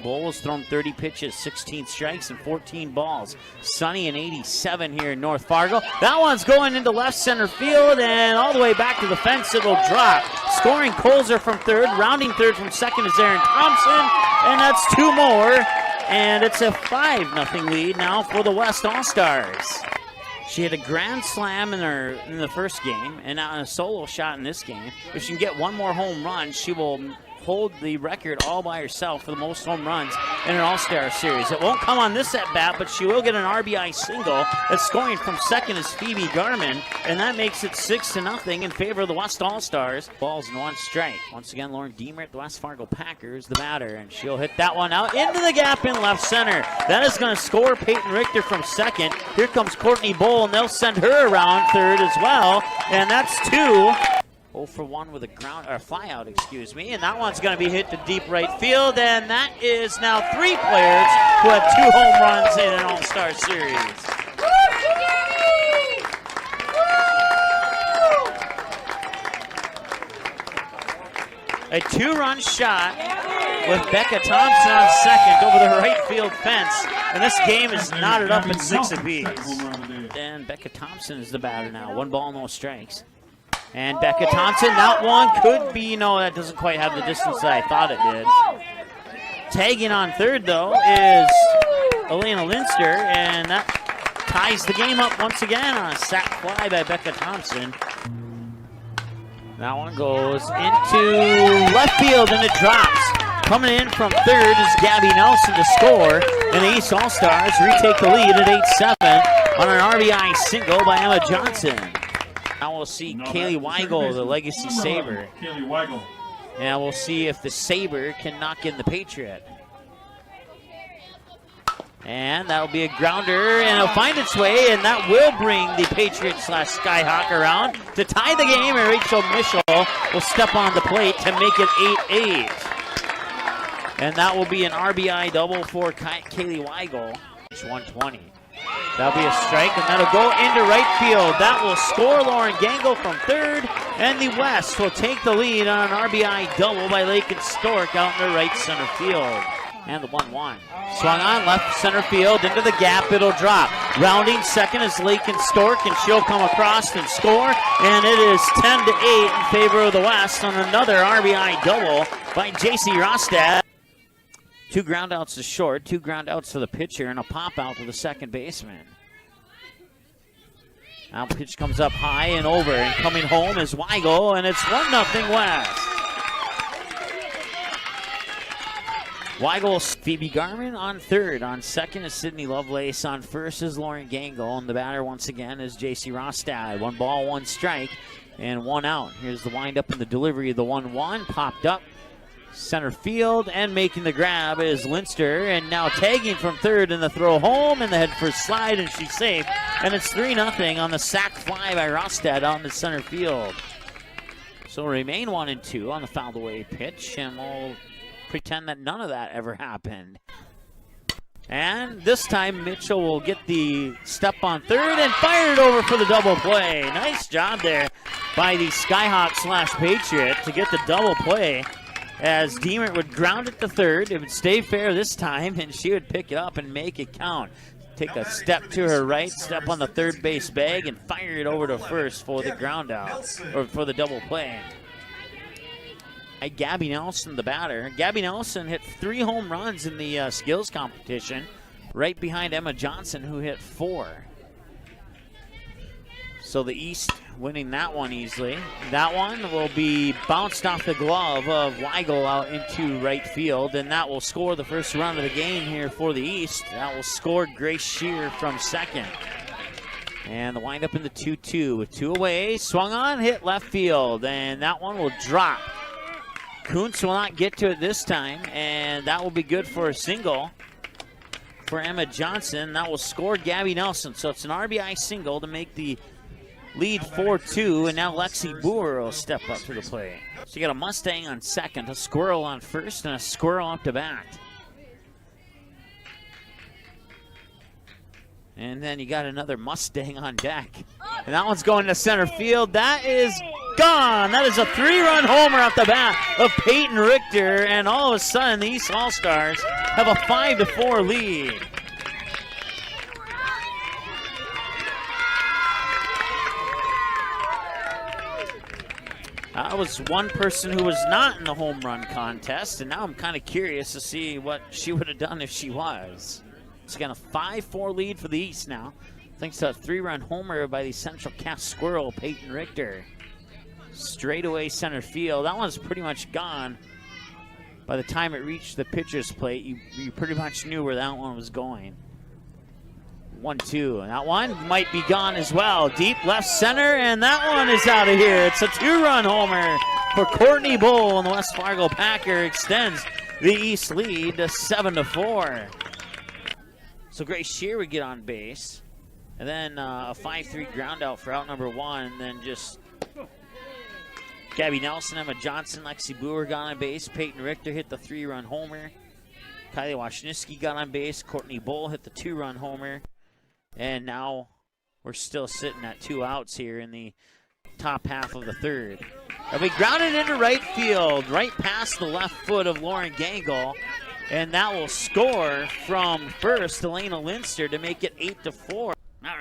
Bull has thrown 30 pitches, 16 strikes, and 14 balls. Sunny and 87 here in North Fargo. That one's going into left center field, and all the way back to the fence it will drop. Scoring Colzer from third, rounding third from second is Erin Thompson, and that's 2 more, and it's a 5-0 lead now for the West All-Stars. She had a grand slam in the first game, and now a solo shot in this game. If she can get one more home run, she will hold the record all by herself for the most home runs in an All-Star Series. It won't come on this at-bat, but she will get an RBI single. That's scoring from second is Phoebe Garman, and that makes it 6-0 in favor of the West All-Stars. Balls and 1 strike. Once again, Lauren Deemer at the West Fargo Packers, the batter, and she'll hit that one out into the gap in left center. That is going to score Peyton Richter from second. Here comes Courtney Ball, and they'll send her around third as well, and that's 2. 0 for 1 with a fly out, and that one's going to be hit to deep right field, and that is now 3 players who have 2 home runs in an All-Star Series. A 2-run shot with Becca Thompson on second over the right field fence, and this game is knotted up at 6 apiece. And Becca Thompson is the batter now. 1 ball, no strikes. And Becca Thompson, that one could be, no, that doesn't quite have the distance that I thought it did. Tagging on third, though, is Elena Linster, and that ties the game up once again on a sac fly by Becca Thompson. That one goes into left field, and it drops. Coming in from third is Gabi Nelson to score, and the East All-Stars retake the lead at 8-7 on an RBI single by Emma Johnson. Now we'll see Kaylee Weibull, the Legacy Sabre. Kaylee Weibull. And we'll see if the Sabre can knock in the Patriot. And that'll be a grounder, and it'll find its way, and that will bring the Patriot/Skyhawk around to tie the game, and Rachel Mischel will step on the plate to make it 8-8. And that will be an RBI double for Kaylee Weibull. It's 120. That'll be a strike, and that'll go into right field. That will score Lauren Gangle from third, and the West will take the lead on an RBI double by Lakin Stork out in the right center field. And the 1-1. Swung on left center field into the gap. It'll drop. Rounding second is Lakin Stork, and she'll come across and score. And it is 10-8 in favor of the West on another RBI double by J.C. Rostad. 2 ground outs to short, 2 ground outs to the pitcher, and a pop out to the second baseman. Now pitch comes up high and over, and coming home is Weibull, and it's 1-0 West. Weibull, Phoebe Garman on third. On second is Sydney Lovelace. On first is Lauren Gangle. And the batter once again is J.C. Rostad. 1 ball, 1 strike, and 1 out. Here's the windup and the delivery of the 1-1. Popped up center field, and making the grab is Linster. And now tagging from third in the throw home, and the head first slide, and she's safe. And it's 3-0 on the sac fly by Rostad out in the center field. So remain 1-2 on the fouled away pitch, and we'll pretend that none of that ever happened. And this time Mitchell will get the step on third and fire it over for the double play. Nice job there by the Skyhawk/Patriot to get the double play, as Deemer would ground it to third. It would stay fair this time, and she would pick it up and make it count. Take a step to her right, step on the third base bag, and fire it over to first for the ground out, or for the double play. Gabi Nelson, the batter. Gabi Nelson hit 3 home runs in the skills competition, right behind Emma Johnson, who hit 4. So the East winning that one easily. That one will be bounced off the glove of Weibull out into right field, and that will score the first run of the game here for the East. That will score Grace Shearer from second. And the windup in the 2-2 with 2 away. Swung on, hit left field, and that one will drop. Koontz will not get to it this time, and that will be good for a single for Emma Johnson. That will score Gabi Nelson. So it's an RBI single to make the lead 4-2, and now Lexi Brewer will step up to the plate. So you got a Mustang on second, a Squirrel on first, and a Squirrel up to bat. And then you got another Mustang on deck. And that one's going to center field. That is gone. That is a 3-run homer off the bat of Peyton Richter. And all of a sudden, the East All-Stars have a 5-4 lead. That was one person who was not in the home run contest. And now I'm kind of curious to see what she would have done if she was. It's again a 5-4 lead for the East now, thanks to a 3-run homer by the Central Cass Squirrel, Peyton Richter. Straightaway center field. That one's pretty much gone. By the time it reached the pitcher's plate, you pretty much knew where that one was going. 1-2, and that one might be gone as well. Deep left center, and that one is out of here. It's a 2-run homer for Courtney Ball, and the West Fargo Packer extends the East lead to 7-4. So Grace Shearer would get on base, and then a 5-3 ground out for out number 1, and then just Gabi Nelson, Emma Johnson, Lexi Brewer got on base. Peyton Richter hit the 3-run homer. Kylie Washniewski got on base. Courtney Ball hit the 2-run homer. And now we're still sitting at 2 outs here in the top half of the third. And we grounded into right field, right past the left foot of Lauren Gangle. And that will score from first, Elena Linster, to make it 8-4. All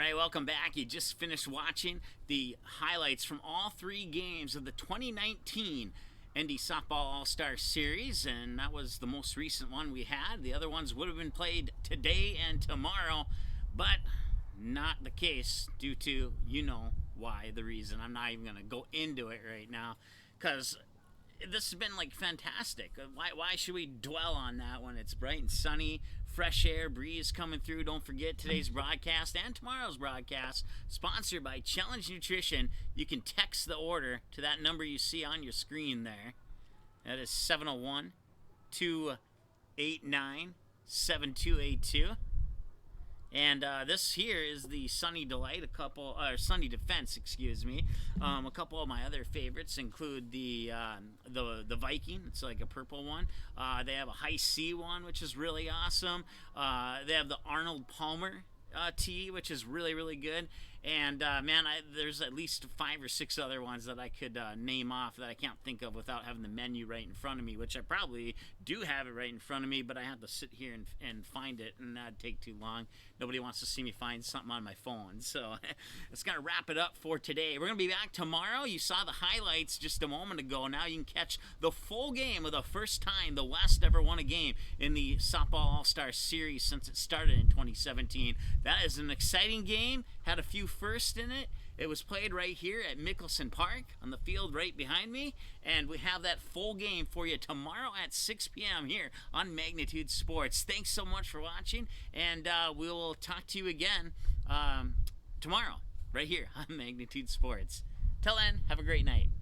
right, welcome back. You just finished watching the highlights from all 3 games of the 2019 ND Softball All-Star Series, and that was the most recent one we had. The other ones would have been played today and tomorrow, but not the case due to, you know why, the reason. I'm not even going to go into it right now, because this has been, like, fantastic. Why should we dwell on that when it's bright and sunny, fresh air, breeze coming through? Don't forget today's broadcast and tomorrow's broadcast, sponsored by Challenge Nutrition. You can text the order to that number you see on your screen there. That is 701-289-7282. And this here is the Sunny Delight, Sunny Defense, excuse me. A couple of my other favorites include the Viking. It's like a purple one. They have a High C one, which is really awesome. They have the Arnold Palmer tea, which is really, really good. And man, there's at least 5 or 6 other ones that I could name off that I can't think of without having the menu right in front of me, which I probably do have it right in front of me, but I have to sit here and find it, and that'd take too long. Nobody wants to see me find something on my phone. So that's going to wrap it up for today. We're going to be back tomorrow. You saw the highlights just a moment ago. Now you can catch the full game of the first time the West ever won a game in the Softball All-Star Series since it started in 2017. That is an exciting game. Had a few firsts in it. It was played right here at Mickelson Park on the field right behind me, and we have that full game for you tomorrow at 6 p.m. here on Magnitude Sports. Thanks so much for watching, and we will talk to you again tomorrow right here on Magnitude Sports. Till then, have a great night.